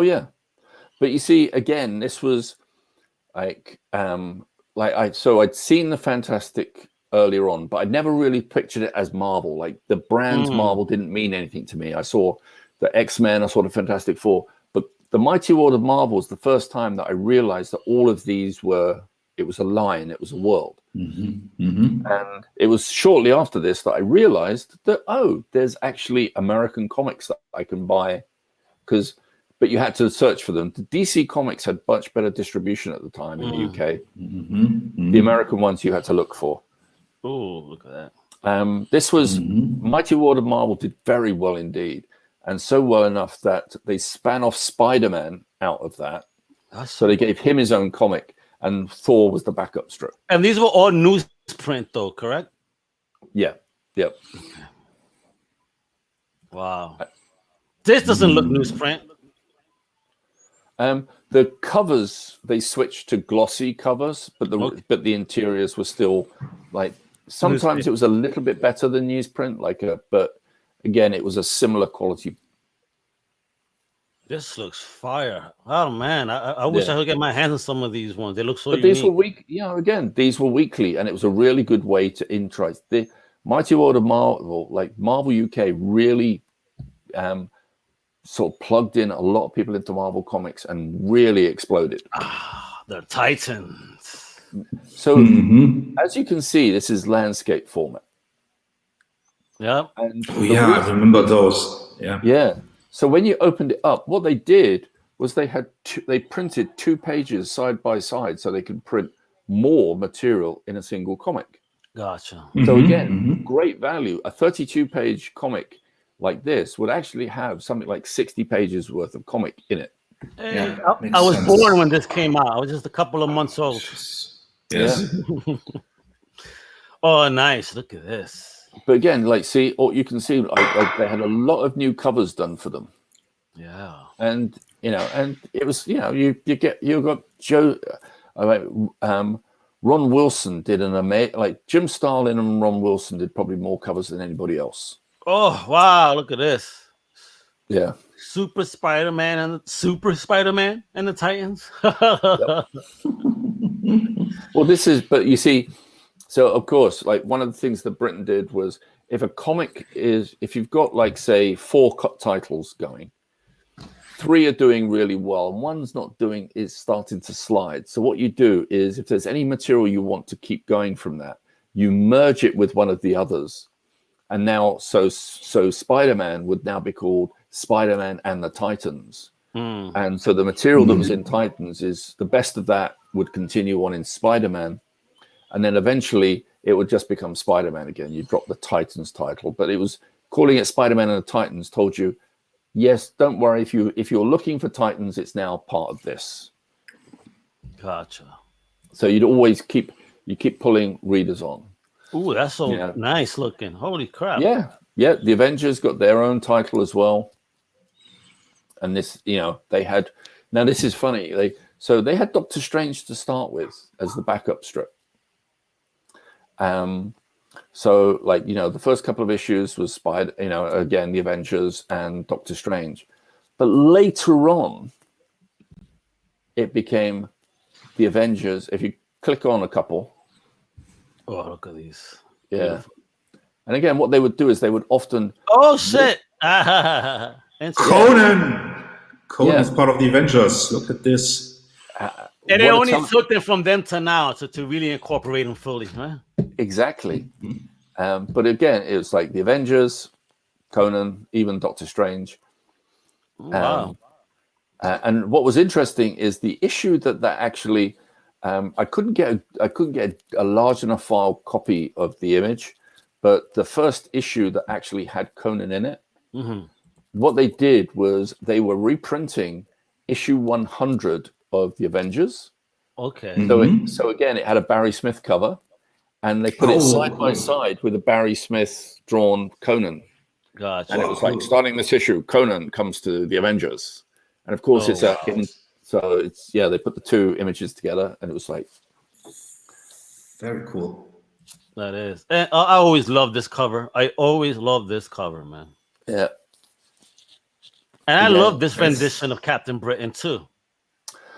Yeah. But you see, again, this was like I'd seen the Fantastic earlier on, but I'd never really pictured it as Marvel. Like the brand Marvel didn't mean anything to me. I saw the X-Men, I saw the Fantastic Four, but the Mighty World of Marvel was the first time that I realized that all of these it was a line, it was a world. And it was shortly after this that I realized that, there's actually American comics that I can buy, but you had to search for them. The DC Comics had much better distribution at the time in the UK. The American ones you had to look for. Oh, look at that. This was Mighty World of Marvel did very well indeed, and so well enough that they span off Spider-Man out of that. So they gave him his own comic, and Thor was the backup strip. And these were all newsprint, though, correct? Yeah. Yep. Wow. This doesn't look newsprint. The covers, they switched to glossy covers, but the interiors were still like. Sometimes it was a little bit better than newsprint, but again, it was a similar quality. This looks fire. Oh man, I wish I could get my hands on some of these ones. They look so. But unique. these were week. Again, these were weekly, and it was a really good way to intro the Mighty World of Marvel. Like Marvel UK really sort of plugged in a lot of people into Marvel Comics and really exploded. The Titans. So as you can see, this is landscape format. Yeah. And I remember those. Yeah. Yeah. So when you opened it up, what they did was they printed 2 pages side by side so they could print more material in a single comic. Gotcha. So again, great value. A 32-page comic like this would actually have something like 60 pages worth of comic in it. Hey, I was born when this came out. I was just a couple of months old. Yes. Oh, nice. Look at this. But again, like, see, or you can see, like they had a lot of new covers done for them. Yeah. And and it was, you got Joe, Ron Wilson did an amazing, like Jim Starlin and Ron Wilson did probably more covers than anybody else. Oh wow! Look at this. Yeah. Super Spider-Man and the Titans. Well, this is, but you see, so of course, like one of the things that Britain did was if you've got like say 4 titles going, 3 are doing really well and one's not doing, is starting to slide. So what you do is if there's any material you want to keep going from that, you merge it with one of the others. And now, so Spider-Man would now be called Spider-Man and the Titans. And so the material that was in Titans is the best of that would continue on in Spider-Man. And then eventually it would just become Spider-Man again. You drop the Titans title, but it was calling it Spider-Man and the Titans told you, yes, don't worry. If you're looking for Titans, it's now part of this. Gotcha. So you'd always keep pulling readers on. Ooh, that's so nice looking. Holy crap. Yeah. Yeah. The Avengers got their own title as well. And this, they had, now this is funny. They had Doctor Strange to start with as the backup strip. So like, the first couple of issues was again, the Avengers and Doctor Strange. But later on, it became the Avengers. If you click on a couple. Oh, look at these. Yeah. Beautiful. And again, what they would do is they would often. Oh, shit. Conan is part of the Avengers. Look at this. And it only took them from then to now to really incorporate them fully, right? Exactly. But again, it was like the Avengers, Conan, even Doctor Strange. Wow. And what was interesting is the issue that actually, I couldn't get a large enough file copy of the image, but the first issue that actually had Conan in it, what they did was they were reprinting issue 100 of the Avengers. Okay. So again, it had a Barry Smith cover, and they put it side by side with a Barry Smith drawn Conan. Gotcha. And it was like, starting this issue, Conan comes to the Avengers, and of course they put the 2 images together, and it was like very cool. That is. And I always love this cover. I always love this cover, man. Yeah. And I love this rendition of Captain Britain too.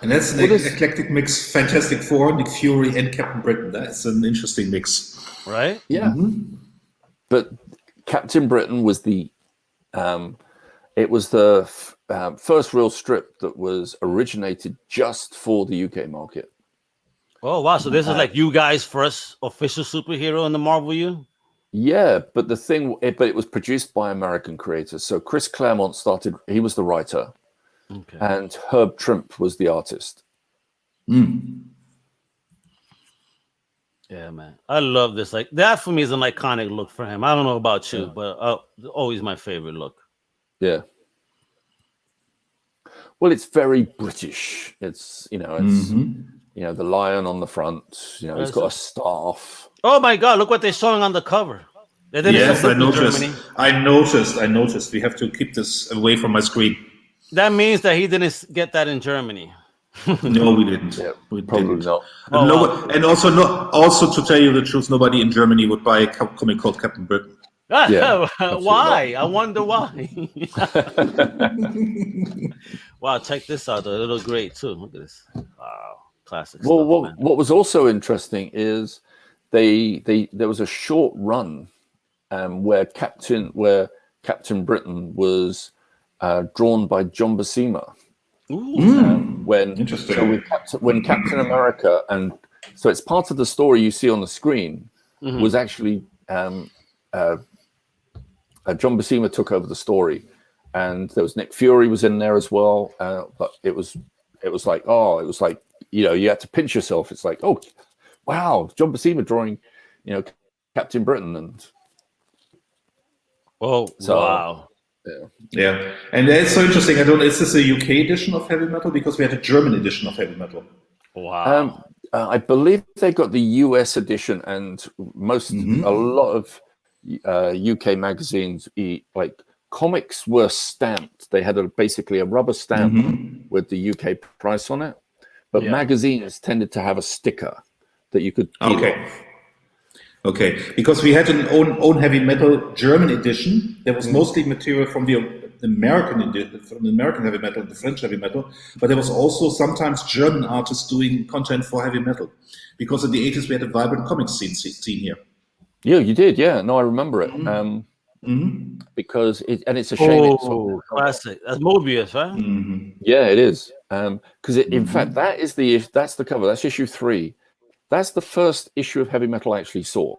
And that's an eclectic mix. Fantastic Four, Nick Fury, and Captain Britain. That's an interesting mix, right? Yeah. But Captain Britain was the first real strip that was originated just for the UK market. Oh wow! So this is like you guys' first official superhero in the Marvel U. Yeah, but it was produced by American creators. So Chris Claremont he was the writer. Okay. And Herb Trimp was the artist. Yeah, man. I love this. Like that for me is an iconic look for him. I don't know about you, but always my favorite look. Yeah. Well, it's very British. It's the lion on the front. He's got a staff. Oh my God! Look what they're showing on the cover. Yes, I noticed. We have to keep this away from my screen. That means that he didn't get that in Germany. No, we didn't. Yeah, we probably didn't. not. And also to tell you the truth, nobody in Germany would buy a comic called Captain Britain. Yeah, why? I wonder why. Wow, check this out. Though. It looks great too. Look at this. Wow, classic. Well, stuff, what was also interesting is there was a short run where Captain Britain was drawn by John Buscema. Interesting. When Captain America and So it's part of the story you see on the screen was actually John Buscema took over the story, and there was Nick Fury was in there as well. But it was like, you had to pinch yourself. It's like, oh, wow, John Buscema drawing, Captain Britain, and wow. Yeah, and it's so interesting. Is this a UK edition of Heavy Metal? Because we had a German edition of Heavy Metal. Wow. I believe they got the US edition, and a lot of UK magazines, like comics, were stamped. They had basically a rubber stamp with the UK price on it, but magazines tended to have a sticker that you could peel off. Okay, because we had an own Heavy Metal German edition. There was mostly material from the American Heavy Metal, the French Heavy Metal, but there was also sometimes German artists doing content for Heavy Metal, because in the 80s we had a vibrant comic scene here. Yeah, you did. Yeah, no, I remember it. Because it's a shame. Oh, classic. That's Mobius, right? Yeah, it is. Because in fact, that's the cover. That's issue 3. That's the first issue of Heavy Metal I actually saw.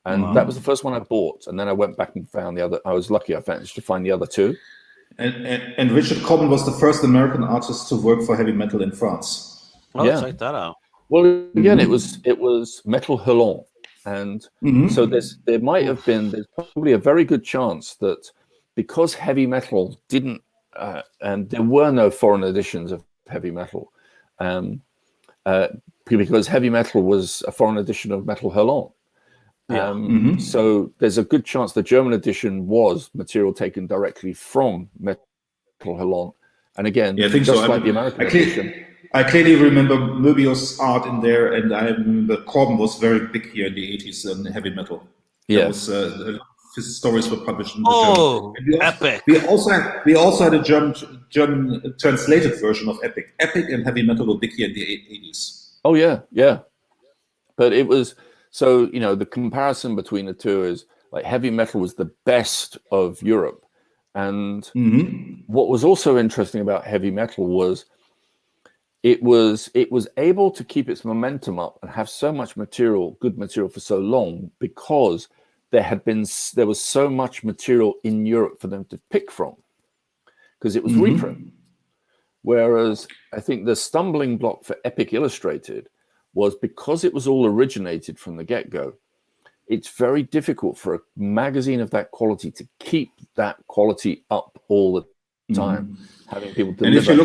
And that was the first one I bought. And then I went back and found the other. I was lucky I managed to find the other 2. And Richard Common was the first American artist to work for Heavy Metal in France. Oh, check that out. Well, again, it was Metal Hurlant. And so there's probably a very good chance that because Heavy Metal didn't, and there were no foreign editions of Heavy Metal, because Heavy Metal was a foreign edition of Metal Hurlant. So there's a good chance the German edition was material taken directly from Metal Hurlant. And again, like the American edition. I clearly remember Möbius' art in there, and I remember Corbin was very big here in the 80s in Heavy Metal. His stories were published in the German. Epic. We also had a German translated version of Epic. Epic and Heavy Metal were big here in the 80s. Oh, yeah. But it was, so, the comparison between the two is like Heavy Metal was the best of Europe. And what was also interesting about Heavy Metal was it was able to keep its momentum up and have so much good material for so long, because there was so much material in Europe for them to pick from, because it was reprint. Whereas I think the stumbling block for Epic Illustrated was because it was all originated from the get-go. It's very difficult for a magazine of that quality to keep that quality up all the time. Having people deliver. And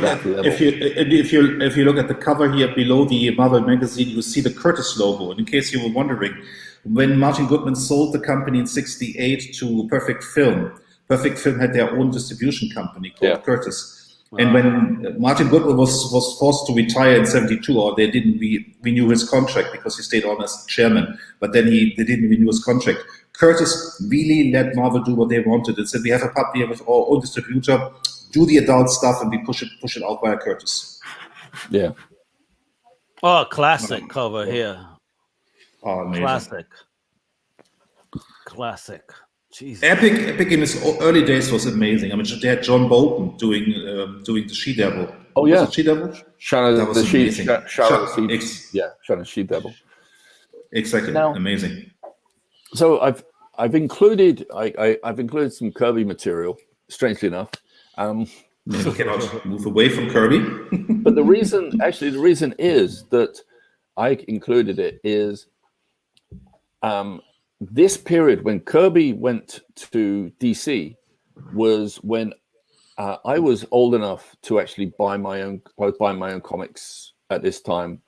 if you look at the cover here below the Marvel magazine, you see the Curtis logo. And in case you were wondering, when Martin Goodman sold the company in '68 to Perfect Film had their own distribution company called Curtis. And when Martin Goodman was forced to retire in '72, or they didn't renew his contract because he stayed on as chairman, but then they didn't renew his contract. Curtis really let Marvel do what they wanted and said, we have our own distributor, do the adult stuff, and we push it out via Curtis. Yeah. Oh, classic cover here. Oh, amazing. Classic. Jesus. Epic in his early days was amazing. I mean, they had John Bolton doing the She-Devil. Oh, yeah. Was it She-Devil? Shadow the She-Devil. Exactly. Now, amazing. So I've included some Kirby material, strangely enough. You cannot move away from Kirby. But the reason is that I included it is this period when Kirby went to DC was when I was old enough to actually buy my own comics at this time,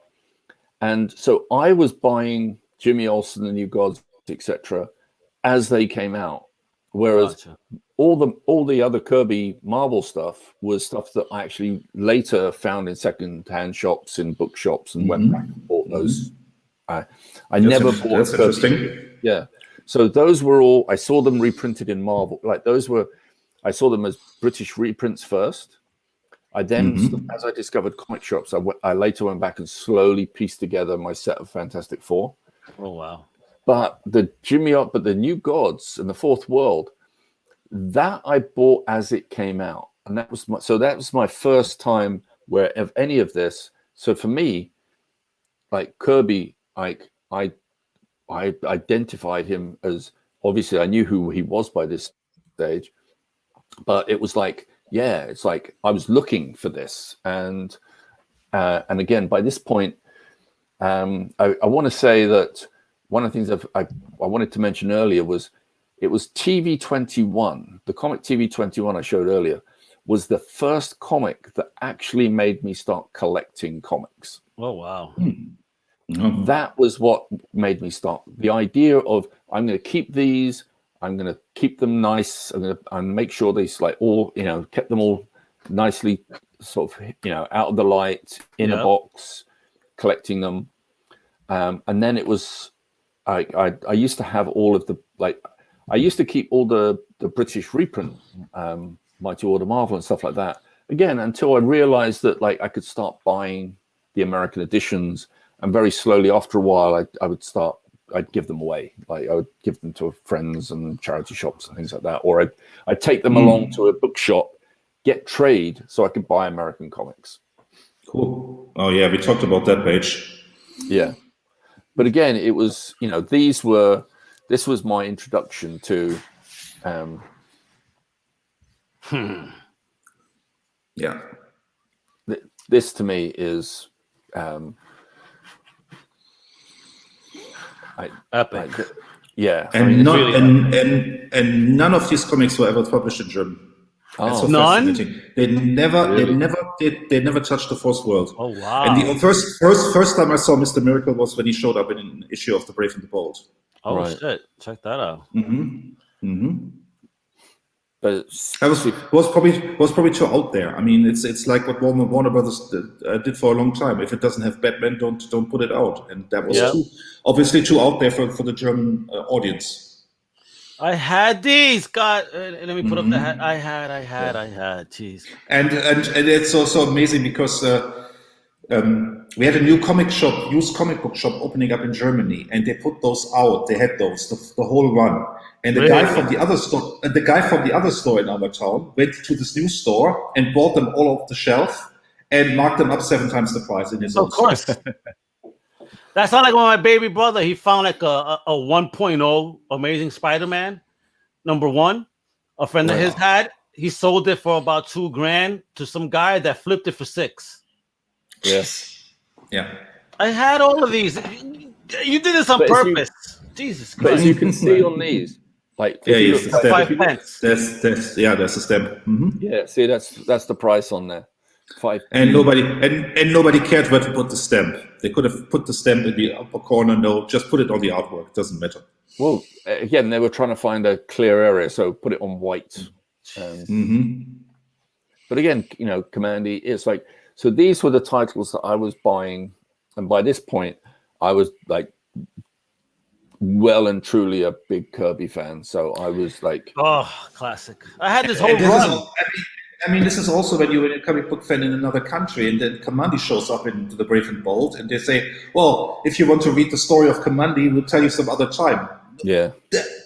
and so I was buying Jimmy Olsen, the New Gods, etc., as they came out. Whereas all the other Kirby Marvel stuff was stuff that I actually later found in second-hand shops, in bookshops, and went back and bought those. I never bought that's Kirby. interesting. Yeah. So those were all, I saw them reprinted in Marvel. Like I saw them as British reprints first. I then, as I discovered comic shops, I later went back and slowly pieced together my set of Fantastic Four. Oh, wow. But the New Gods and the Fourth World, that I bought as it came out. And that was my first time where of any of this. So for me, like Kirby, like I identified him as, obviously I knew who he was by this stage, but it was like, yeah, it's like I was looking for this, and again by this point, I want to say that one of the things I wanted to mention earlier was it was TV21, the comic TV21 I showed earlier, was the first comic that actually made me start collecting comics. Oh, wow. Oh. That was what made me start. The idea of, I'm going to keep these, I'm going to keep them nice, I'm going to make sure these, like, all, you know, kept them all nicely sort of, you know, out of the light, in a box, collecting them. And then it was, I used to have all of the, like, I used to keep all the British reprint, Mighty Order Marvel and stuff like that. Again, until I realized that, like, I could start buying the American editions, and very slowly after a while, I'd give them away. Like, I would give them to friends and charity shops and things like that. Or I'd take them along to a bookshop, get trade so I could buy American comics. Cool. Oh yeah, we talked about that page. Yeah. But again, it was, you know, this was my introduction to Yeah. This to me is Epic. Yeah. And I mean, not and none of these comics were ever published in German. That's so none? fascinating. They never touched the fourth world. Oh, wow. And the first time I saw Mr. Miracle was when he showed up in an issue of The Brave and the Bold. Oh, Right. shit. Check that out. but That was probably too out there. I mean, it's like what Warner Brothers did for a long time. If it doesn't have Batman, don't put it out. And that was obviously too out there for the German audience. I had these. God, let me put up the hat. I had. Jeez. And it's also amazing because we had a new comic shop, used comic book shop opening up in Germany, and they put those out. They had those the whole run. And the guy from the other store in our town went to this new store and bought them all off the shelf and marked them up 7 times the price in his own store. Of course. That sounded like when my baby brother, he found like a 1.0 Amazing Spider-Man, #1. A friend of his had. He sold it for about $2,000 to some guy that flipped it for $6,000. yes. Yeah. I had all of these. You did this on purpose. Jesus Christ. But as you can see on these, like, Yeah, if you yes, look the at- stamp. 5 pence. There's a stamp. yeah, see, that's the price on there. 5. And nobody cared where to put the stamp. They could have put the stamp in the upper corner. No, just put it on the artwork. It doesn't matter. Well, again, they were trying to find a clear area, so put it on white. But again, you know, Commandy, it's like, so these were the titles that I was buying, and by this point, I was like well and truly a big Kirby fan. So I was like, oh, classic. I had this whole And run. I mean, this is also when you're a comic book fan in another country, and then Kamandi shows up into The Brave and Bold, and they say, well, if you want to read the story of Kamandi, we'll tell you some other time. yeah,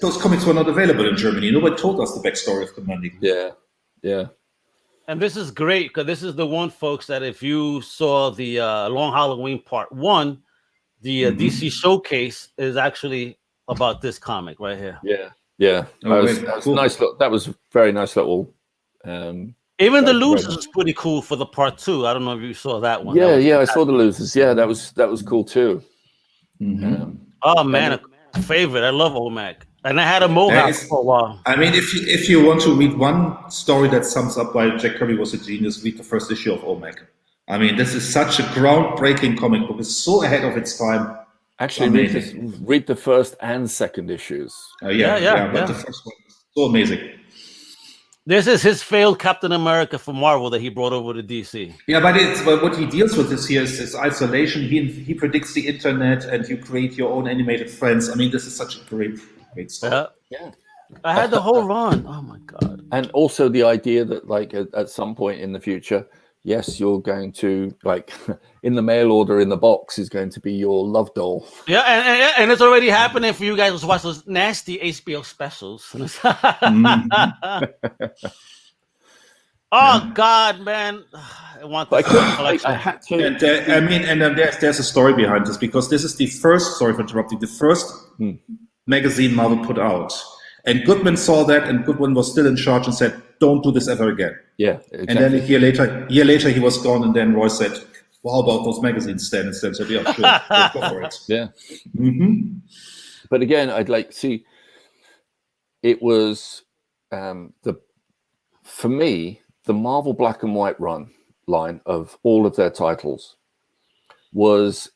Those comics were not available in Germany. Nobody told us the backstory of Kamandi. yeah. And this is great because this is the one, folks, that if you saw the Long Halloween Part 1, the DC Showcase is actually about this comic right here. Yeah. Oh, That was cool. nice. That was very nice little. Even the That's losers right. was pretty cool for the Part 2. I don't know if you saw that one. Yeah, I saw the losers. Yeah, that was cool too. Oh man, a favorite. I love OMAC, and I had a mohawk for a while. I mean, if you want to read one story that sums up why Jack Kirby was a genius, read the first issue of OMAC. I mean, this is such a groundbreaking comic book. It's so ahead of its time. Actually, read the first and second issues. But the first one is so amazing. This is his failed Captain America for Marvel that he brought over to DC. Yeah, but what he deals with this here is isolation. He predicts the internet, and you create your own animated friends. I mean, this is such a great story. Yeah. I had the whole run. Oh my god! And also the idea that, like, at some point in the future, yes, you're going to, like, in the mail order in the box is going to be your love doll. Yeah, and it's already happening for you guys to watch those nasty HBO specials. Oh God, man! I want this collection. I had to. And there's a story behind this, because this is the first. Sorry for interrupting. The first magazine Marvel put out, and Goodman saw that, and Goodman was still in charge and said, "Don't do this ever again." Yeah, exactly. And then a year later, he was gone, and then Roy said, "Well, how about those magazines, Stan?" And Stan said, "Yeah, sure, go for it." Yeah. But again, I'd like see. It was for me, the Marvel Black and White line of all of their titles was,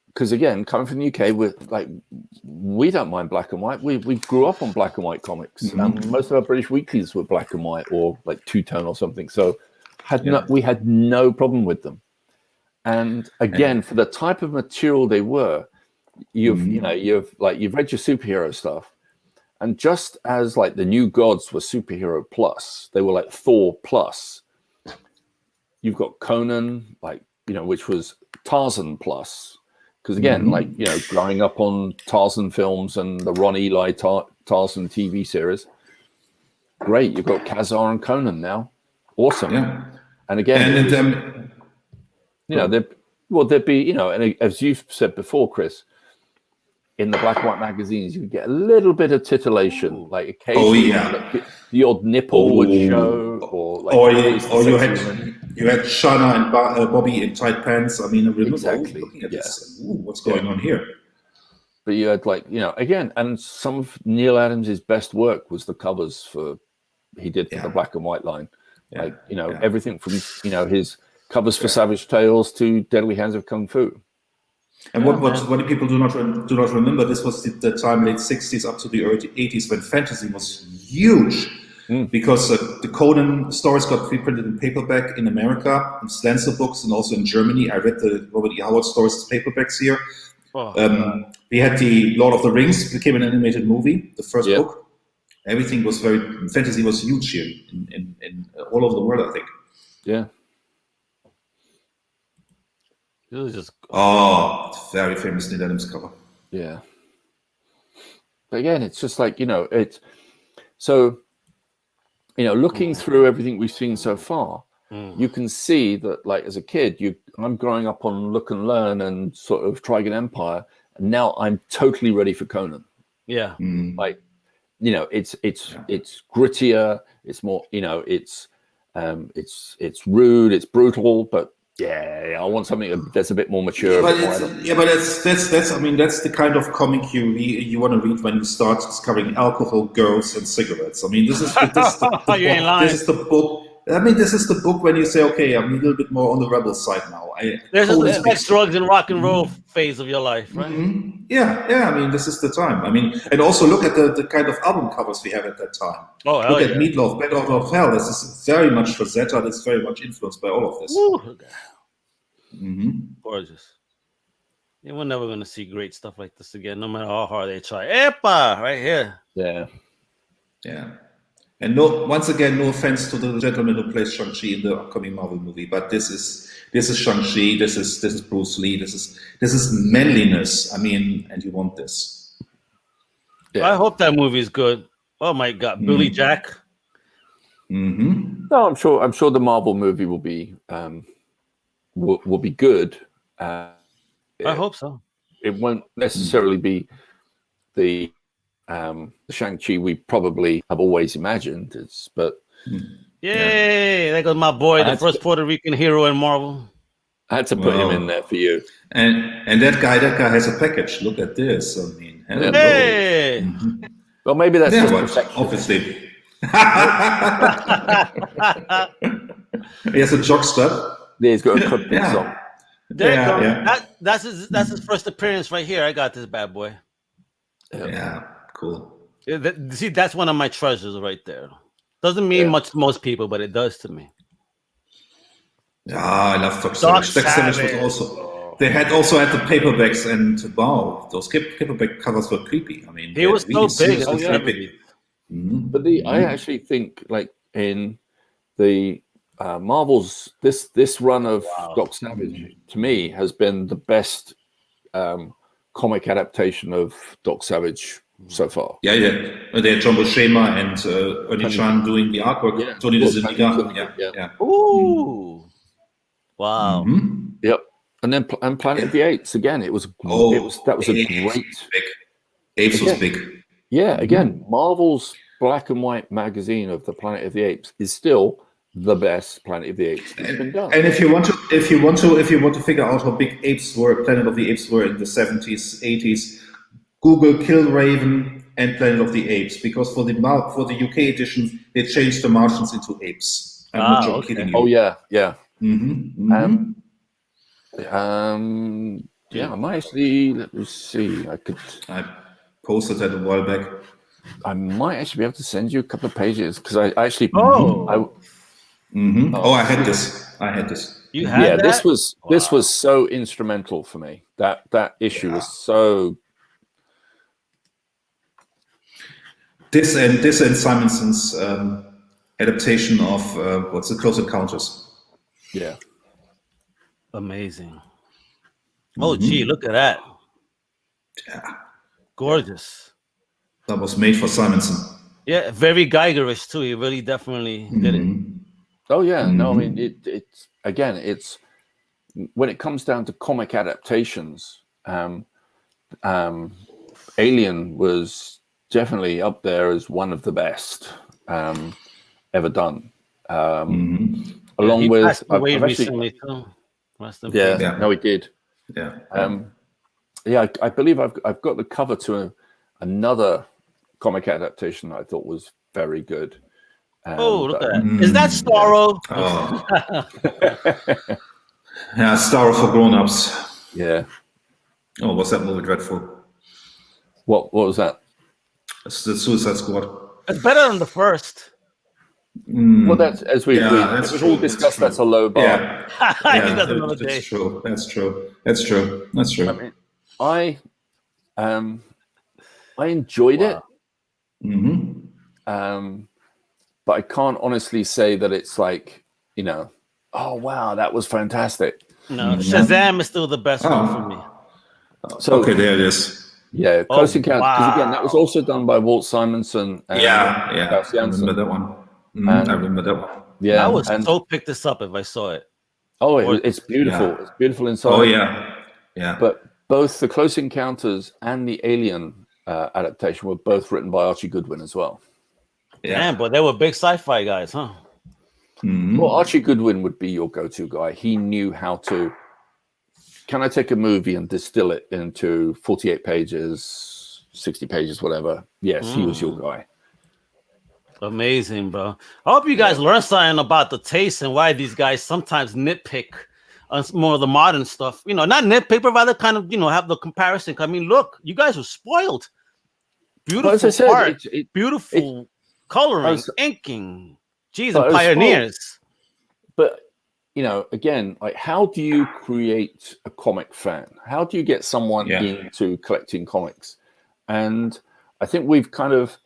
because again, coming from the UK, we don't mind black and white. We grew up on black and white comics. Most of our British weeklies were black and white or like two-tone or something. So we had no problem with them. And again, for the type of material they were, you've read your superhero stuff. And just as like the New Gods were superhero plus, they were like Thor plus. You've got Conan, which was Tarzan plus. Because again, growing up on Tarzan films and the Ron Eli Tarzan TV series, great. You've got Khazar and Conan now. Awesome. Yeah. And again, there'd be, and as you've said before, Chris, in the black and white magazines, you would get a little bit of titillation, like occasionally the odd nipple would show, or you had Shana and Bobby in tight pants. I mean, I remember looking at this. Ooh, what's going on here? But you had again, and some of Neil Adams' best work was the covers he did for the black and white line. Everything from his covers for Savage Tales to Deadly Hands of Kung Fu. And what people do not remember, this was the time, late 60s up to the early 80s, when fantasy was huge, because the Conan stories got reprinted in paperback in America, in stencil books, and also in Germany. I read the Robert E. Howard stories as paperbacks here. We had the Lord of the Rings, became an animated movie, the first book. Everything was fantasy was huge here in all over the world, I think. Yeah. It was just very famous Neil Adams cover. Yeah. But again, it's just it's so looking through everything we've seen so far, you can see that as a kid, I'm growing up on Look and Learn and sort of Trigon Empire, and now I'm totally ready for Conan. Yeah. It's grittier, it's more, it's rude, it's brutal, but I want something that's a bit more mature. But that's the kind of comic you want to read when you start discovering alcohol, girls, and cigarettes. I mean, this is the book. I mean, this is the book when you say, okay, I'm a little bit more on the rebel side now. There's a sex, drugs, and rock and roll phase of your life, right? Yeah. I mean, this is the time. I mean, and also look at the kind of album covers we have at that time. Look at Meatloaf, Bed Out of Hell. This is very much Rosetta. It's very much influenced by all of this. Gorgeous. Yeah, we're never going to see great stuff like this again, no matter how hard they try. Epa, right here. Yeah. And once again, no offense to the gentleman who plays Shang-Chi in the upcoming Marvel movie, but this is Shang-Chi. This is Bruce Lee. This is manliness. I mean, and you want this. Yeah. I hope that movie is good. Oh my God, Billy Jack. No, I'm sure the Marvel movie will be good. I hope so. It won't necessarily be the Shang-Chi we probably have always imagined. Yay! There goes my boy, the first Puerto Rican hero in Marvel. I had to put him in there for you. And that guy has a package. Look at this. I mean, hey. Well, maybe that's just perfection. Obviously. He has a jockstrap. Yeah, he's got a clip song. That's his first appearance right here. I got this bad boy. Yeah, cool. See, that's one of my treasures right there. Doesn't mean much to most people, but it does to me. Yeah, I love Doc Savage. Doc Savage was also. They also had the paperbacks, and wow, those paperback covers were creepy. I mean, he was so big. But I actually think, in the Marvel's this run of Doc Savage, to me, has been the best comic adaptation of Doc Savage so far. Yeah. They had John Buscema and Ernie Chan doing the artwork. Yeah. Tony DeZuniga. Yeah. Ooh. Wow. Yep. And then and Planet of the Apes again. That was a great. Apes was big. Yeah. Again, Marvel's black and white magazine of the Planet of the Apes is still the best Planet of the Apes that's been done. And if you want to figure out how big Planet of the Apes were in the 70s, 80s, Google Killraven and Planet of the Apes, because for the UK edition they changed the Martians into apes. I'm not kidding you. Oh yeah. I might actually, let me see. I posted that a while back. I might actually be able to send you a couple of pages because I actually. I had this. You had that? This was so instrumental for me. That issue was so. This and Simonson's adaptation of what's the Close Encounters. Yeah. Amazing. Oh, gee, look at that. Yeah. Gorgeous. That was made for Simonson. Yeah, very Geigerish too. He really definitely did it. Oh yeah, no, I mean it's when it comes down to comic adaptations, Alien was definitely up there as one of the best ever done. Along with passed away recently too. No, he did. Yeah. I believe I've got the cover to another comic adaptation that I thought was very good. Look at that. Is that Starro? Yeah, Starro for grown-ups. Yeah. Oh, was that movie dreadful? What was that? It's the Suicide Squad. It's better than the first. Well, that's as we all discussed. That's a low bar. Yeah, That's another day. That's true. I enjoyed it. But I can't honestly say that it's like, oh wow, that was fantastic. No, Shazam is still the best one for me. So okay, there it is. Yeah, Close Encounters. Because again, that was also done by Walt Simonson. And I remember that one. I remember that one. Yeah, I would so pick this up if I saw it. Oh, it's beautiful. Yeah. It's beautiful inside. Oh yeah. But both the Close Encounters and the Alien adaptation were both written by Archie Goodwin as well. Yeah, damn, but they were big sci-fi guys, huh? Well, Archie Goodwin would be your go-to guy. He knew how to. Can I take a movie and distill it into 48 pages, 60 pages, whatever? Yes, he was your guy. Amazing, bro. I hope you guys learn something about the taste and why these guys sometimes nitpick on more of the modern stuff. Not nitpick, but rather kind of, have the comparison. I mean, look, you guys were spoiled. Beautiful art, beautiful coloring, inking. Jeez, and pioneers. But, again, like, how do you create a comic fan? How do you get someone into collecting comics? And I think we've kind of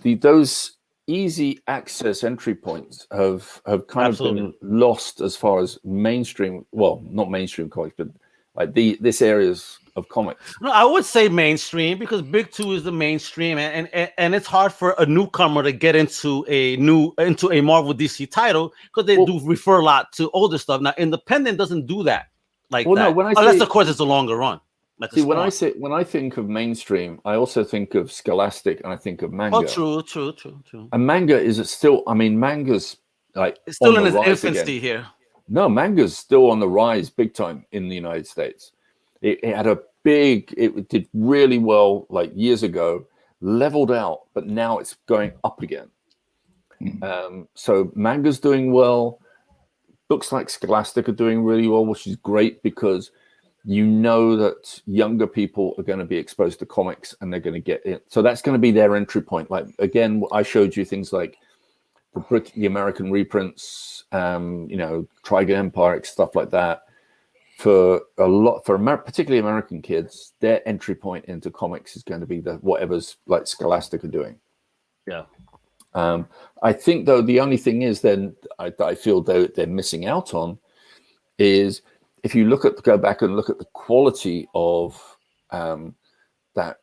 those easy access entry points have kind of been lost as far as mainstream. Well, not mainstream comics, but like this areas of comics. No, I would say mainstream because Big Two is the mainstream, and it's hard for a newcomer to get into a Marvel DC title because they do refer a lot to older stuff. Now, independent doesn't do that that. No, unless of course it's a longer run. When I think of mainstream, I also think of Scholastic and I think of manga. Oh, true. And manga is still. I mean, manga's like it's still in its infancy here. No, manga's still on the rise, big time in the United States. It had it did really well like years ago, leveled out, but now it's going up again. So manga's doing well. Books like Scholastic are doing really well, which is great because that younger people are going to be exposed to comics and they're going to get it. So that's going to be their entry point. Like, again, I showed you things like the American reprints, Trigon Empire, stuff like that. For particularly American kids, their entry point into comics is going to be whatever's like Scholastic are doing. Yeah. I think though the only thing is then I feel they're missing out on is if you go back and look at the quality of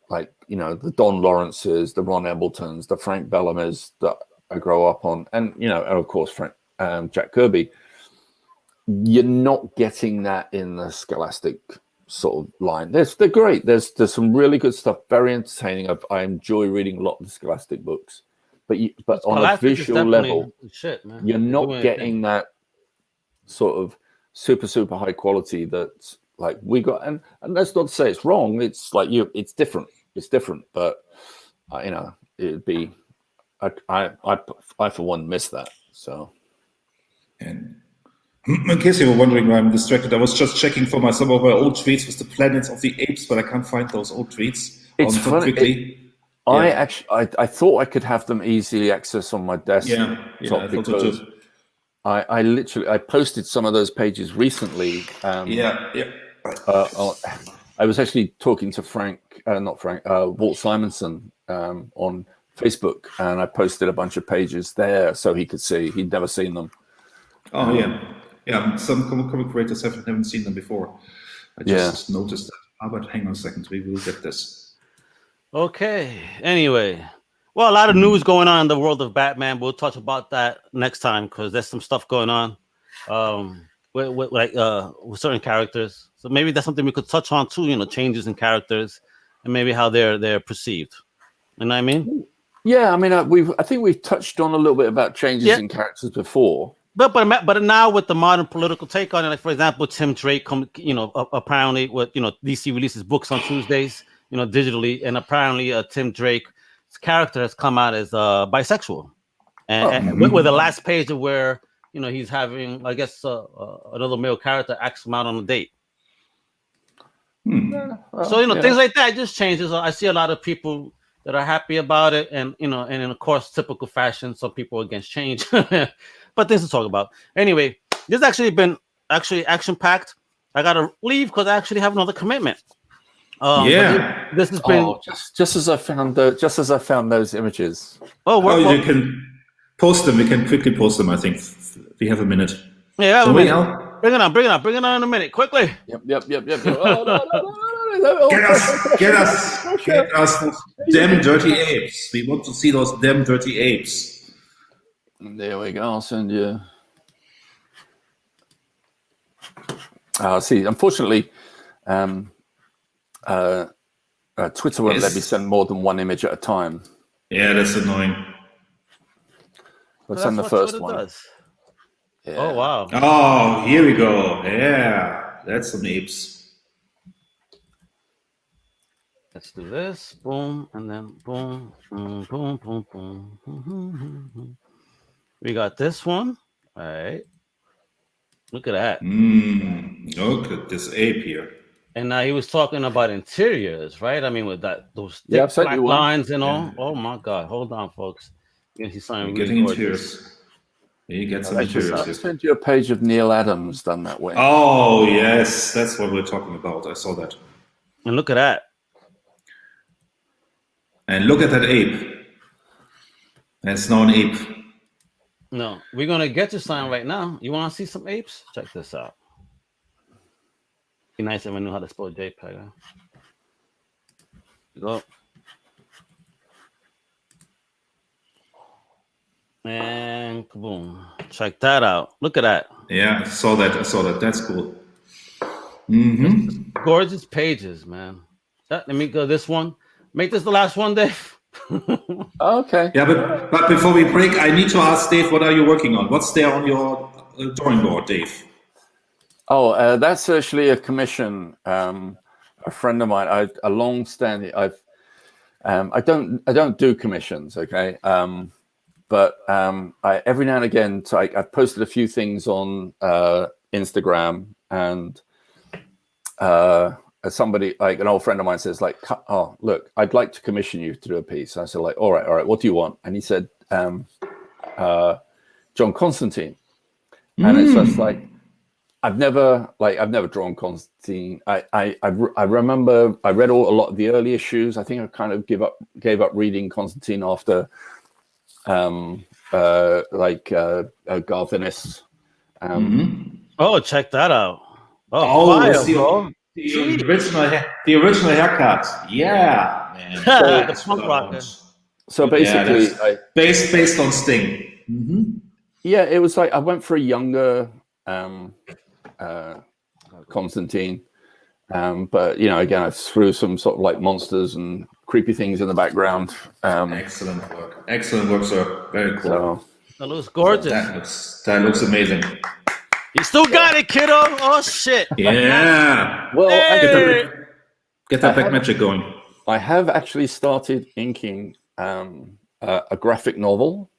like, you know, the Don Lawrences, the Ron Embletons, the Frank Bellamy's that I grow up on, and you know, and of course Jack Kirby. You're not getting that in the Scholastic sort of line. They're great. There's some really good stuff, very entertaining. I enjoy reading a lot of the Scholastic books, but on a visual level, shit, man. You're not getting that sort of super high quality that like we got. And that's not to say it's wrong. It's like it's different. It's different, but you know, it'd be. I for one miss that. So. And in case you were wondering why I'm distracted, I was just checking for some of my old tweets with the planets of the apes, but I can't find those old tweets. It's funny. I thought I could have them easily accessed on my desktop because I posted some of those pages recently. I was actually talking to Walt Simonson on Facebook, and I posted a bunch of pages there so he could see. He'd never seen them. Oh, yeah. Some comic creators haven't seen them before. I just noticed that. But hang on a second, we will get this. Okay. Anyway, well, a lot of news going on in the world of Batman. We'll touch about that next time because there's some stuff going on with certain characters. So maybe that's something we could touch on too. You know, changes in characters and maybe how they're perceived. You know what I mean? Yeah, I mean, I think we've touched on a little bit about changes in characters before. But now with the modern political take on it, like for example, Tim Drake, apparently DC releases books on Tuesdays, digitally, and apparently Tim Drake's character has come out as bisexual, and with the last page of where he's having, I guess, another male character ask him out on a date. So things like that just changes. I see a lot of people that are happy about it, and and in of course typical fashion, some people against change. But things to talk about. Anyway, this actually been action packed. I gotta leave because I actually have another commitment. This has been just as I found those images. You can post them. We can quickly post them. I think we have a minute. Yeah, bring it on in a minute, quickly. Yep. Get us those damn dirty apes. We want to see those damn dirty apes. There we go. I'll send you. See, unfortunately, Twitter won't let me send more than one image at a time. Yeah, that's annoying. Let's send the first one. Yeah. Oh, wow. Oh, here we go. Yeah, that's some apes. Let's do this. Boom, and then boom, boom, boom, boom, boom. We got this one. All right. Look at that. Look at this ape here. And now he was talking about interiors, right? I mean, with those thick black lines and all. Yeah. Oh my God! Hold on, folks. He's getting interiors. You get some interiors. I sent you a page of Neil Adams done that way. Oh yes, that's what we're talking about. I saw that. And look at that. And look at that ape. That's not an ape. No, we're gonna get your sign right now. You want to see some apes? Check this out. Be nice if I knew how to spell JPEG. Huh? Go. And boom. Check that out. Look at that. Yeah, I saw that. That's cool. Gorgeous pages, man. Let me go this one. Make this the last one, Dave. Okay. Yeah, but before we break, I need to ask Dave, what are you working on? What's there on your drawing board, Dave? Oh, that's actually a commission. A friend of mine, a long-standing. I don't do commissions, okay. But I every now and again, so I've posted a few things on Instagram, and somebody, like an old friend of mine, says like, "Oh, look, I'd like to commission you to do a piece." I said like, all right, what do you want? And he said, John Constantine. And it's just like, I've never drawn Constantine. I remember I read a lot of the early issues. I think I kind of gave up reading Constantine after Garth Ennis. Oh, check that out. Let's see. The original haircut. Yeah, man. The punk rocker. So basically, based on Sting. Mm-hmm. Yeah, it was like I went for a younger Constantine, but again, I threw some sort of like monsters and creepy things in the background. Excellent work, sir. Very cool. So, that looks gorgeous. That looks amazing. You still got it, kiddo. Oh shit. Yeah. Well, hey! Get that black magic going. I have actually started inking a graphic novel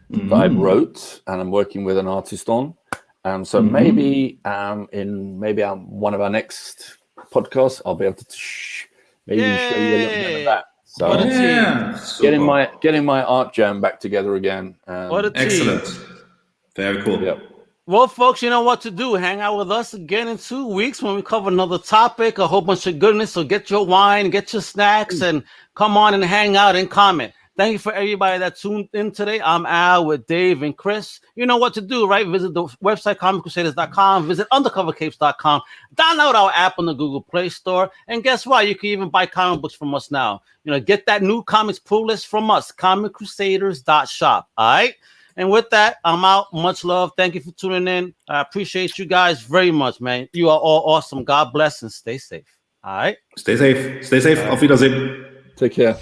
that I wrote, and I'm working with an artist on. So maybe in one of our next podcasts, I'll be able to show you a little bit of that. So getting my art jam back together again. What a team. Excellent. Very cool. Yep. Well, folks, you know what to do. Hang out with us again in 2 weeks when we cover another topic, a whole bunch of goodness. So get your wine, get your snacks, and come on and hang out and comment. Thank you for everybody that tuned in today. I'm Al with Dave and Chris. You know what to do, right? Visit the website, comiccrusaders.com. Visit undercovercapes.com. Download our app on the Google Play Store. And guess what? You can even buy comic books from us now. Get that new comics pull list from us, comiccrusaders.shop. All right? And with that, I'm out. Much love. Thank you for tuning in. I appreciate you guys very much, man. You are all awesome. God bless and stay safe. All right? Stay safe. Auf Wiedersehen. Take care.